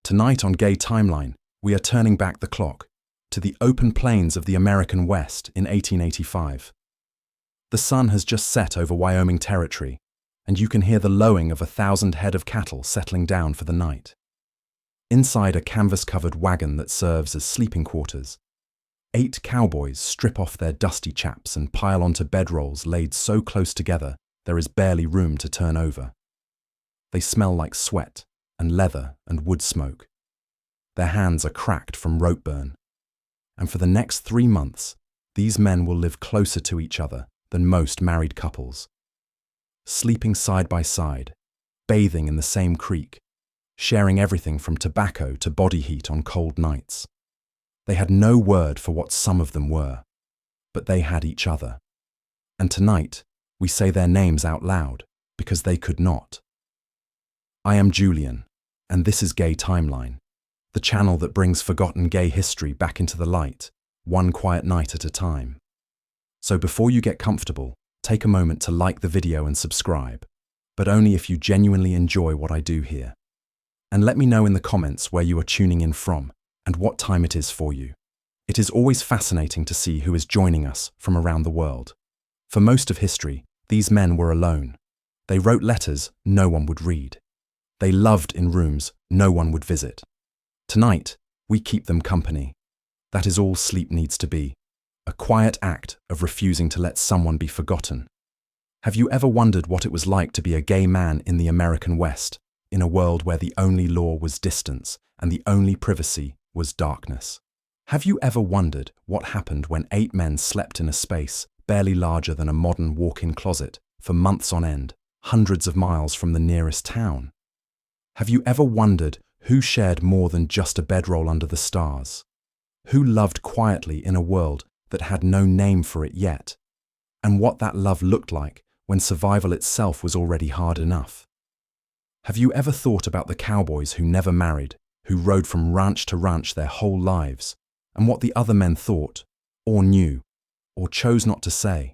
Tonight on Gay Timeline, we are turning back the clock to the open plains of the American West in 1885. The sun has just set over Wyoming territory, and you can hear the lowing of 1,000 head of cattle settling down for the night. Inside a canvas-covered wagon that serves as sleeping quarters, 8 cowboys strip off their dusty chaps and pile onto bedrolls laid so close together there is barely room to turn over. They smell like sweat and leather and wood smoke. Their hands are cracked from rope burn. And for the next 3 months, these men will live closer to each other than most married couples. Sleeping side by side, bathing in the same creek, sharing everything from tobacco to body heat on cold nights. They had no word for what some of them were, but they had each other. And tonight, we say their names out loud because they could not. I am Julian, and this is Gay Timeline, the channel that brings forgotten gay history back into the light, one quiet night at a time. So before you get comfortable, take a moment to like the video and subscribe, but only if you genuinely enjoy what I do here. And let me know in the comments where you are tuning in from and what time it is for you. It is always fascinating to see who is joining us from around the world. For most of history, these men were alone. They wrote letters no one would read. They loved in rooms no one would visit. Tonight, we keep them company. That is all sleep needs to be, a quiet act of refusing to let someone be forgotten. Have you ever wondered what it was like to be a gay man in the American West, in a world where the only law was distance and the only privacy was darkness? Have you ever wondered what happened when 8 men slept in a space barely larger than a modern walk-in closet for months on end, hundreds of miles from the nearest town? Have you ever wondered who shared more than just a bedroll under the stars? Who loved quietly in a world that had no name for it yet? And what that love looked like when survival itself was already hard enough? Have you ever thought about the cowboys who never married, who rode from ranch to ranch their whole lives, and what the other men thought, or knew, or chose not to say?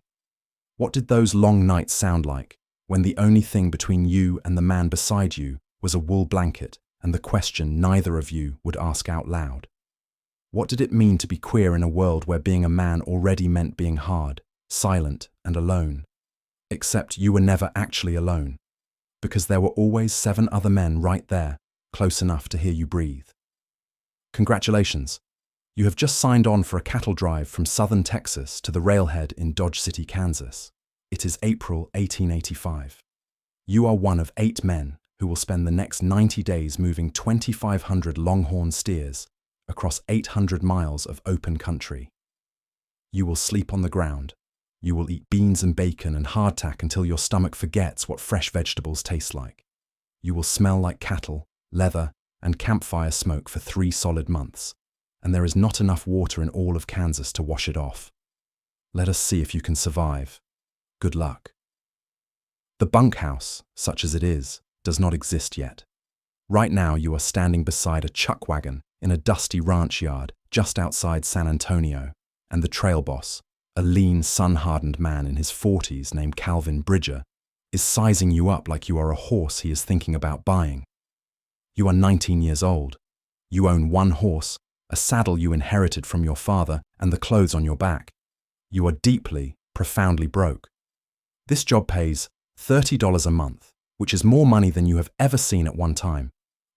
What did those long nights sound like when the only thing between you and the man beside you was a wool blanket and the question neither of you would ask out loud? What did it mean to be queer in a world where being a man already meant being hard, silent, and alone? Except you were never actually alone, because there were always 7 other men right there, close enough to hear you breathe. Congratulations! You have just signed on for a cattle drive from southern Texas to the railhead in Dodge City, Kansas. It is April 1885. You are one of 8 men who will spend the next 90 days moving 2,500 longhorn steers across 800 miles of open country. You will sleep on the ground. You will eat beans and bacon and hardtack until your stomach forgets what fresh vegetables taste like. You will smell like cattle, leather, and campfire smoke for 3 solid months, and there is not enough water in all of Kansas to wash it off. Let us see if you can survive. Good luck. The bunkhouse, such as it is, does not exist yet. Right now you are standing beside a chuck wagon in a dusty ranch yard just outside San Antonio, and the trail boss, a lean, sun-hardened man in his 40s named Calvin Bridger, is sizing you up like you are a horse he is thinking about buying. You are 19 years old. You own 1 horse, a saddle you inherited from your father, and the clothes on your back. You are deeply, profoundly broke. This job pays $30 a month, which is more money than you have ever seen at one time,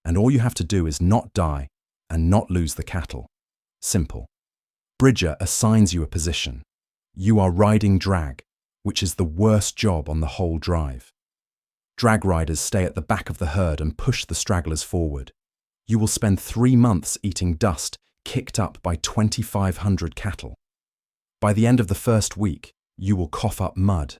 and all you have to do is not die and not lose the cattle. Simple. Bridger assigns you a position. You are riding drag, which is the worst job on the whole drive. Drag riders stay at the back of the herd and push the stragglers forward. You will spend 3 months eating dust kicked up by 2,500 cattle. By the end of the first week, you will cough up mud.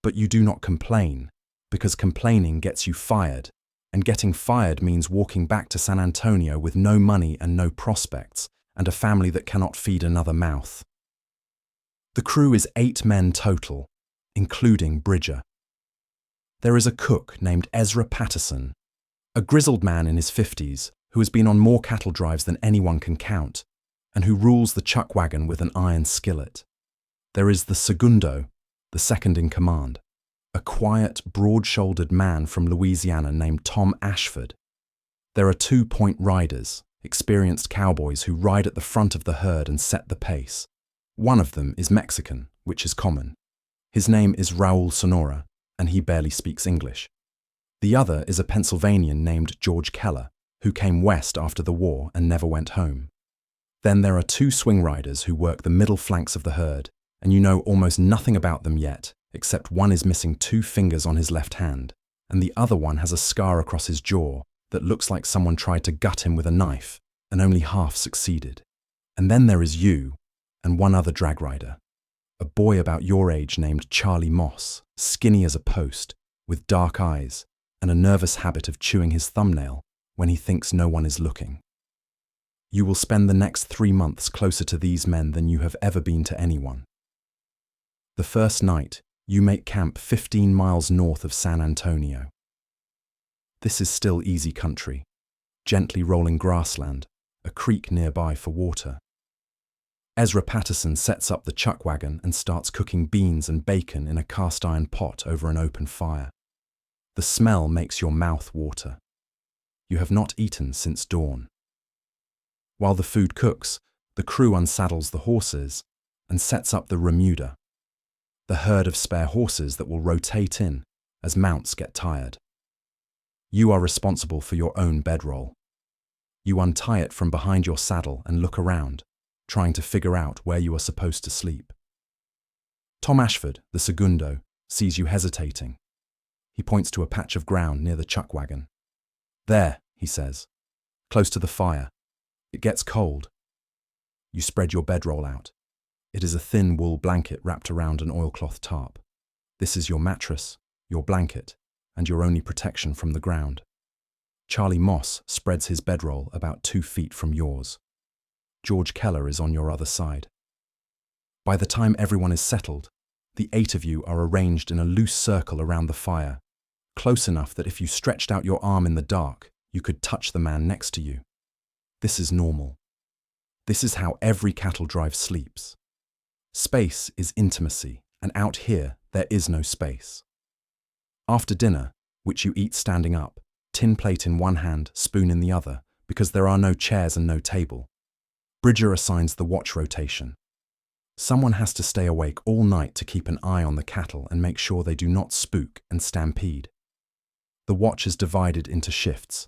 But you do not complain, because complaining gets you fired, and getting fired means walking back to San Antonio with no money and no prospects, and a family that cannot feed another mouth. The crew is 8 men total, including Bridger. There is a cook named Ezra Patterson, a grizzled man in his 50s who has been on more cattle drives than anyone can count, and who rules the chuck wagon with an iron skillet. There is the segundo, the second in command, a quiet, broad-shouldered man from Louisiana named Tom Ashford. There are 2-point riders, experienced cowboys who ride at the front of the herd and set the pace. One of them is Mexican, which is common. His name is Raul Sonora, and he barely speaks English. The other is a Pennsylvanian named George Keller, who came west after the war and never went home. Then there are 2 swing riders who work the middle flanks of the herd, and you know almost nothing about them yet, except one is missing 2 fingers on his left hand, and the other one has a scar across his jaw that looks like someone tried to gut him with a knife and only half succeeded. And then there is you and one other drag rider, a boy about your age named Charlie Moss, skinny as a post, with dark eyes and a nervous habit of chewing his thumbnail when he thinks no one is looking. You will spend the next 3 months closer to these men than you have ever been to anyone. The first night, you make camp 15 miles north of San Antonio. This is still easy country, gently rolling grassland, a creek nearby for water. Ezra Patterson sets up the chuck wagon and starts cooking beans and bacon in a cast-iron pot over an open fire. The smell makes your mouth water. You have not eaten since dawn. While the food cooks, the crew unsaddles the horses and sets up the remuda, the herd of spare horses that will rotate in as mounts get tired. You are responsible for your own bedroll. You untie it from behind your saddle and look around, trying to figure out where you are supposed to sleep. Tom Ashford, the segundo, sees you hesitating. He points to a patch of ground near the chuck wagon. There, he says, close to the fire. It gets cold. You spread your bedroll out. It is a thin wool blanket wrapped around an oilcloth tarp. This is your mattress, your blanket, and your only protection from the ground. Charlie Moss spreads his bedroll about 2 feet from yours. George Keller is on your other side. By the time everyone is settled, the 8 of you are arranged in a loose circle around the fire, close enough that if you stretched out your arm in the dark, you could touch the man next to you. This is normal. This is how every cattle drive sleeps. Space is intimacy, and out here, there is no space. After dinner, which you eat standing up, tin plate in one hand, spoon in the other, because there are no chairs and no table, Bridger assigns the watch rotation. Someone has to stay awake all night to keep an eye on the cattle and make sure they do not spook and stampede. The watch is divided into shifts.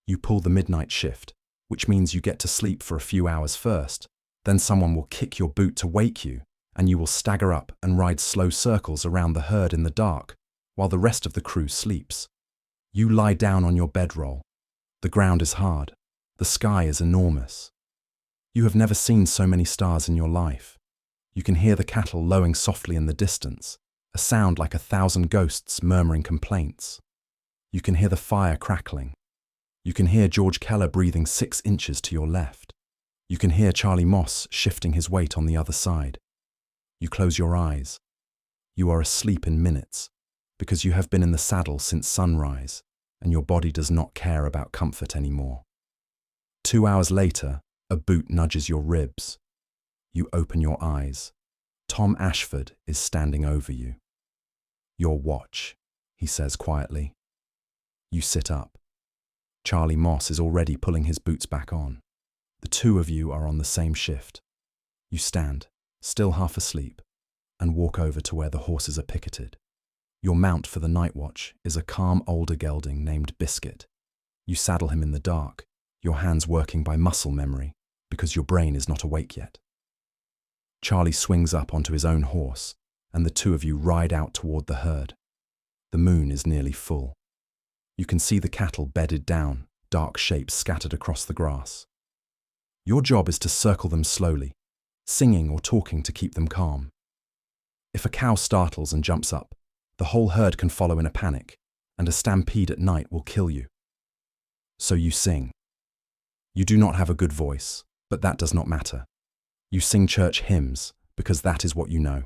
You pull the midnight shift, which means you get to sleep for a few hours first, then someone will kick your boot to wake you, and you will stagger up and ride slow circles around the herd in the dark, while the rest of the crew sleeps. You lie down on your bedroll. The ground is hard. The sky is enormous. You have never seen so many stars in your life. You can hear the cattle lowing softly in the distance, a sound like 1,000 ghosts murmuring complaints. You can hear the fire crackling. You can hear George Keller breathing 6 inches to your left. You can hear Charlie Moss shifting his weight on the other side. You close your eyes. You are asleep in minutes, because you have been in the saddle since sunrise, and your body does not care about comfort anymore. 2 hours later, a boot nudges your ribs. You open your eyes. Tom Ashford is standing over you. Your watch, he says quietly. You sit up. Charlie Moss is already pulling his boots back on. The 2 of you are on the same shift. You stand, still half asleep, and walk over to where the horses are picketed. Your mount for the night watch is a calm older gelding named Biscuit. You saddle him in the dark, your hands working by muscle memory, because your brain is not awake yet. Charlie swings up onto his own horse, and the 2 of you ride out toward the herd. The moon is nearly full. You can see the cattle bedded down, dark shapes scattered across the grass. Your job is to circle them slowly, singing or talking to keep them calm. If a cow startles and jumps up, the whole herd can follow in a panic, and a stampede at night will kill you. So you sing. You do not have a good voice, but that does not matter. You sing church hymns, because that is what you know.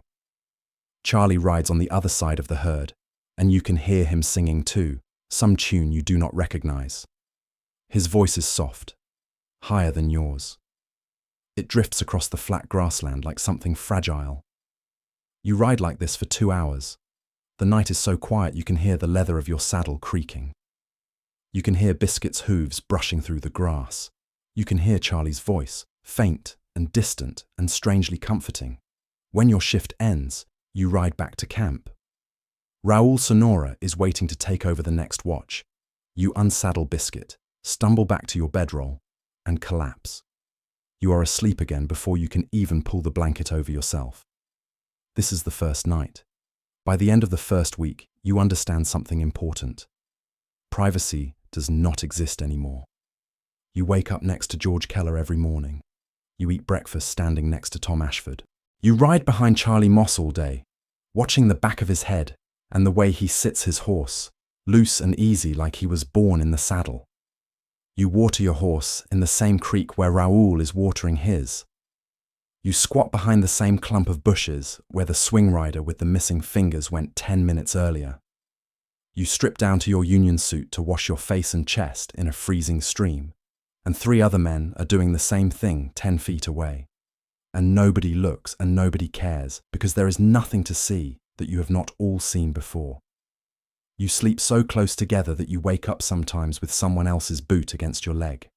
Charlie rides on the other side of the herd, and you can hear him singing too, some tune you do not recognize. His voice is soft, higher than yours. It drifts across the flat grassland like something fragile. You ride like this for 2 hours. The night is so quiet you can hear the leather of your saddle creaking. You can hear Biscuit's hooves brushing through the grass. You can hear Charlie's voice, faint and distant and strangely comforting. When your shift ends, you ride back to camp. Raul Sonora is waiting to take over the next watch. You unsaddle Biscuit, stumble back to your bedroll, and collapse. You are asleep again before you can even pull the blanket over yourself. This is the first night. By the end of the first week, you understand something important. Privacy does not exist anymore. You wake up next to George Keller every morning. You eat breakfast standing next to Tom Ashford. You ride behind Charlie Moss all day, watching the back of his head and the way he sits his horse, loose and easy like he was born in the saddle. You water your horse in the same creek where Raoul is watering his. You squat behind the same clump of bushes where the swing rider with the missing fingers went 10 minutes earlier. You strip down to your union suit to wash your face and chest in a freezing stream, and 3 other men are doing the same thing 10 feet away. And nobody looks and nobody cares because there is nothing to see that you have not all seen before. You sleep so close together that you wake up sometimes with someone else's boot against your leg.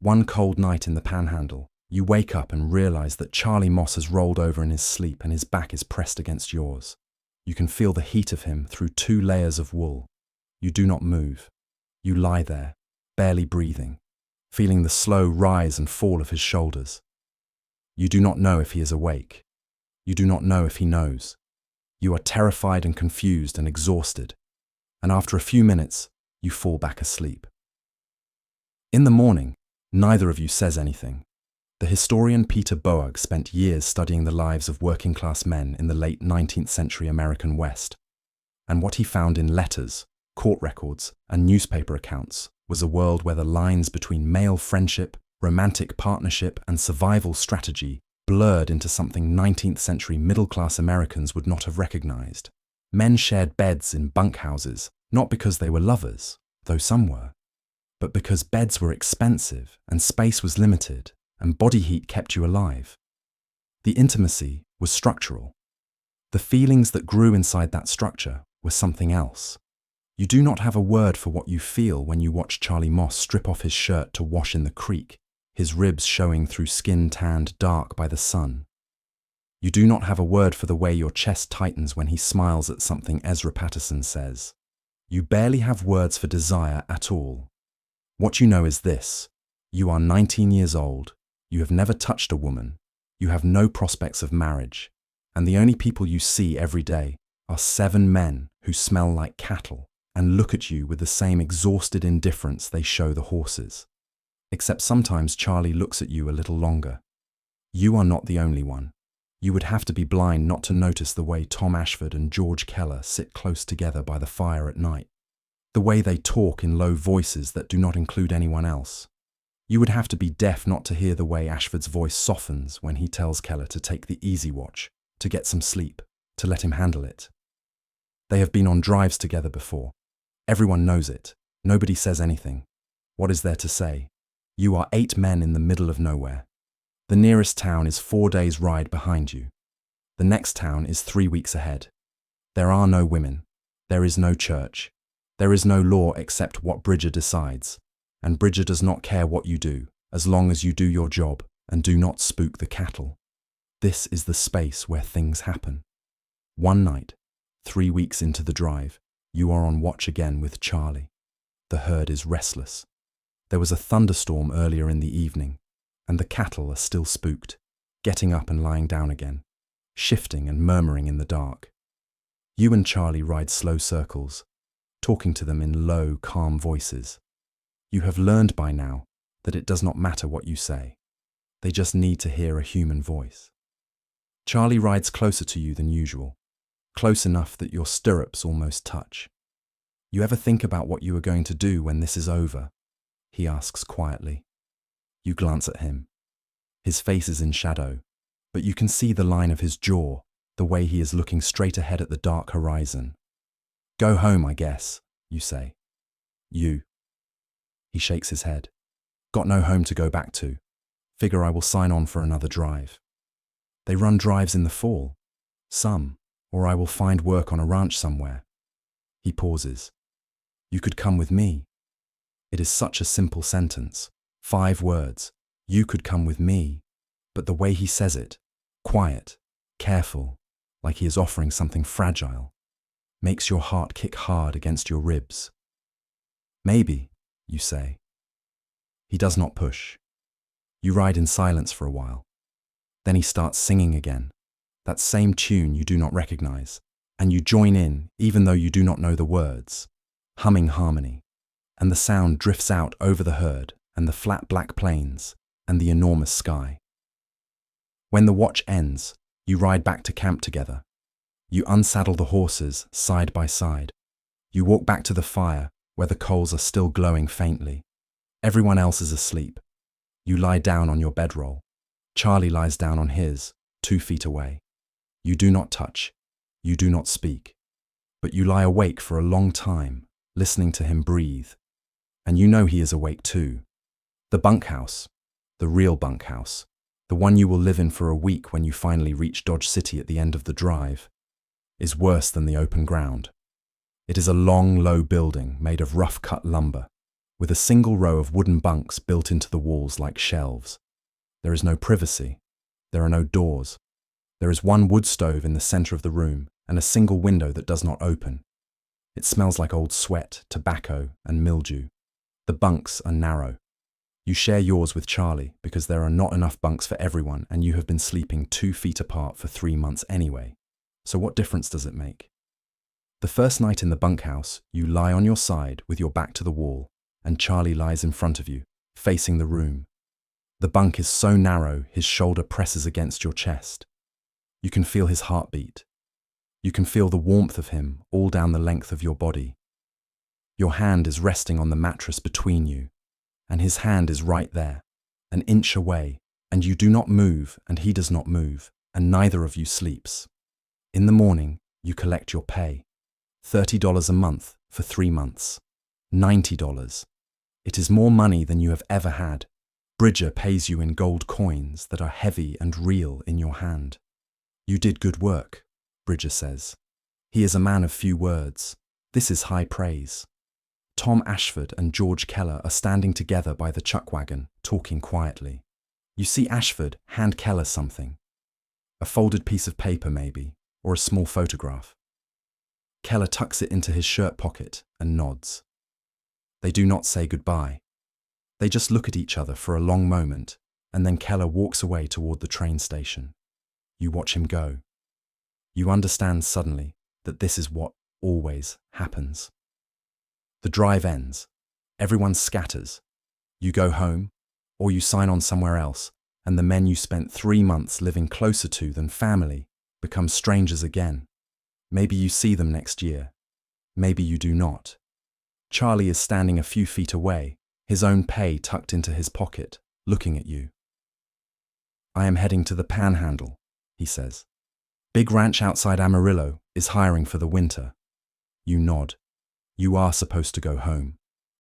One cold night in the Panhandle, you wake up and realize that Charlie Moss has rolled over in his sleep and his back is pressed against yours. You can feel the heat of him through 2 layers of wool. You do not move. You lie there, barely breathing, feeling the slow rise and fall of his shoulders. You do not know if he is awake. You do not know if he knows. You are terrified and confused and exhausted, and after a few minutes, you fall back asleep. In the morning, neither of you says anything. The historian Peter Boag spent years studying the lives of working-class men in the late 19th century American West, and what he found in letters, court records, and newspaper accounts was a world where the lines between male friendship, romantic partnership, and survival strategy blurred into something 19th century middle-class Americans would not have recognized. Men shared beds in bunkhouses, not because they were lovers, though some were, but because beds were expensive and space was limited and body heat kept you alive. The intimacy was structural. The feelings that grew inside that structure were something else. You do not have a word for what you feel when you watch Charlie Moss strip off his shirt to wash in the creek, his ribs showing through skin tanned dark by the sun. You do not have a word for the way your chest tightens when he smiles at something Ezra Patterson says. You barely have words for desire at all. What you know is this: you are 19 years old, you have never touched a woman, you have no prospects of marriage, and the only people you see every day are 7 men who smell like cattle and look at you with the same exhausted indifference they show the horses. Except sometimes Charlie looks at you a little longer. You are not the only one. You would have to be blind not to notice the way Tom Ashford and George Keller sit close together by the fire at night. The way they talk in low voices that do not include anyone else. You would have to be deaf not to hear the way Ashford's voice softens when he tells Keller to take the easy watch, to get some sleep, to let him handle it. They have been on drives together before. Everyone knows it. Nobody says anything. What is there to say? You are 8 men in the middle of nowhere. The nearest town is 4 days' ride behind you. The next town is 3 weeks ahead. There are no women. There is no church. There is no law except what Bridger decides, and Bridger does not care what you do, as long as you do your job and do not spook the cattle. This is the space where things happen. One night, 3 weeks into the drive, you are on watch again with Charlie. The herd is restless. There was a thunderstorm earlier in the evening, and the cattle are still spooked, getting up and lying down again, shifting and murmuring in the dark. You and Charlie ride slow circles, talking to them in low, calm voices. You have learned by now that it does not matter what you say. They just need to hear a human voice. Charlie rides closer to you than usual, close enough that your stirrups almost touch. You ever think about what you are going to do when this is over? He asks quietly. You glance at him. His face is in shadow, but you can see the line of his jaw, the way he is looking straight ahead at the dark horizon. Go home, I guess, you say. You. He shakes his head. Got no home to go back to. Figure I will sign on for another drive. They run drives in the fall. Some, or I will find work on a ranch somewhere. He pauses. You could come with me, It is such a simple sentence. 5 words. You could come with me. But the way he says it, quiet, careful, like he is offering something fragile, makes your heart kick hard against your ribs. Maybe, you say. He does not push. You ride in silence for a while. Then he starts singing again, that same tune you do not recognize, and you join in even though you do not know the words, humming harmony, and the sound drifts out over the herd and the flat black plains and the enormous sky. When the watch ends, you ride back to camp together. You unsaddle the horses side by side. You walk back to the fire where the coals are still glowing faintly. Everyone else is asleep. You lie down on your bedroll. Charlie lies down on his, 2 feet away. You do not touch. You do not speak. But you lie awake for a long time, listening to him breathe. And you know he is awake too. The bunkhouse, the real bunkhouse, the one you will live in for a week when you finally reach Dodge City at the end of the drive, is worse than the open ground. It is a long, low building made of rough-cut lumber, with a single row of wooden bunks built into the walls like shelves. There is no privacy. There are no doors. There is one wood stove in the center of the room and a single window that does not open. It smells like old sweat, tobacco, and mildew. The bunks are narrow. You share yours with Charlie because there are not enough bunks for everyone and you have been sleeping 2 feet apart for 3 months anyway. So what difference does it make? The first night in the bunkhouse, you lie on your side with your back to the wall and Charlie lies in front of you, facing the room. The bunk is so narrow his shoulder presses against your chest. You can feel his heartbeat. You can feel the warmth of him all down the length of your body. Your hand is resting on the mattress between you, and his hand is right there, an inch away, and you do not move and he does not move, and neither of you sleeps. In the morning, you collect your pay. $30 a month for 3 months. $90. It is more money than you have ever had. Bridger pays you in gold coins that are heavy and real in your hand. You did good work, Bridger says. He is a man of few words. This is high praise. Tom Ashford and George Keller are standing together by the chuck wagon, talking quietly. You see Ashford hand Keller something. A folded piece of paper maybe, or a small photograph. Keller tucks it into his shirt pocket and nods. They do not say goodbye. They just look at each other for a long moment, and then Keller walks away toward the train station. You watch him go. You understand suddenly that this is what always happens. The drive ends. Everyone scatters. You go home, or you sign on somewhere else, and the men you spent 3 months living closer to than family become strangers again. Maybe you see them next year. Maybe you do not. Charlie is standing a few feet away, his own pay tucked into his pocket, looking at you. I am heading to the Panhandle, he says. Big ranch outside Amarillo is hiring for the winter. You nod. You are supposed to go home.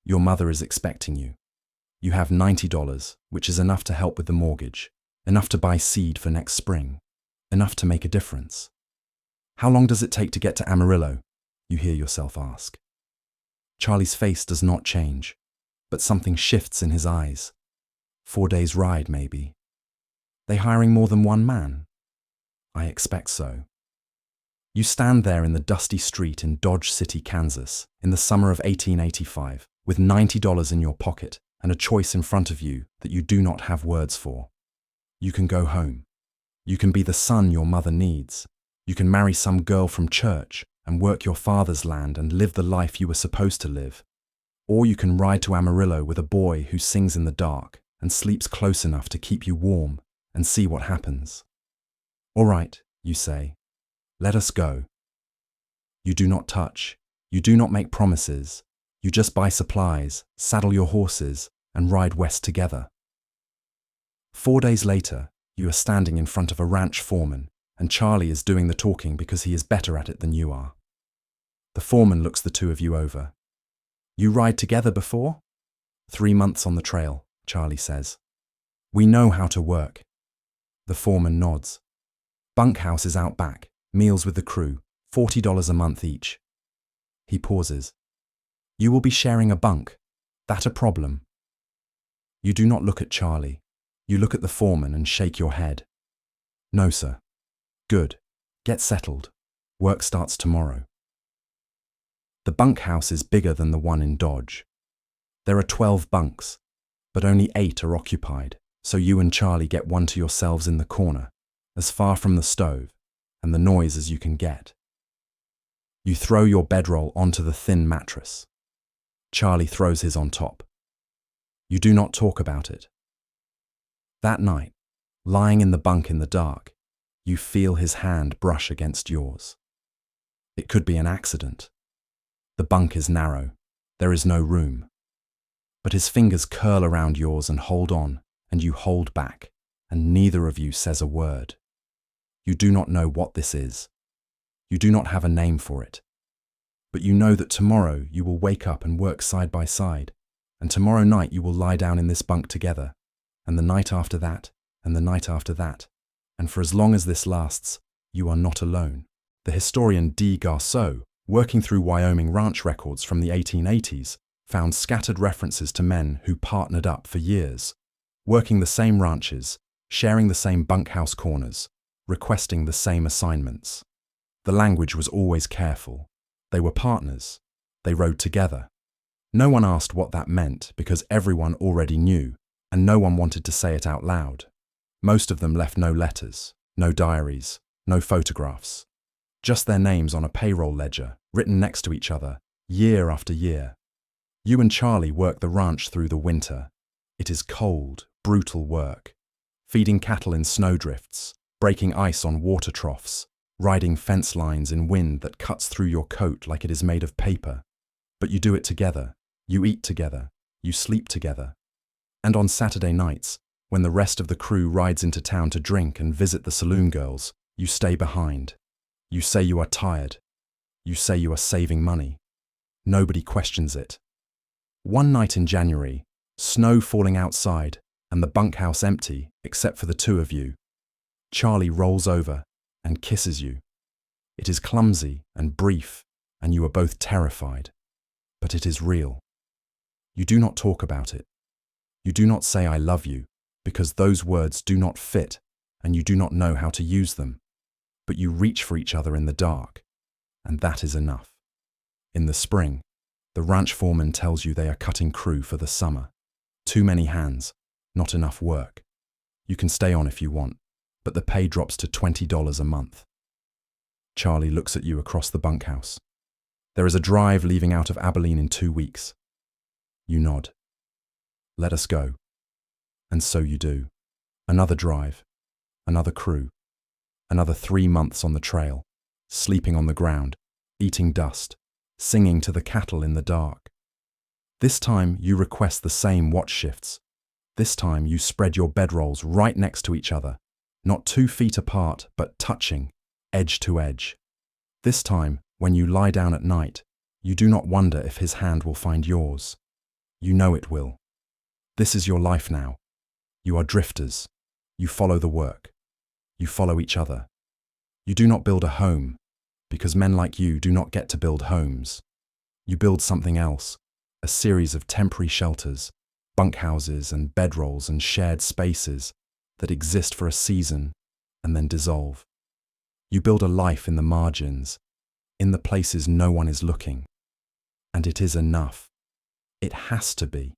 Your mother is expecting you. You have $90, which is enough to help with the mortgage, enough to buy seed for next spring, enough to make a difference. How long does it take to get to Amarillo? You hear yourself ask. Charlie's face does not change, but something shifts in his eyes. 4 days' ride, maybe. They hiring more than one man? I expect so. You stand there in the dusty street in Dodge City, Kansas, in the summer of 1885, with $90 in your pocket and a choice in front of you that you do not have words for. You can go home. You can be the son your mother needs. You can marry some girl from church and work your father's land and live the life you were supposed to live. Or you can ride to Amarillo with a boy who sings in the dark and sleeps close enough to keep you warm and see what happens. All right, you say. Let us go. You do not touch. You do not make promises. You just buy supplies, saddle your horses, and ride west together. 4 days later, you are standing in front of a ranch foreman, and Charlie is doing the talking because he is better at it than you are. The foreman looks the two of you over. You ride together before? 3 months on the trail, Charlie says. We know how to work. The foreman nods. Bunkhouse is out back, meals with the crew, $40 a month each. He pauses. You will be sharing a bunk. That a problem? You do not look at Charlie. You look at the foreman and shake your head. No, sir. Good. Get settled. Work starts tomorrow. The bunkhouse is bigger than the one in Dodge. There are 12 bunks, but only 8 are occupied, so you and Charlie get one to yourselves in the corner, as far from the stove and the noise as you can get. You throw your bedroll onto the thin mattress. Charlie throws his on top. You do not talk about it. That night, lying in the bunk in the dark, you feel his hand brush against yours. It could be an accident. The bunk is narrow. There is no room. But his fingers curl around yours and hold on, and you hold back, and neither of you says a word. You do not know what this is. You do not have a name for it. But you know that tomorrow you will wake up and work side by side, and tomorrow night you will lie down in this bunk together, and the night after that, and the night after that, and for as long as this lasts, you are not alone. The historian D. Garceau, working through Wyoming ranch records from the 1880s, found scattered references to men who partnered up for years, working the same ranches, sharing the same bunkhouse corners, requesting the same assignments. The language was always careful. They were partners. They rode together. No one asked what that meant because everyone already knew, and no one wanted to say it out loud. Most of them left no letters, no diaries, no photographs. Just their names on a payroll ledger, written next to each other, year after year. You and Charlie work the ranch through the winter. It is cold, brutal work. Feeding cattle in snowdrifts, breaking ice on water troughs, riding fence lines in wind that cuts through your coat like it is made of paper. But you do it together. You eat together. You sleep together. And on Saturday nights, when the rest of the crew rides into town to drink and visit the saloon girls, you stay behind. You say you are tired. You say you are saving money. Nobody questions it. One night in January, snow falling outside and the bunkhouse empty except for the two of you, Charlie rolls over and kisses you. It is clumsy and brief, and you are both terrified. But it is real. You do not talk about it. You do not say I love you, because those words do not fit and you do not know how to use them. But you reach for each other in the dark, and that is enough. In the spring, the ranch foreman tells you they are cutting crew for the summer. Too many hands, not enough work. You can stay on if you want, but the pay drops to $20 a month. Charlie looks at you across the bunkhouse. There is a drive leaving out of Abilene in 2 weeks. You nod. Let us go. And so you do. Another drive. Another crew. Another 3 months on the trail, sleeping on the ground, eating dust, singing to the cattle in the dark. This time you request the same watch shifts. This time you spread your bedrolls right next to each other, not 2 feet apart, but touching, edge to edge. This time, when you lie down at night, you do not wonder if his hand will find yours. You know it will. This is your life now. You are drifters. You follow the work. You follow each other. You do not build a home, because men like you do not get to build homes. You build something else, a series of temporary shelters, bunkhouses and bedrolls and shared spaces that exist for a season and then dissolve. You build a life in the margins, in the places no one is looking. And it is enough. It has to be.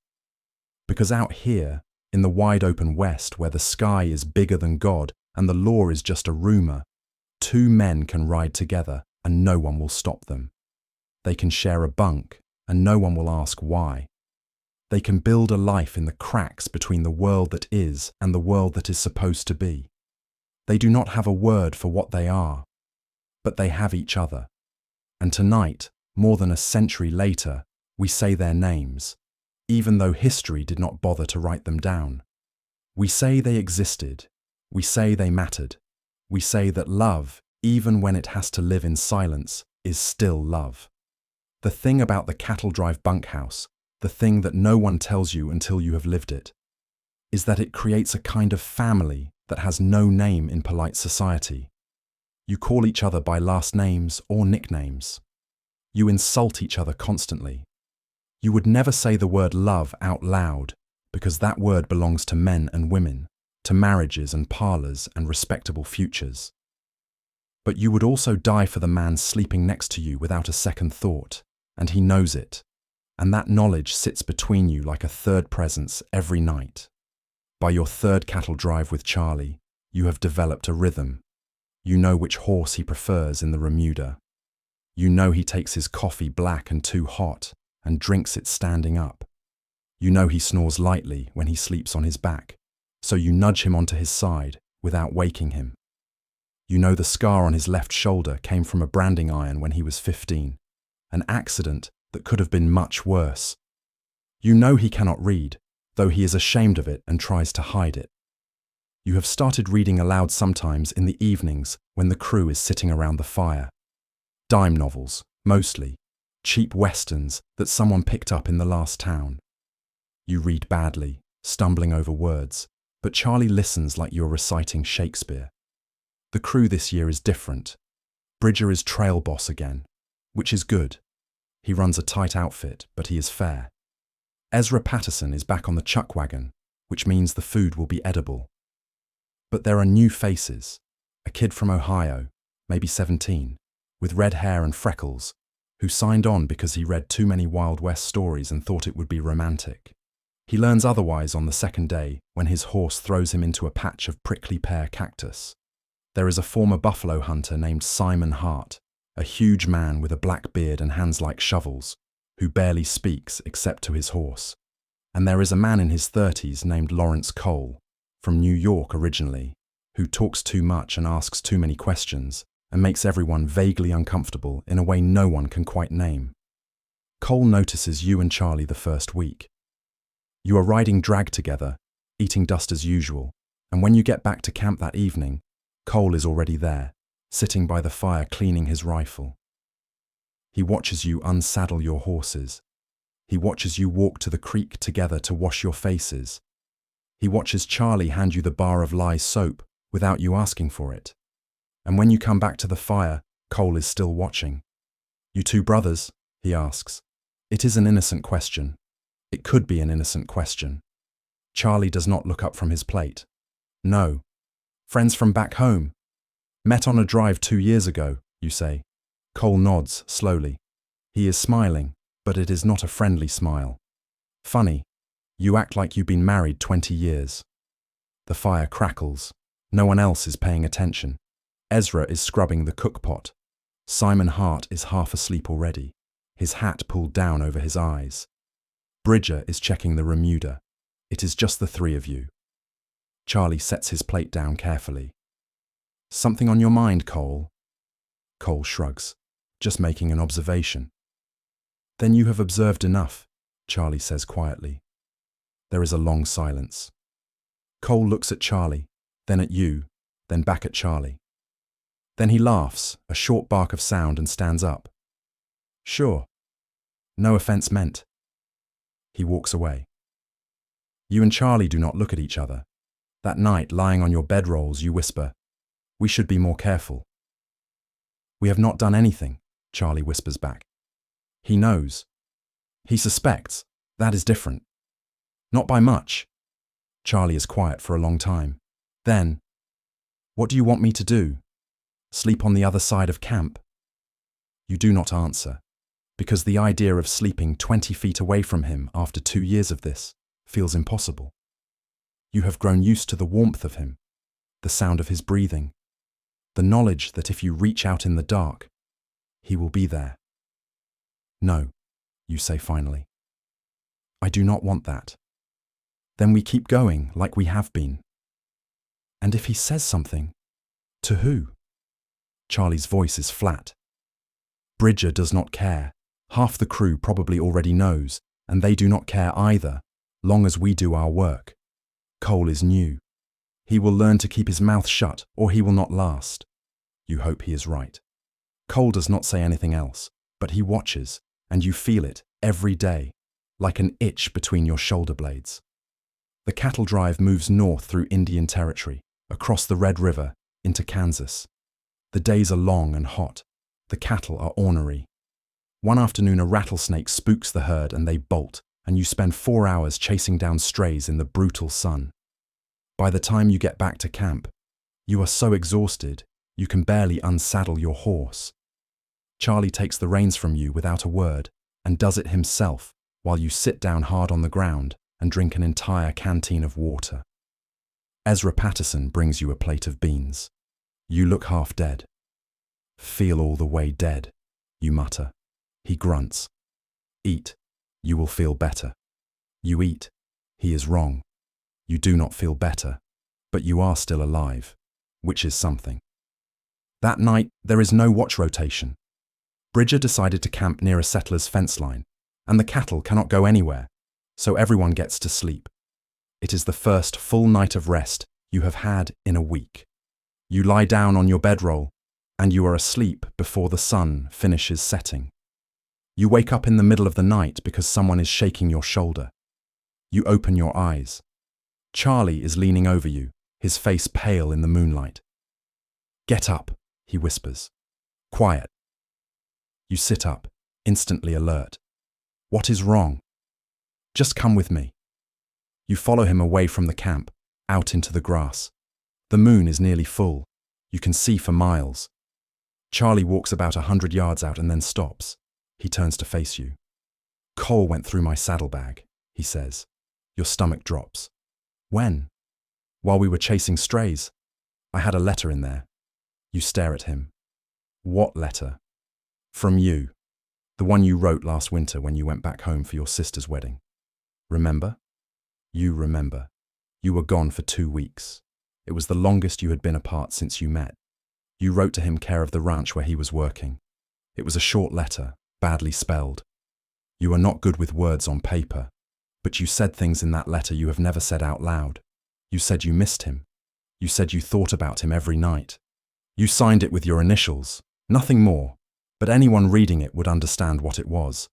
Because out here, in the wide open West, where the sky is bigger than God and the law is just a rumor, 2 men can ride together and no one will stop them. They can share a bunk and no one will ask why. They can build a life in the cracks between the world that is and the world that is supposed to be. They do not have a word for what they are, but they have each other. And tonight, more than a century later, we say their names, even though history did not bother to write them down. We say they existed. We say they mattered. We say that love, even when it has to live in silence, is still love. The thing about the cattle drive bunkhouse, the thing that no one tells you until you have lived it, is that it creates a kind of family that has no name in polite society. You call each other by last names or nicknames. You insult each other constantly. You would never say the word love out loud, because that word belongs to men and women, to marriages and parlors and respectable futures. But you would also die for the man sleeping next to you without a second thought, and he knows it, and that knowledge sits between you like a third presence every night. By your third cattle drive with Charlie, you have developed a rhythm. You know which horse he prefers in the remuda. You know he takes his coffee black and too hot and drinks it standing up. You know he snores lightly when he sleeps on his back, so you nudge him onto his side without waking him. You know the scar on his left shoulder came from a branding iron when he was 15, an accident that could have been much worse. You know he cannot read, though he is ashamed of it and tries to hide it. You have started reading aloud sometimes in the evenings when the crew is sitting around the fire. Dime novels, mostly, cheap westerns that someone picked up in the last town. You read badly, stumbling over words, but Charlie listens like you're reciting Shakespeare. The crew this year is different. Bridger is trail boss again, which is good. He runs a tight outfit, but he is fair. Ezra Patterson is back on the chuck wagon, which means the food will be edible. But there are new faces. A kid from Ohio, maybe 17, with red hair and freckles, who signed on because he read too many Wild West stories and thought it would be romantic. He learns otherwise on the second day when his horse throws him into a patch of prickly pear cactus. There is a former buffalo hunter named Simon Hart, a huge man with a black beard and hands like shovels, who barely speaks except to his horse. And there is a man in his 30s named Lawrence Cole, from New York originally, who talks too much and asks too many questions and makes everyone vaguely uncomfortable in a way no one can quite name. Cole notices you and Charlie the first week. You are riding drag together, eating dust as usual, and when you get back to camp that evening, Cole is already there, sitting by the fire cleaning his rifle. He watches you unsaddle your horses. He watches you walk to the creek together to wash your faces. He watches Charlie hand you the bar of lye soap without you asking for it. And when you come back to the fire, Cole is still watching. "You two brothers?" he asks. It is an innocent question. It could be an innocent question. Charlie does not look up from his plate. "No. Friends from back home. Met on a drive 2 years ago," you say. Cole nods slowly. He is smiling, but it is not a friendly smile. "Funny. You act like you've been married 20 years. The fire crackles. No one else is paying attention. Ezra is scrubbing the cookpot. Simon Hart is half asleep already, his hat pulled down over his eyes. Bridger is checking the remuda. It is just the three of you. Charlie sets his plate down carefully. "Something on your mind, Cole?" Cole shrugs. "Just making an observation." "Then you have observed enough," Charlie says quietly. There is a long silence. Cole looks at Charlie, then at you, then back at Charlie. Then he laughs, a short bark of sound, and stands up. "Sure. No offense meant." He walks away. You and Charlie do not look at each other. That night, lying on your bedrolls, you whisper, "We should be more careful." "We have not done anything," Charlie whispers back. He knows. He suspects. That is different. "Not by much." Charlie is quiet for a long time. Then, "What do you want me to do? Sleep on the other side of camp?" You do not answer, because the idea of sleeping 20 feet away from him after 2 years of this feels impossible. You have grown used to the warmth of him, the sound of his breathing, the knowledge that if you reach out in the dark, he will be there. "No," you say finally. "I do not want that." Then we keep going like we have been. "And if he says something, to who?" Charlie's voice is flat. Bridger does not care. Half the crew probably already knows, and they do not care either, long as we do our work. Cole is new. He will learn to keep his mouth shut, or he will not last. You hope he is right. Cole does not say anything else, but he watches, and you feel it every day, like an itch between your shoulder blades. The cattle drive moves north through Indian Territory, across the Red River, into Kansas. The days are long and hot. The cattle are ornery. One afternoon, a rattlesnake spooks the herd and they bolt, and you spend 4 hours chasing down strays in the brutal sun. By the time you get back to camp, you are so exhausted, you can barely unsaddle your horse. Charlie takes the reins from you without a word and does it himself while you sit down hard on the ground and drink an entire canteen of water. Ezra Patterson brings you a plate of beans. You look half dead. Feel all the way dead, you mutter. He grunts. Eat. You will feel better. You eat. He is wrong. You do not feel better, but you are still alive, which is something. That night, there is no watch rotation. Bridger decided to camp near a settler's fence line, and the cattle cannot go anywhere, so everyone gets to sleep. It is the first full night of rest you have had in a week. You lie down on your bedroll, and you are asleep before the sun finishes setting. You wake up in the middle of the night because someone is shaking your shoulder. You open your eyes. Charlie is leaning over you, his face pale in the moonlight. "Get up," he whispers. "Quiet." You sit up, instantly alert. "What is wrong?" "Just come with me." You follow him away from the camp, out into the grass. The moon is nearly full. You can see for miles. Charlie walks about 100 yards out and then stops. He turns to face you. "Cole went through my saddlebag," he says. Your stomach drops. "When?" "While we were chasing strays. I had a letter in there." You stare at him. "What letter?" "From you. The one you wrote last winter when you went back home for your sister's wedding. Remember?" You remember. You were gone for 2 weeks. It was the longest you had been apart since you met. You wrote to him care of the ranch where he was working. It was a short letter, badly spelled. You are not good with words on paper, but you said things in that letter you have never said out loud. You said you missed him. You said you thought about him every night. You signed it with your initials, nothing more, but anyone reading it would understand what it was.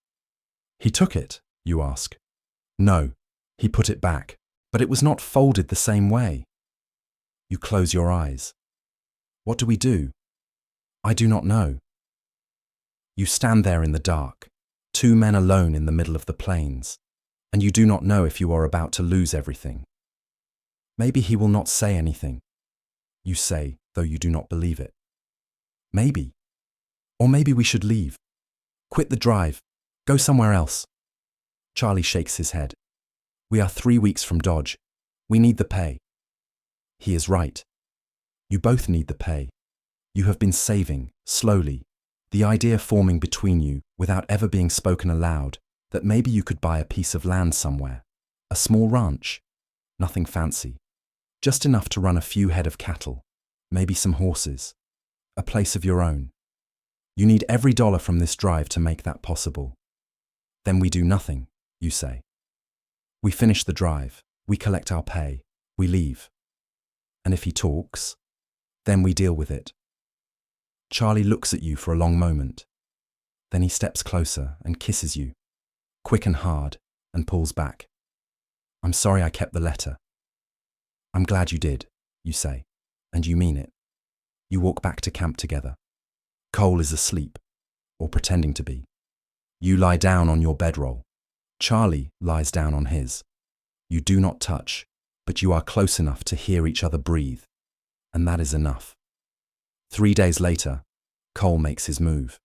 "He took it?" you ask. "No, he put it back, but it was not folded the same way." You close your eyes. "What do we do?" "I do not know." You stand there in the dark, 2 men alone in the middle of the plains, and you do not know if you are about to lose everything. "Maybe he will not say anything," you say, though you do not believe it. "Maybe. Or maybe we should leave. Quit the drive. Go somewhere else." Charlie shakes his head. "We are 3 weeks from Dodge. We need the pay." He is right. You both need the pay. You have been saving, slowly, the idea forming between you, without ever being spoken aloud, that maybe you could buy a piece of land somewhere, a small ranch, nothing fancy, just enough to run a few head of cattle, maybe some horses, a place of your own. You need every dollar from this drive to make that possible. Then we do nothing, you say. We finish the drive, we collect our pay, we leave. And if he talks, then we deal with it. Charlie looks at you for a long moment. Then he steps closer and kisses you, quick and hard, and pulls back. "I'm sorry I kept the letter." "I'm glad you did," you say, and you mean it. You walk back to camp together. Cole is asleep, or pretending to be. You lie down on your bedroll. Charlie lies down on his. You do not touch, but you are close enough to hear each other breathe, and that is enough. 3 days later, Cole makes his move.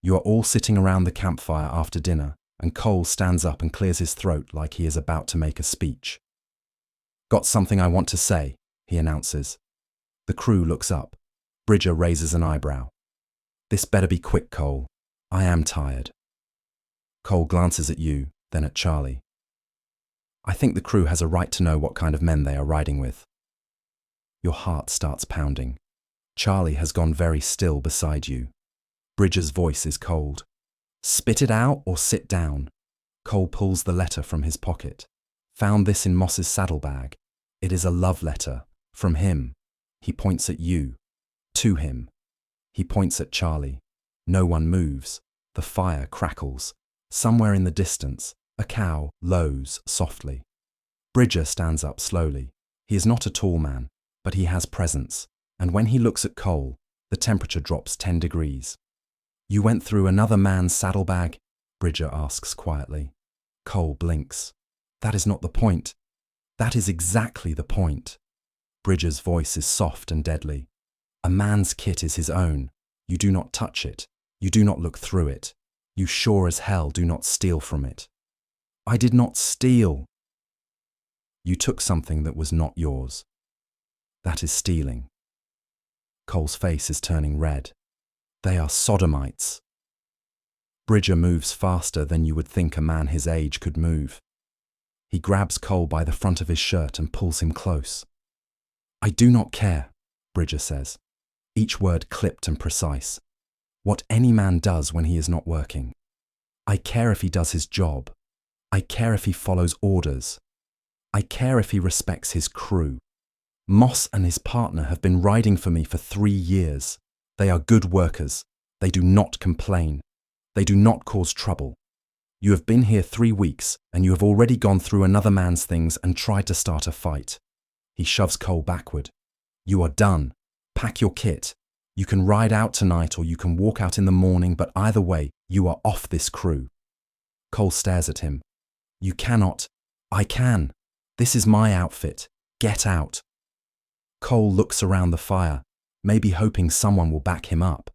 You are all sitting around the campfire after dinner, and Cole stands up and clears his throat like he is about to make a speech. "Got something I want to say," he announces. The crew looks up. Bridger raises an eyebrow. "This better be quick, Cole. I am tired." Cole glances at you, then at Charlie. "I think the crew has a right to know what kind of men they are riding with." Your heart starts pounding. Charlie has gone very still beside you. Bridger's voice is cold. "Spit it out or sit down." Cole pulls the letter from his pocket. "Found this in Moss's saddlebag. It is a love letter. From him." He points at you. To him. He points at Charlie. No one moves. The fire crackles. Somewhere in the distance, a cow lows softly. Bridger stands up slowly. He is not a tall man, but he has presence, and when he looks at Cole, the temperature drops 10 degrees. You went through another man's saddlebag? Bridger asks quietly. Cole blinks. That is not the point. That is exactly the point. Bridger's voice is soft and deadly. A man's kit is his own. You do not touch it. You do not look through it. You sure as hell do not steal from it. I did not steal. You took something that was not yours. That is stealing. Cole's face is turning red. They are sodomites. Bridger moves faster than you would think a man his age could move. He grabs Cole by the front of his shirt and pulls him close. I do not care, Bridger says, each word clipped and precise. What any man does when he is not working. I care if he does his job. I care if he follows orders. I care if he respects his crew. Moss and his partner have been riding for me for 3 years. They are good workers. They do not complain. They do not cause trouble. You have been here 3 weeks, and you have already gone through another man's things and tried to start a fight. He shoves Cole backward. You are done. Pack your kit. You can ride out tonight or you can walk out in the morning, but either way, you are off this crew. Cole stares at him. You cannot. I can. This is my outfit. Get out. Cole looks around the fire, maybe hoping someone will back him up.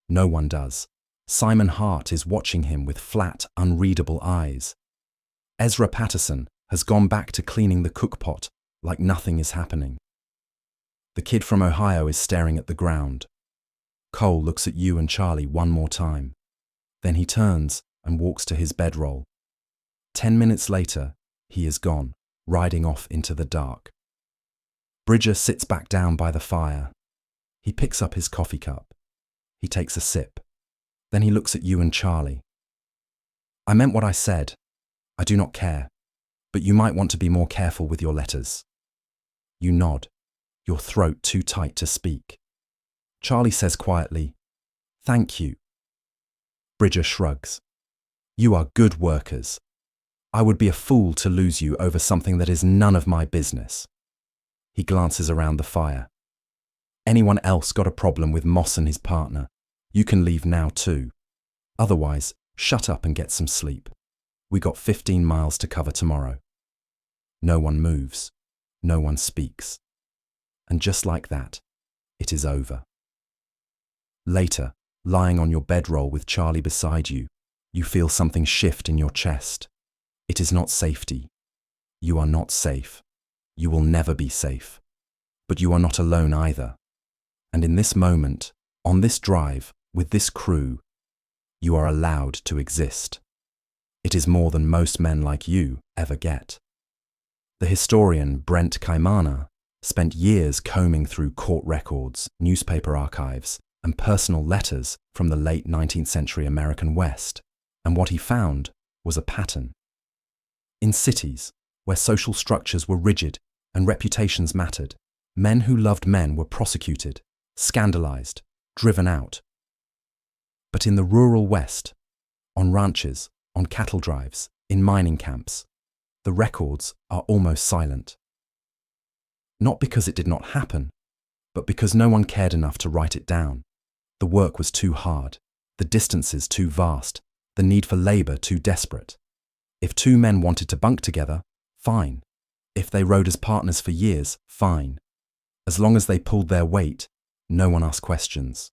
No one does. Simon Hart is watching him with flat, unreadable eyes. Ezra Patterson has gone back to cleaning the cookpot like nothing is happening. The kid from Ohio is staring at the ground. Cole looks at you and Charlie one more time. Then he turns and walks to his bedroll. 10 minutes later, he is gone, riding off into the dark. Bridger sits back down by the fire. He picks up his coffee cup. He takes a sip. Then he looks at you and Charlie. I meant what I said. I do not care, but you might want to be more careful with your letters. You nod, your throat too tight to speak. Charlie says quietly, Thank you. Bridger shrugs. You are good workers. I would be a fool to lose you over something that is none of my business. He glances around the fire. Anyone else got a problem with Moss and his partner? You can leave now too. Otherwise, shut up and get some sleep. We got 15 miles to cover tomorrow. No one moves. No one speaks. And just like that, it is over. Later, lying on your bedroll with Charlie beside you, you feel something shift in your chest. It is not safety. You are not safe. You will never be safe. But you are not alone either. And in this moment, on this drive, with this crew, you are allowed to exist. It is more than most men like you ever get. The historian Brent Kaimana spent years combing through court records, newspaper archives, and personal letters from the late 19th century American West, and what he found was a pattern. In cities, where social structures were rigid and reputations mattered, men who loved men were prosecuted, scandalized, driven out. But in the rural West, on ranches, on cattle drives, in mining camps, the records are almost silent. Not because it did not happen, but because no one cared enough to write it down. The work was too hard, the distances too vast, the need for labor too desperate. If 2 men wanted to bunk together, fine. If they rode as partners for years, fine. As long as they pulled their weight, no one asked questions.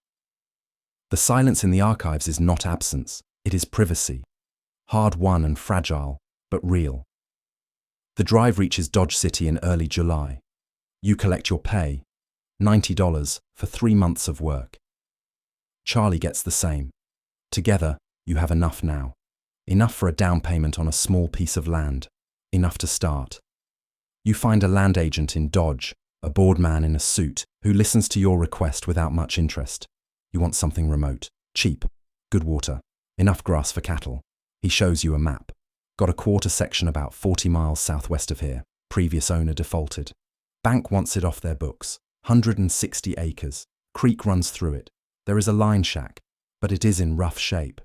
The silence in the archives is not absence, it is privacy. Hard-won and fragile, but real. The drive reaches Dodge City in early July. You collect your pay, $90 for 3 months of work. Charlie gets the same. Together, you have enough now. Enough for a down payment on a small piece of land. Enough to start. You find a land agent in Dodge, a bored man in a suit, who listens to your request without much interest. You want something remote, cheap, good water, enough grass for cattle. He shows you a map. Got a quarter section about 40 miles southwest of here. Previous owner defaulted. Bank wants it off their books. 160 acres. Creek runs through it. There is a line shack, but it is in rough shape.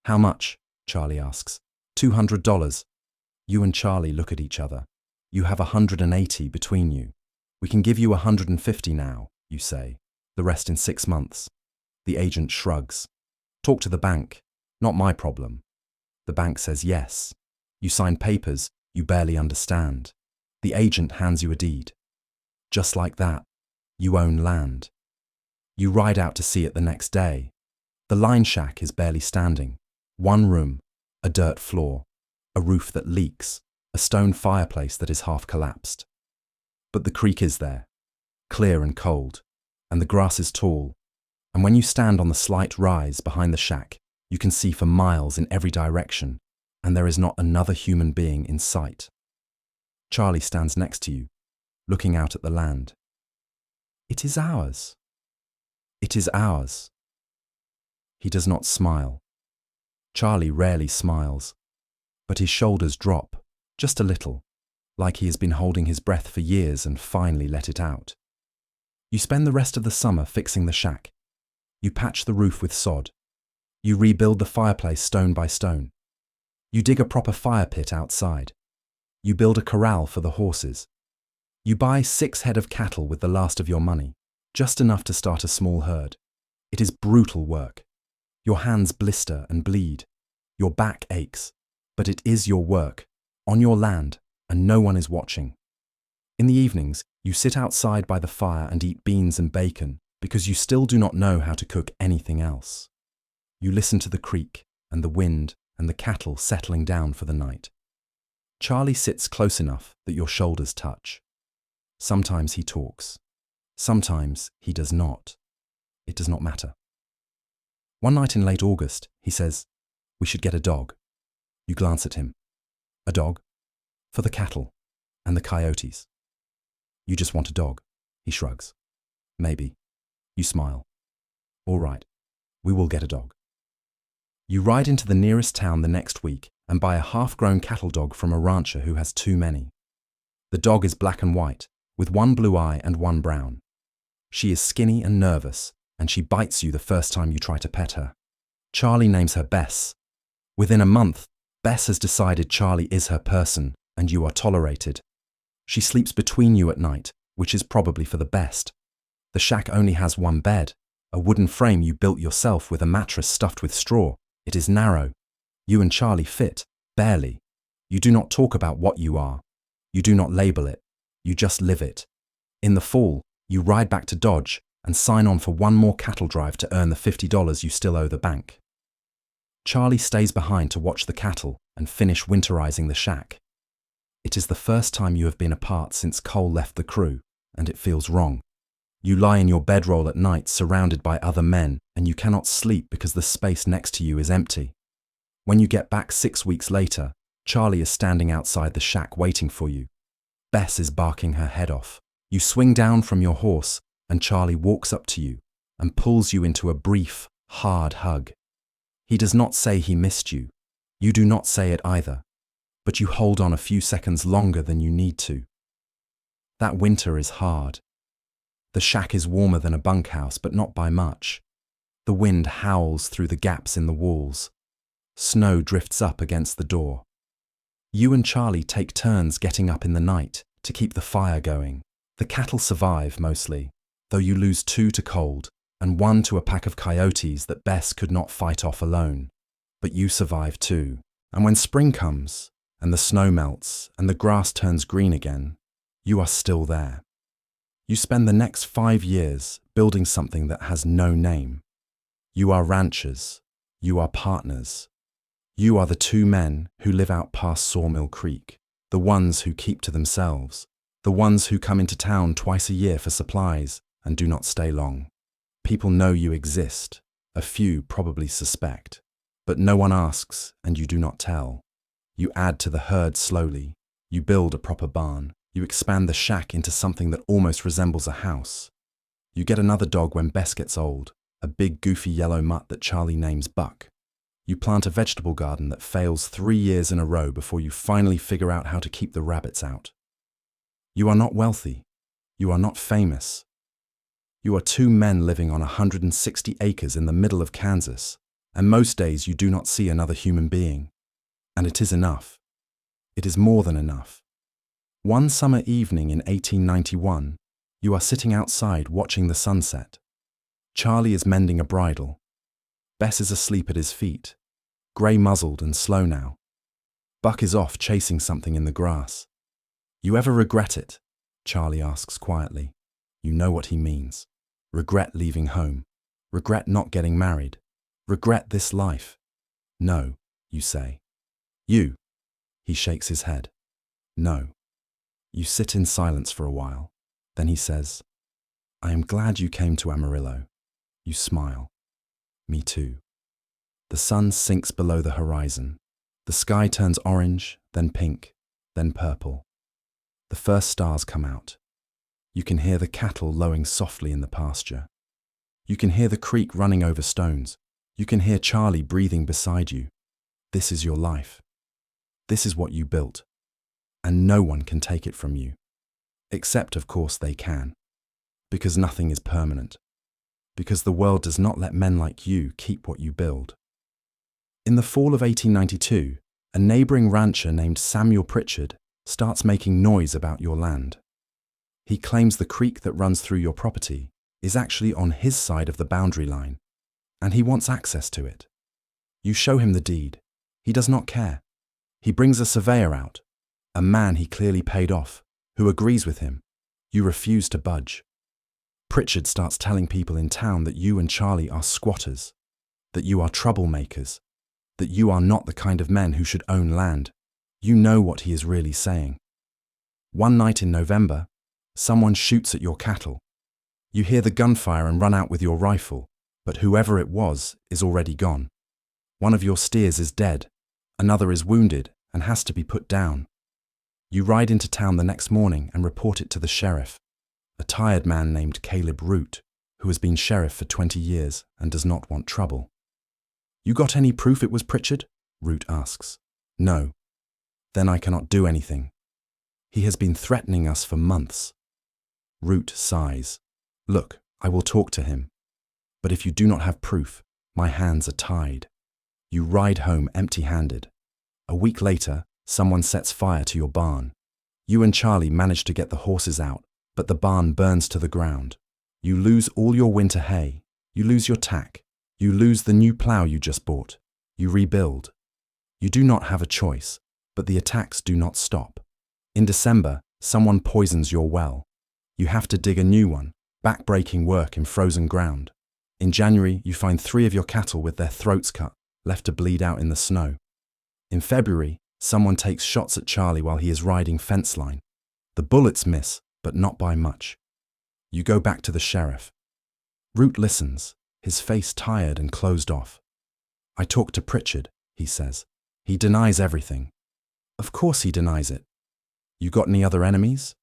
How much? Charlie asks. $200. You and Charlie look at each other. You have 180 between you. We can give you 150 now, you say. The rest in 6 months. The agent shrugs. Talk to the bank. Not my problem. The bank says yes. You sign papers you barely understand. The agent hands you a deed. Just like that, you own land. You ride out to see it the next day. The line shack is barely standing. One room, a dirt floor, a roof that leaks, a stone fireplace that is half collapsed. But the creek is there, clear and cold, and the grass is tall, and when you stand on the slight rise behind the shack, you can see for miles in every direction, and there is not another human being in sight. Charlie stands next to you, looking out at the land. It is ours. It is ours. He does not smile. Charlie rarely smiles, but his shoulders drop, just a little, like he has been holding his breath for years and finally let it out. You spend the rest of the summer fixing the shack. You patch the roof with sod. You rebuild the fireplace stone by stone. You dig a proper fire pit outside. You build a corral for the horses. You buy 6 head of cattle with the last of your money, just enough to start a small herd. It is brutal work. Your hands blister and bleed. Your back aches. But it is your work, on your land, and no one is watching. In the evenings, you sit outside by the fire and eat beans and bacon because you still do not know how to cook anything else. You listen to the creek and the wind and the cattle settling down for the night. Charlie sits close enough that your shoulders touch. Sometimes he talks. Sometimes he does not. It does not matter. One night in late August, he says, "We should get a dog." You glance at him. A dog? For the cattle and the coyotes. You just want a dog, he shrugs. Maybe. You smile. All right, we will get a dog. You ride into the nearest town the next week and buy a half-grown cattle dog from a rancher who has too many. The dog is black and white, with one blue eye and one brown. She is skinny and nervous, and she bites you the first time you try to pet her. Charlie names her Bess. Within a month, Bess has decided Charlie is her person, and you are tolerated. She sleeps between you at night, which is probably for the best. The shack only has one bed, a wooden frame you built yourself with a mattress stuffed with straw. It is narrow. You and Charlie fit, barely. You do not talk about what you are. You do not label it. You just live it. In the fall, you ride back to Dodge and sign on for one more cattle drive to earn the $50 you still owe the bank. Charlie stays behind to watch the cattle and finish winterizing the shack. It is the first time you have been apart since Cole left the crew, and it feels wrong. You lie in your bedroll at night surrounded by other men, and you cannot sleep because the space next to you is empty. When you get back 6 weeks later, Charlie is standing outside the shack waiting for you. Bess is barking her head off. You swing down from your horse, and Charlie walks up to you and pulls you into a brief, hard hug. He does not say he missed you. You do not say it either, but you hold on a few seconds longer than you need to. That winter is hard. The shack is warmer than a bunkhouse, but not by much. The wind howls through the gaps in the walls. Snow drifts up against the door. You and Charlie take turns getting up in the night to keep the fire going. The cattle survive mostly, though you lose 2 to cold and 1 to a pack of coyotes that Bess could not fight off alone. But you survive too. And when spring comes, and the snow melts, and the grass turns green again, you are still there. You spend the next 5 years building something that has no name. You are ranchers. You are partners. You are the 2 men who live out past Sawmill Creek, the ones who keep to themselves, the ones who come into town twice a year for supplies and do not stay long. People know you exist. A few probably suspect. But no one asks, and you do not tell. You add to the herd slowly. You build a proper barn. You expand the shack into something that almost resembles a house. You get another dog when Bess gets old, a big goofy yellow mutt that Charlie names Buck. You plant a vegetable garden that fails 3 years in a row before you finally figure out how to keep the rabbits out. You are not wealthy. You are not famous. You are 2 men living on 160 acres in the middle of Kansas, and most days you do not see another human being. And it is enough. It is more than enough. One summer evening in 1891, you are sitting outside watching the sunset. Charlie is mending a bridle. Bess is asleep at his feet, grey-muzzled and slow now. Buck is off chasing something in the grass. You ever regret it? Charlie asks quietly. You know what he means. Regret leaving home. Regret not getting married. Regret this life. No, you say. You. He shakes his head. No. You sit in silence for a while. Then he says, I am glad you came to Amarillo. You smile. Me too. The sun sinks below the horizon. The sky turns orange, then pink, then purple. The first stars come out. You can hear the cattle lowing softly in the pasture. You can hear the creek running over stones. You can hear Charlie breathing beside you. This is your life. This is what you built. And no one can take it from you. Except, of course, they can. Because nothing is permanent. Because the world does not let men like you keep what you build. In the fall of 1892, a neighboring rancher named Samuel Pritchard starts making noise about your land. He claims the creek that runs through your property is actually on his side of the boundary line, and he wants access to it. You show him the deed. He does not care. He brings a surveyor out, a man he clearly paid off, who agrees with him. You refuse to budge. Pritchard starts telling people in town that you and Charlie are squatters, that you are troublemakers, that you are not the kind of men who should own land. You know what he is really saying. One night in November, someone shoots at your cattle. You hear the gunfire and run out with your rifle, but whoever it was is already gone. One of your steers is dead, another is wounded and has to be put down. You ride into town the next morning and report it to the sheriff, a tired man named Caleb Root, who has been sheriff for 20 years and does not want trouble. You got any proof it was Pritchard? Root asks. No. Then I cannot do anything. He has been threatening us for months. Root sighs. Look, I will talk to him. But if you do not have proof, my hands are tied. You ride home empty-handed. A week later, someone sets fire to your barn. You and Charlie manage to get the horses out, but the barn burns to the ground. You lose all your winter hay. You lose your tack. You lose the new plow you just bought. You rebuild. You do not have a choice, but the attacks do not stop. In December, someone poisons your well. You have to dig a new one, back-breaking work in frozen ground. In January, you find 3 of your cattle with their throats cut, left to bleed out in the snow. In February, someone takes shots at Charlie while he is riding fence line. The bullets miss, but not by much. You go back to the sheriff. Root listens, his face tired and closed off. I talked to Pritchard, he says. He denies everything. Of course he denies it. You got any other enemies?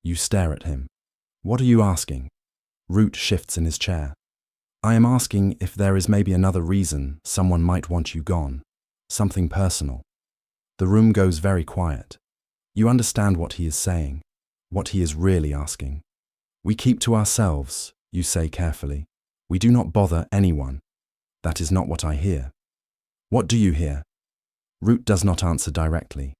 You stare at him. What are you asking? Root shifts in his chair. I am asking if there is maybe another reason someone might want you gone. Something personal. The room goes very quiet. You understand what he is saying, what he is really asking. We keep to ourselves, you say carefully. We do not bother anyone. That is not what I hear. What do you hear? Root does not answer directly.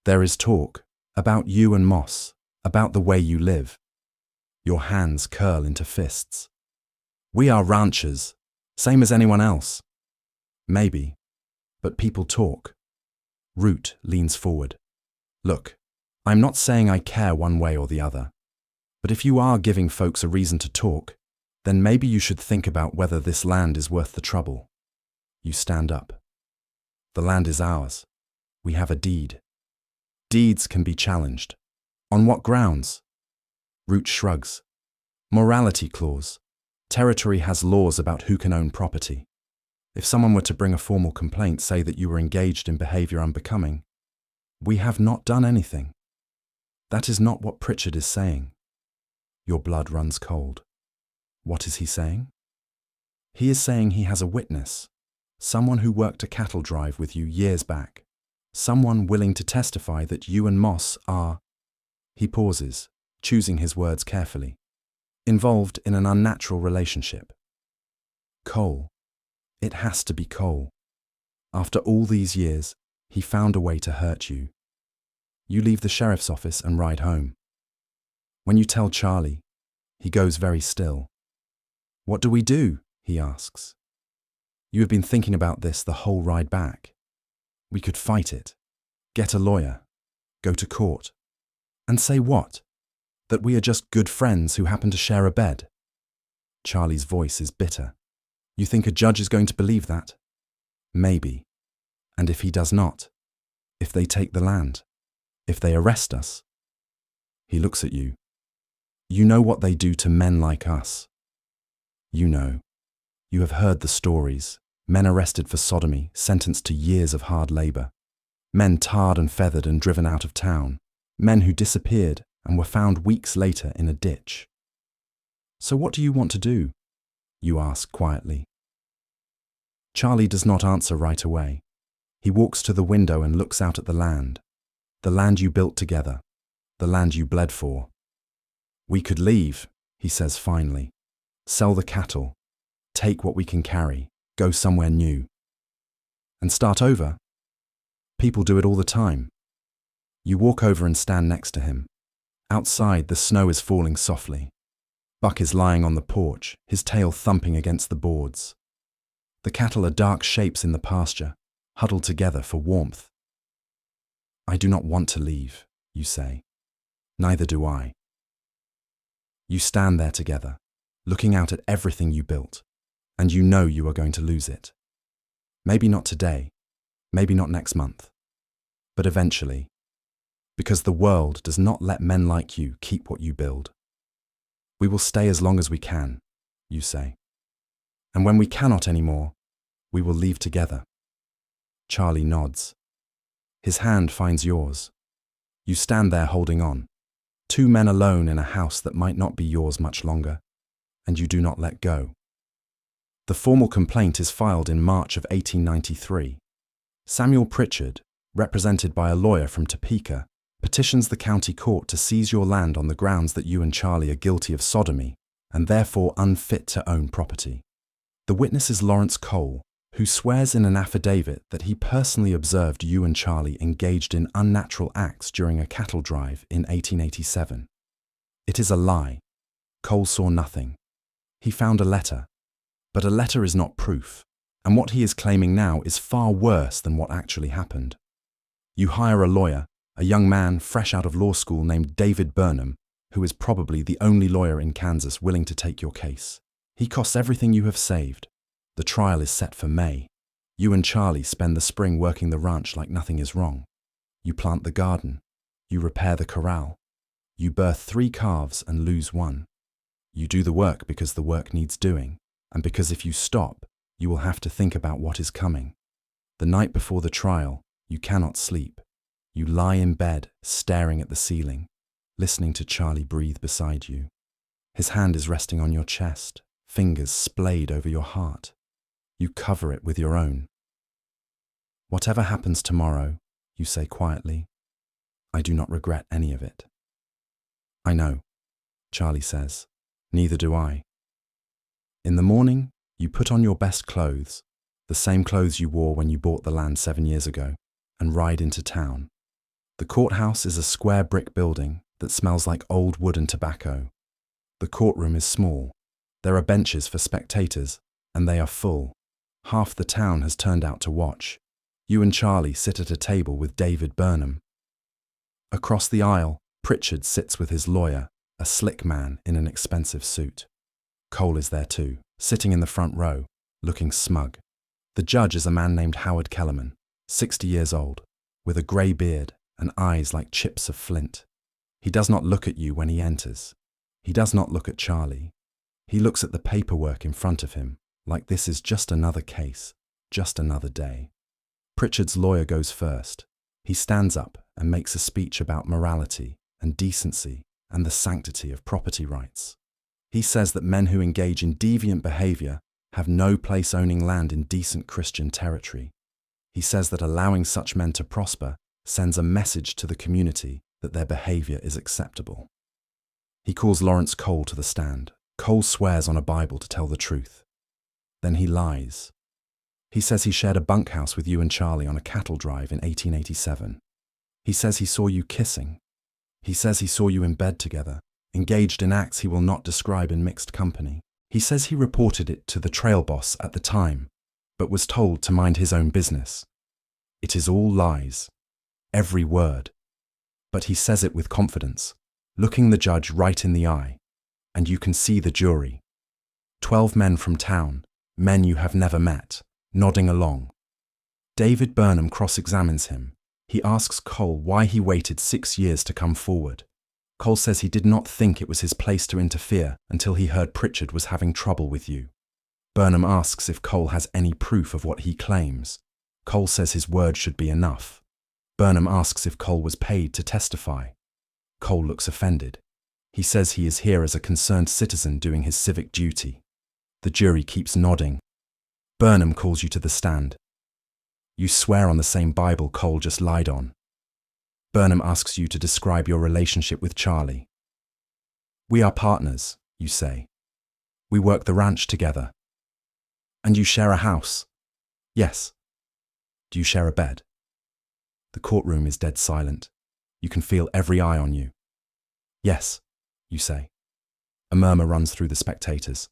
There is talk about you and Moss, about the way you live. Your hands curl into fists. We are ranchers, same as anyone else. Maybe, but people talk. Root leans forward. Look, I'm not saying I care one way or the other, but if you are giving folks a reason to talk, then maybe you should think about whether this land is worth the trouble. You stand up. The land is ours. We have a deed. Deeds can be challenged. On what grounds? Root shrugs. Morality clause. Territory has laws about who can own property. If someone were to bring a formal complaint, say that you were engaged in behavior unbecoming, we have not done anything. That is not what Pritchard is saying. Your blood runs cold. What is he saying? He is saying he has a witness, someone who worked a cattle drive with you years back, someone willing to testify that you and Moss are, he pauses, choosing his words carefully, involved in an unnatural relationship. Cole. It has to be Cole. After all these years, he found a way to hurt you. You leave the sheriff's office and ride home. When you tell Charlie, he goes very still. What do we do? He asks. You have been thinking about this the whole ride back. We could fight it, get a lawyer, go to court, and say what? That we are just good friends who happen to share a bed. Charlie's voice is bitter. You think a judge is going to believe that? Maybe. And if he does not? If they take the land? If they arrest us? He looks at you. You know what they do to men like us. You know. You have heard the stories. Men arrested for sodomy, sentenced to years of hard labor. Men tarred and feathered and driven out of town. Men who disappeared and were found weeks later in a ditch. So what do you want to do? You ask quietly. Charlie does not answer right away. He walks to the window and looks out at the land you built together, the land you bled for. We could leave, he says finally. Sell the cattle, take what we can carry, go somewhere new. And start over? People do it all the time. You walk over and stand next to him. Outside, the snow is falling softly. Buck is lying on the porch, his tail thumping against the boards. The cattle are dark shapes in the pasture, huddled together for warmth. I do not want to leave, you say. Neither do I. You stand there together, looking out at everything you built, and you know you are going to lose it. Maybe not today, maybe not next month, but eventually, because the world does not let men like you keep what you build. We will stay as long as we can, you say. And when we cannot anymore, we will leave together. Charlie nods. His hand finds yours. You stand there holding on, two men alone in a house that might not be yours much longer, and you do not let go. The formal complaint is filed in March of 1893. Samuel Pritchard, represented by a lawyer from Topeka, petitions the county court to seize your land on the grounds that you and Charlie are guilty of sodomy and therefore unfit to own property. The witness is Lawrence Cole, who swears in an affidavit that he personally observed you and Charlie engaged in unnatural acts during a cattle drive in 1887. It is a lie. Cole saw nothing. He found a letter. But a letter is not proof, and what he is claiming now is far worse than what actually happened. You hire a lawyer, a young man fresh out of law school named David Burnham, who is probably the only lawyer in Kansas willing to take your case. He costs everything you have saved. The trial is set for May. You and Charlie spend the spring working the ranch like nothing is wrong. You plant the garden. You repair the corral. You birth 3 calves and lose 1. You do the work because the work needs doing, and because if you stop, you will have to think about what is coming. The night before the trial, you cannot sleep. You lie in bed, staring at the ceiling, listening to Charlie breathe beside you. His hand is resting on your chest, fingers splayed over your heart. You cover it with your own. Whatever happens tomorrow, you say quietly, I do not regret any of it. I know, Charlie says. Neither do I. In the morning, you put on your best clothes, the same clothes you wore when you bought the land 7 years ago, and ride into town. The courthouse is a square brick building that smells like old wood and tobacco. The courtroom is small. There are benches for spectators, and they are full. Half the town has turned out to watch. You and Charlie sit at a table with David Burnham. Across the aisle, Pritchard sits with his lawyer, a slick man in an expensive suit. Cole is there too, sitting in the front row, looking smug. The judge is a man named Howard Kellerman, 60 years old, with a grey beard and eyes like chips of flint. He does not look at you when he enters. He does not look at Charlie. He looks at the paperwork in front of him, like this is just another case, just another day. Pritchard's lawyer goes first. He stands up and makes a speech about morality and decency and the sanctity of property rights. He says that men who engage in deviant behavior have no place owning land in decent Christian territory. He says that allowing such men to prosper sends a message to the community that their behavior is acceptable. He calls Lawrence Cole to the stand. Cole swears on a Bible to tell the truth. Then he lies. He says he shared a bunkhouse with you and Charlie on a cattle drive in 1887. He says he saw you kissing. He says he saw you in bed together, engaged in acts he will not describe in mixed company. He says he reported it to the trail boss at the time, but was told to mind his own business. It is all lies. Every word. But he says it with confidence, looking the judge right in the eye, and you can see the jury. 12 men from town, men you have never met, nodding along. David Burnham cross-examines him. He asks Cole why he waited 6 years to come forward. Cole says he did not think it was his place to interfere until he heard Pritchard was having trouble with you. Burnham asks if Cole has any proof of what he claims. Cole says his word should be enough. Burnham asks if Cole was paid to testify. Cole looks offended. He says he is here as a concerned citizen doing his civic duty. The jury keeps nodding. Burnham calls you to the stand. You swear on the same Bible Cole just lied on. Burnham asks you to describe your relationship with Charlie. We are partners, you say. We work the ranch together. And you share a house? Yes. Do you share a bed? The courtroom is dead silent. You can feel every eye on you. Yes, you say. A murmur runs through the spectators.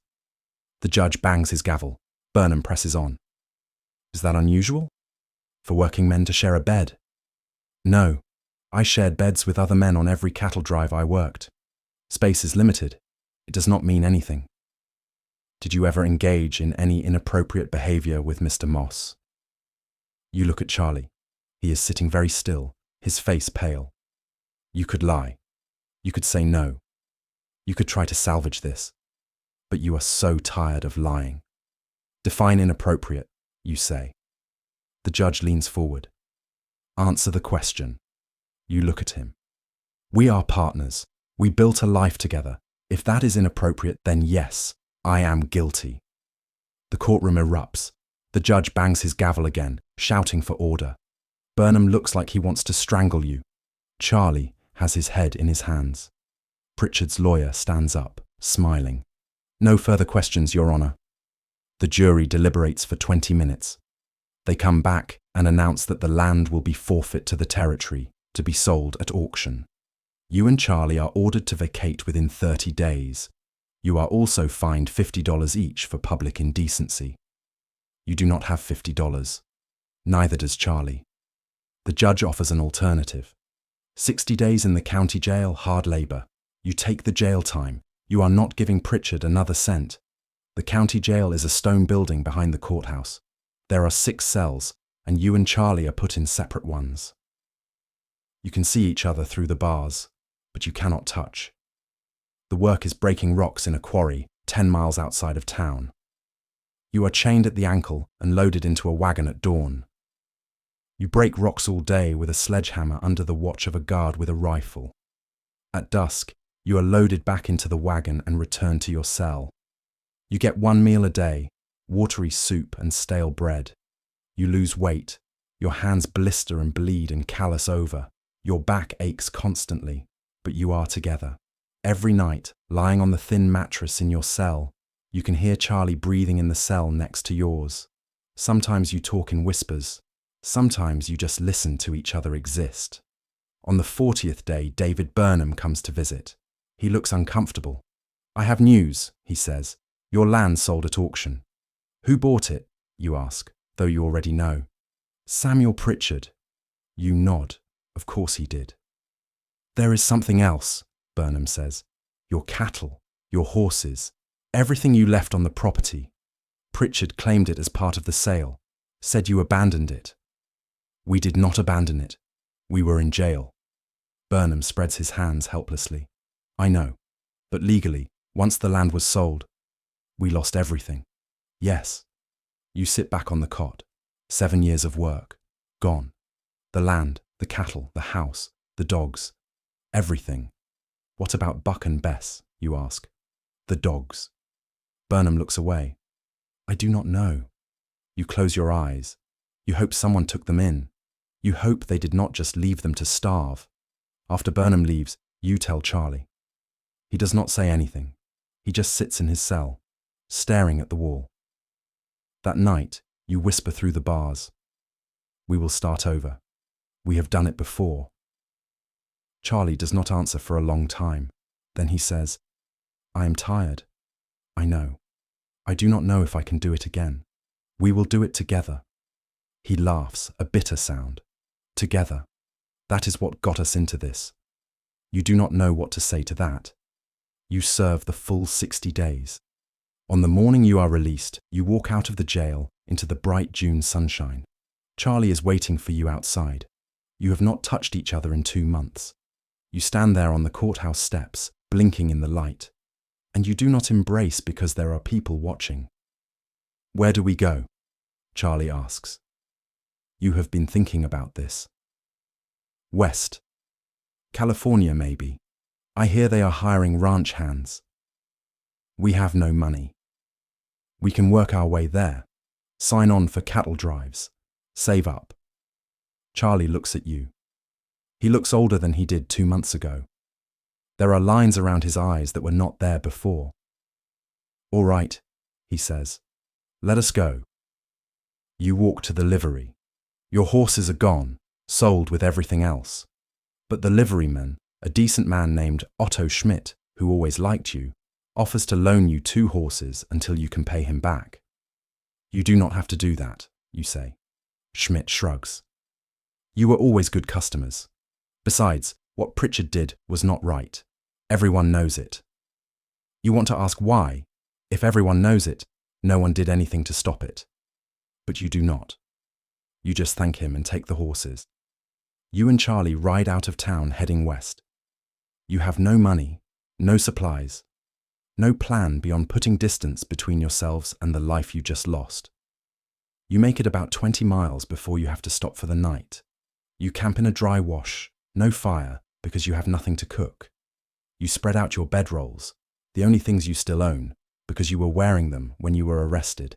The judge bangs his gavel. Burnham presses on. Is that unusual? For working men to share a bed? No. I shared beds with other men on every cattle drive I worked. Space is limited. It does not mean anything. Did you ever engage in any inappropriate behavior with Mr. Moss? You look at Charlie. He is sitting very still, his face pale. You could lie. You could say no. You could try to salvage this. But you are so tired of lying. Define inappropriate, you say. The judge leans forward. Answer the question. You look at him. We are partners. We built a life together. If that is inappropriate, then yes, I am guilty. The courtroom erupts. The judge bangs his gavel again, shouting for order. Burnham looks like he wants to strangle you. Charlie has his head in his hands. Pritchard's lawyer stands up, smiling. No further questions, Your Honor. The jury deliberates for 20 minutes. They come back and announce that the land will be forfeit to the territory, to be sold at auction. You and Charlie are ordered to vacate within 30 days. You are also fined $50 each for public indecency. You do not have $50. Neither does Charlie. The judge offers an alternative. 60 days in the county jail, hard labor. You take the jail time. You are not giving Pritchard another cent. The county jail is a stone building behind the courthouse. There are 6 cells, and you and Charlie are put in separate ones. You can see each other through the bars, but you cannot touch. The work is breaking rocks in a quarry 10 miles outside of town. You are chained at the ankle and loaded into a wagon at dawn. You break rocks all day with a sledgehammer under the watch of a guard with a rifle. At dusk, you are loaded back into the wagon and returned to your cell. You get 1 meal a day, watery soup and stale bread. You lose weight. Your hands blister and bleed and callous over. Your back aches constantly, but you are together. Every night, lying on the thin mattress in your cell, you can hear Charlie breathing in the cell next to yours. Sometimes you talk in whispers. Sometimes you just listen to each other exist. On the 40th day, David Burnham comes to visit. He looks uncomfortable. I have news, he says. Your land sold at auction. Who bought it? You ask, though you already know. Samuel Pritchard. You nod. Of course he did. There is something else, Burnham says. Your cattle, your horses, everything you left on the property. Pritchard claimed it as part of the sale, said you abandoned it. We did not abandon it. We were in jail. Burnham spreads his hands helplessly. I know, but legally, once the land was sold, we lost everything. Yes. You sit back on the cot. 7 years of work. Gone. The land, the cattle, the house, the dogs. Everything. What about Buck and Bess, you ask. The dogs. Burnham looks away. I do not know. You close your eyes. You hope someone took them in. You hope they did not just leave them to starve. After Burnham leaves, you tell Charlie. He does not say anything. He just sits in his cell, staring at the wall. That night, you whisper through the bars. We will start over. We have done it before. Charlie does not answer for a long time. Then he says, I am tired. I know. I do not know if I can do it again. We will do it together. He laughs, a bitter sound. Together. That is what got us into this. You do not know what to say to that. You serve the full 60 days. On the morning you are released, you walk out of the jail into the bright June sunshine. Charlie is waiting for you outside. You have not touched each other in 2 months. You stand there on the courthouse steps, blinking in the light. And you do not embrace because there are people watching. Where do we go? Charlie asks. You have been thinking about this. West. California, maybe. I hear they are hiring ranch hands. We have no money. We can work our way there. Sign on for cattle drives. Save up. Charlie looks at you. He looks older than he did 2 months ago. There are lines around his eyes that were not there before. All right, he says. Let us go. You walk to the livery. Your horses are gone, sold with everything else. But the liveryman, a decent man named Otto Schmidt, who always liked you, offers to loan you 2 horses until you can pay him back. You do not have to do that, you say. Schmidt shrugs. You were always good customers. Besides, what Pritchard did was not right. Everyone knows it. You want to ask why? If everyone knows it, no one did anything to stop it. But you do not. You just thank him and take the horses. You and Charlie ride out of town heading west. You have no money, no supplies, no plan beyond putting distance between yourselves and the life you just lost. You make it about 20 miles before you have to stop for the night. You camp in a dry wash, no fire, because you have nothing to cook. You spread out your bedrolls, the only things you still own, because you were wearing them when you were arrested.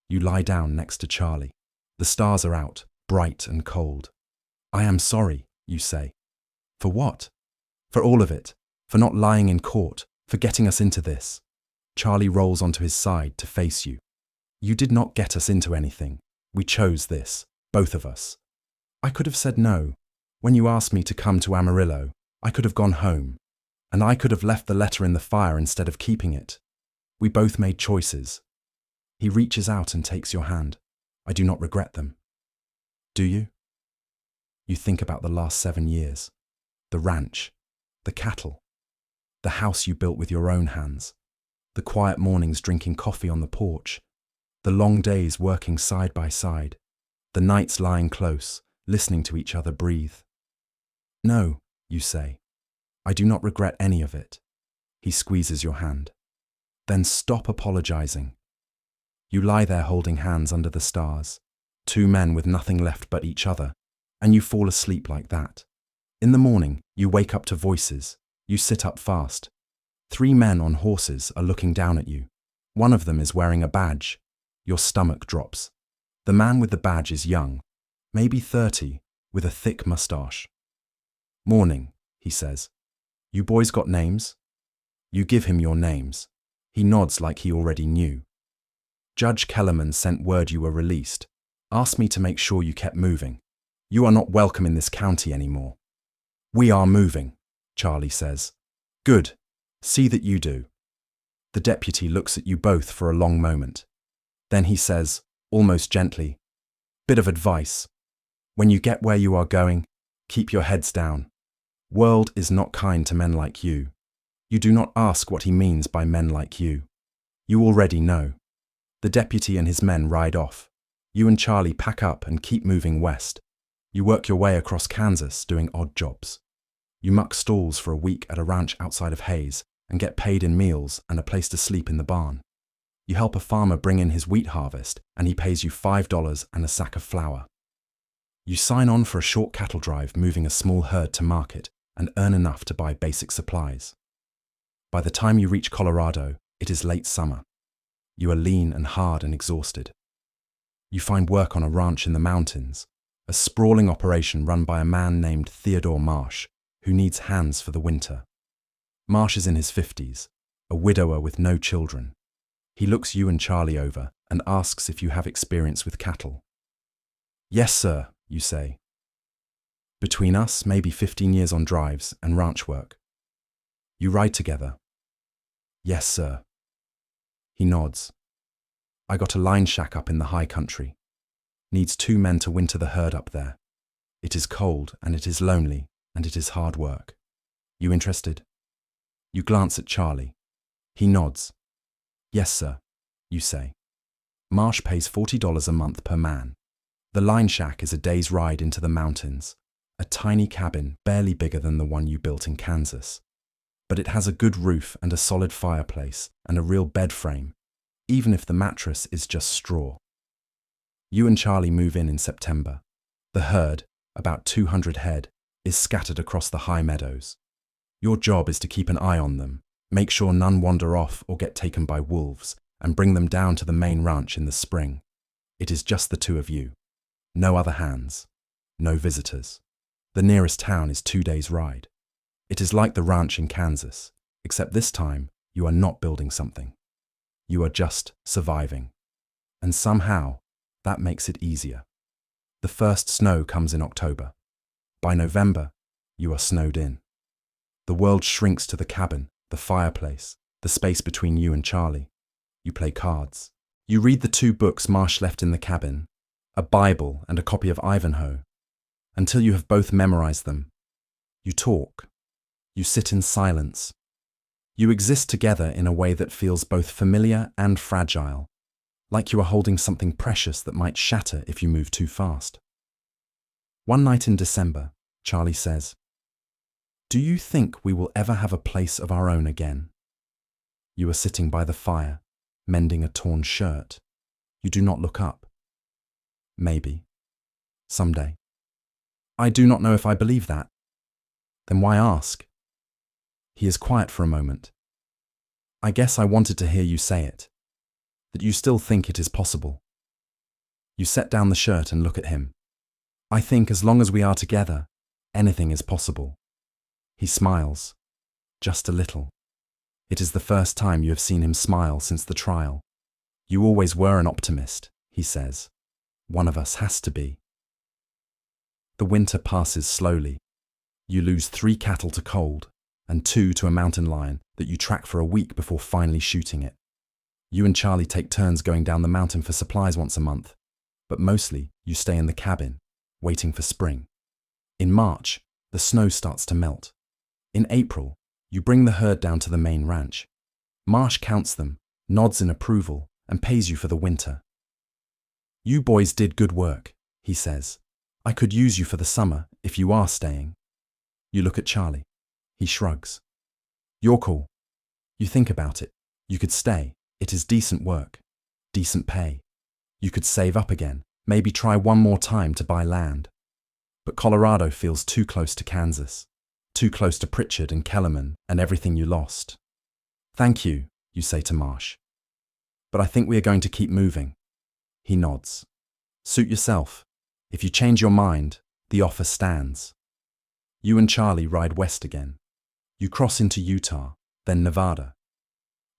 You lie down next to Charlie. The stars are out, bright and cold. I am sorry, you say. For what? For all of it. For not lying in court, for getting us into this. Charlie rolls onto his side to face you. You did not get us into anything. We chose this, both of us. I could have said no. When you asked me to come to Amarillo, I could have gone home. And I could have left the letter in the fire instead of keeping it. We both made choices. He reaches out and takes your hand. I do not regret them. Do you? You think about the last 7 years. The ranch. The cattle. The house you built with your own hands. The quiet mornings drinking coffee on the porch. The long days working side by side. The nights lying close, listening to each other breathe. No, you say. I do not regret any of it. He squeezes your hand. Then stop apologizing. You lie there holding hands under the stars, 2 men with nothing left but each other, and you fall asleep like that. In the morning, you wake up to voices. You sit up fast. 3 men on horses are looking down at you. One of them is wearing a badge. Your stomach drops. The man with the badge is young, maybe 30, with a thick mustache. Morning, he says. You boys got names? You give him your names. He nods like he already knew. Judge Kellerman sent word you were released. Asked me to make sure you kept moving. You are not welcome in this county anymore. We are moving, Charlie says. Good. See that you do. The deputy looks at you both for a long moment. Then he says, almost gently, bit of advice. When you get where you are going, keep your heads down. World is not kind to men like you. You do not ask what he means by men like you. You already know. The deputy and his men ride off. You and Charlie pack up and keep moving west. You work your way across Kansas doing odd jobs. You muck stalls for a week at a ranch outside of Hays and get paid in meals and a place to sleep in the barn. You help a farmer bring in his wheat harvest and he pays you $5 and a sack of flour. You sign on for a short cattle drive moving a small herd to market and earn enough to buy basic supplies. By the time you reach Colorado, it is late summer. You are lean and hard and exhausted. You find work on a ranch in the mountains, a sprawling operation run by a man named Theodore Marsh, who needs hands for the winter. Marsh is in his 50s, a widower with no children. He looks you and Charlie over and asks if you have experience with cattle. Yes, sir, you say. Between us, maybe 15 years on drives and ranch work. You ride together. Yes, sir. He nods. I got a line shack up in the high country. Needs 2 men to winter the herd up there. It is cold, and it is lonely, and it is hard work. You interested? You glance at Charlie. He nods. Yes, sir, you say. Marsh pays $40 a month per man. The line shack is a day's ride into the mountains, a tiny cabin barely bigger than the one you built in Kansas. But it has a good roof and a solid fireplace and a real bed frame, even if the mattress is just straw. You and Charlie move in September. The herd, about 200 head, is scattered across the high meadows. Your job is to keep an eye on them, make sure none wander off or get taken by wolves, and bring them down to the main ranch in the spring. It is just the 2 of you. No other hands. No visitors. The nearest town is 2 days' ride. It is like the ranch in Kansas, except this time you are not building something. You are just surviving. And somehow, that makes it easier. The first snow comes in October. By November, you are snowed in. The world shrinks to the cabin, the fireplace, the space between you and Charlie. You play cards. You read the 2 books Marsh left in the cabin, a Bible and a copy of Ivanhoe, until you have both memorized them. You talk. You sit in silence. You exist together in a way that feels both familiar and fragile, like you are holding something precious that might shatter if you move too fast. One night in December, Charlie says, "Do you think we will ever have a place of our own again?" You are sitting by the fire, mending a torn shirt. You do not look up. Maybe. Someday. I do not know if I believe that. Then why ask? He is quiet for a moment. I guess I wanted to hear you say it. That you still think it is possible. You set down the shirt and look at him. I think as long as we are together, anything is possible. He smiles. Just a little. It is the first time you have seen him smile since the trial. You always were an optimist, he says. One of us has to be. The winter passes slowly. You lose 3 cattle to cold and 2 to a mountain lion that you track for a week before finally shooting it. You and Charlie take turns going down the mountain for supplies once a month, but mostly you stay in the cabin, waiting for spring. In March, the snow starts to melt. In April, you bring the herd down to the main ranch. Marsh counts them, nods in approval, and pays you for the winter. You boys did good work, he says. I could use you for the summer if you are staying. You look at Charlie. He shrugs. You're cool. You think about it. You could stay. It is decent work. Decent pay. You could save up again, maybe try one more time to buy land. But Colorado feels too close to Kansas. Too close to Pritchard and Kellerman and everything you lost. Thank you, you say to Marsh. But I think we are going to keep moving. He nods. Suit yourself. If you change your mind, the offer stands. You and Charlie ride west again. You cross into Utah, then Nevada.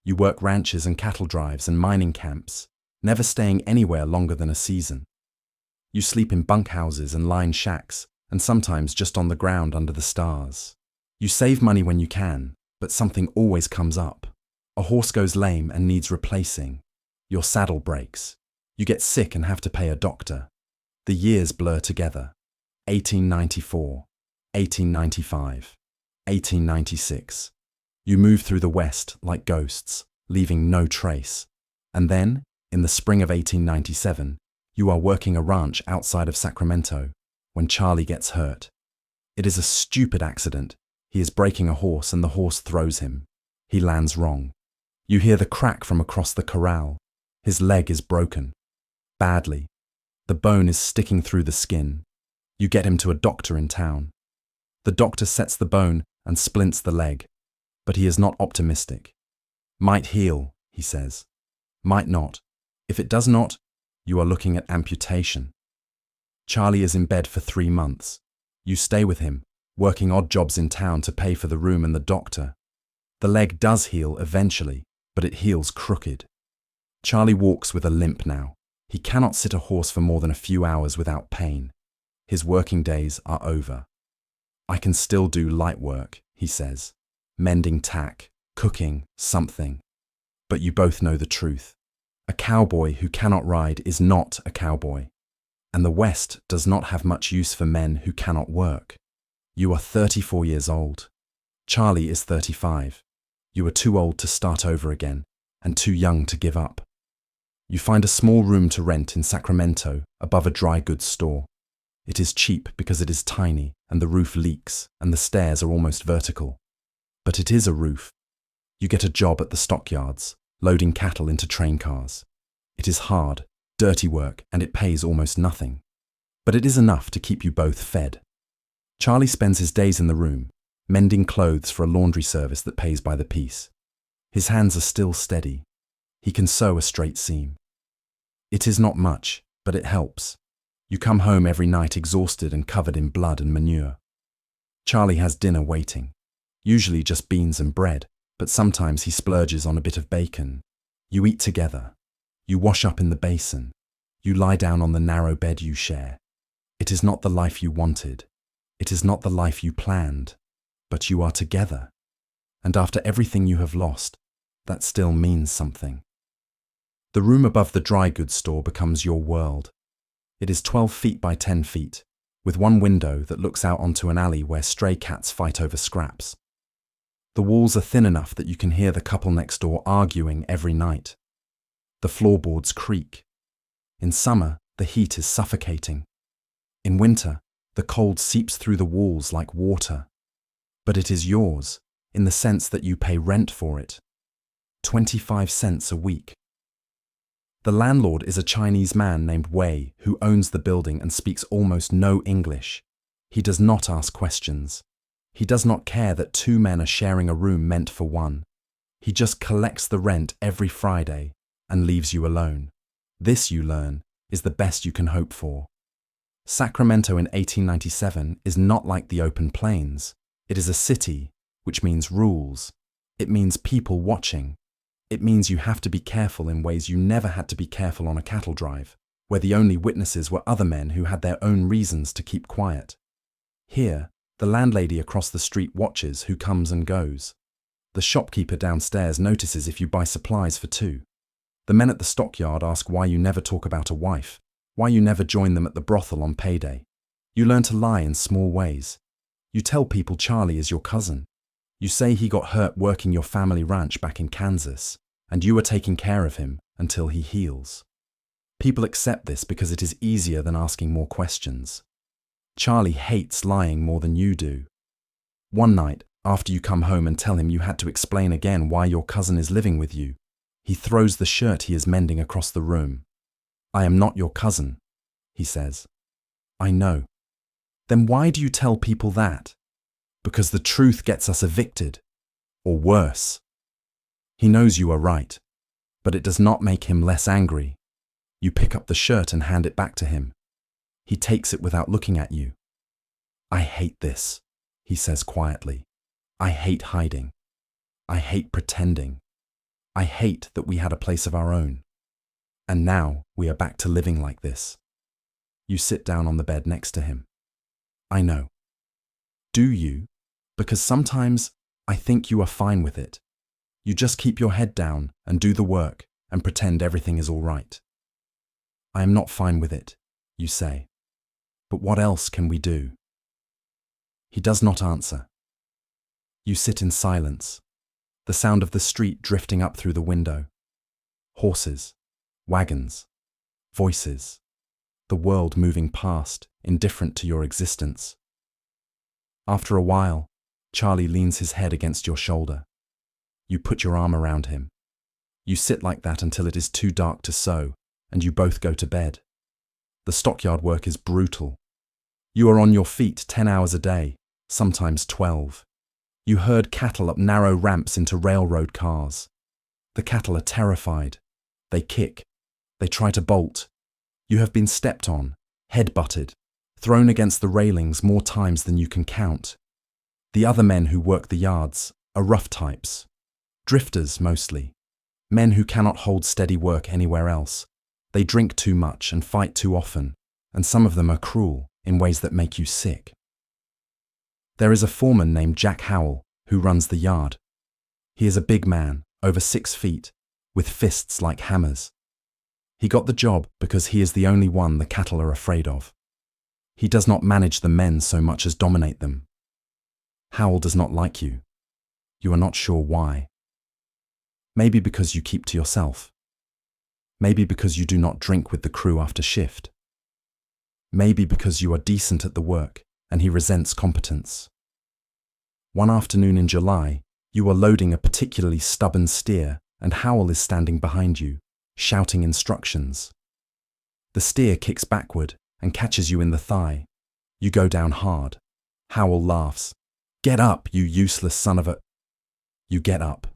You work ranches and cattle drives and mining camps, never staying anywhere longer than a season. You sleep in bunkhouses and line shacks, and sometimes just on the ground under the stars. You save money when you can, but something always comes up. A horse goes lame and needs replacing. Your saddle breaks. You get sick and have to pay a doctor. The years blur together. 1894, 1895, 1896. You move through the West like ghosts, leaving no trace. And then, in the spring of 1897, you are working a ranch outside of Sacramento when Charlie gets hurt. It is a stupid accident. He is breaking a horse and the horse throws him. He lands wrong. You hear the crack from across the corral. His leg is broken. Badly. The bone is sticking through the skin. You get him to a doctor in town. The doctor sets the bone and splints the leg. But he is not optimistic. Might heal, he says. Might not. If it does not, you are looking at amputation. Charlie is in bed for 3 months. You stay with him, working odd jobs in town to pay for the room and the doctor. The leg does heal eventually, but it heals crooked. Charlie walks with a limp now. He cannot sit a horse for more than a few hours without pain. His working days are over. I can still do light work, he says. Mending tack, cooking, something. But you both know the truth. A cowboy who cannot ride is not a cowboy. And the West does not have much use for men who cannot work. You are 34 years old. Charlie is 35. You are too old to start over again and too young to give up. You find a small room to rent in Sacramento above a dry goods store. It is cheap because it is tiny and the roof leaks and the stairs are almost vertical. But it is a roof. You get a job at the stockyards, loading cattle into train cars. It is hard, dirty work, and it pays almost nothing. But it is enough to keep you both fed. Charlie spends his days in the room, mending clothes for a laundry service that pays by the piece. His hands are still steady. He can sew a straight seam. It is not much, but it helps. You come home every night exhausted and covered in blood and manure. Charlie has dinner waiting, usually just beans and bread, but sometimes he splurges on a bit of bacon. You eat together. You wash up in the basin. You lie down on the narrow bed you share. It is not the life you wanted. It is not the life you planned. But you are together. And after everything you have lost, that still means something. The room above the dry goods store becomes your world. It is 12 feet by 10 feet, with one window that looks out onto an alley where stray cats fight over scraps. The walls are thin enough that you can hear the couple next door arguing every night. The floorboards creak. In summer, the heat is suffocating. In winter, the cold seeps through the walls like water. But it is yours, in the sense that you pay rent for it. 25 cents a week. The landlord is a Chinese man named Wei who owns the building and speaks almost no English. He does not ask questions. He does not care that two men are sharing a room meant for one. He just collects the rent every Friday and leaves you alone. This, you learn, is the best you can hope for. Sacramento in 1897 is not like the open plains. It is a city, which means rules. It means people watching. It means you have to be careful in ways you never had to be careful on a cattle drive, where the only witnesses were other men who had their own reasons to keep quiet. Here, the landlady across the street watches who comes and goes. The shopkeeper downstairs notices if you buy supplies for two. The men at the stockyard ask why you never talk about a wife, why you never join them at the brothel on payday. You learn to lie in small ways. You tell people Charlie is your cousin. You say he got hurt working your family ranch back in Kansas, and you are taking care of him until he heals. People accept this because it is easier than asking more questions. Charlie hates lying more than you do. One night, after you come home and tell him you had to explain again why your cousin is living with you, he throws the shirt he is mending across the room. "I am not your cousin," he says. "I know." "Then why do you tell people that?" "Because the truth gets us evicted. Or worse." He knows you are right, but it does not make him less angry. You pick up the shirt and hand it back to him. He takes it without looking at you. "I hate this," he says quietly. "I hate hiding. I hate pretending. I hate that we had a place of our own. And now we are back to living like this." You sit down on the bed next to him. "I know." "Do you? Because sometimes I think you are fine with it. You just keep your head down and do the work and pretend everything is all right." "I am not fine with it," you say. "But what else can we do?" He does not answer. You sit in silence, the sound of the street drifting up through the window. Horses, wagons, voices, the world moving past, indifferent to your existence. After a while, Charlie leans his head against your shoulder. You put your arm around him. You sit like that until it is too dark to sew, and you both go to bed. The stockyard work is brutal. You are on your feet 10 hours a day, sometimes 12. You herd cattle up narrow ramps into railroad cars. The cattle are terrified. They kick. They try to bolt. You have been stepped on, head-butted, thrown against the railings more times than you can count. The other men who work the yards are rough types. Drifters, mostly. Men who cannot hold steady work anywhere else. They drink too much and fight too often, and some of them are cruel in ways that make you sick. There is a foreman named Jack Howell who runs the yard. He is a big man, over 6 feet, with fists like hammers. He got the job because he is the only one the cattle are afraid of. He does not manage the men so much as dominate them. Howl does not like you. You are not sure why. Maybe because you keep to yourself. Maybe because you do not drink with the crew after shift. Maybe because you are decent at the work and he resents competence. One afternoon in July, you are loading a particularly stubborn steer and Howl is standing behind you, shouting instructions. The steer kicks backward and catches you in the thigh. You go down hard. Howl laughs. "Get up, you useless son of a..." You get up.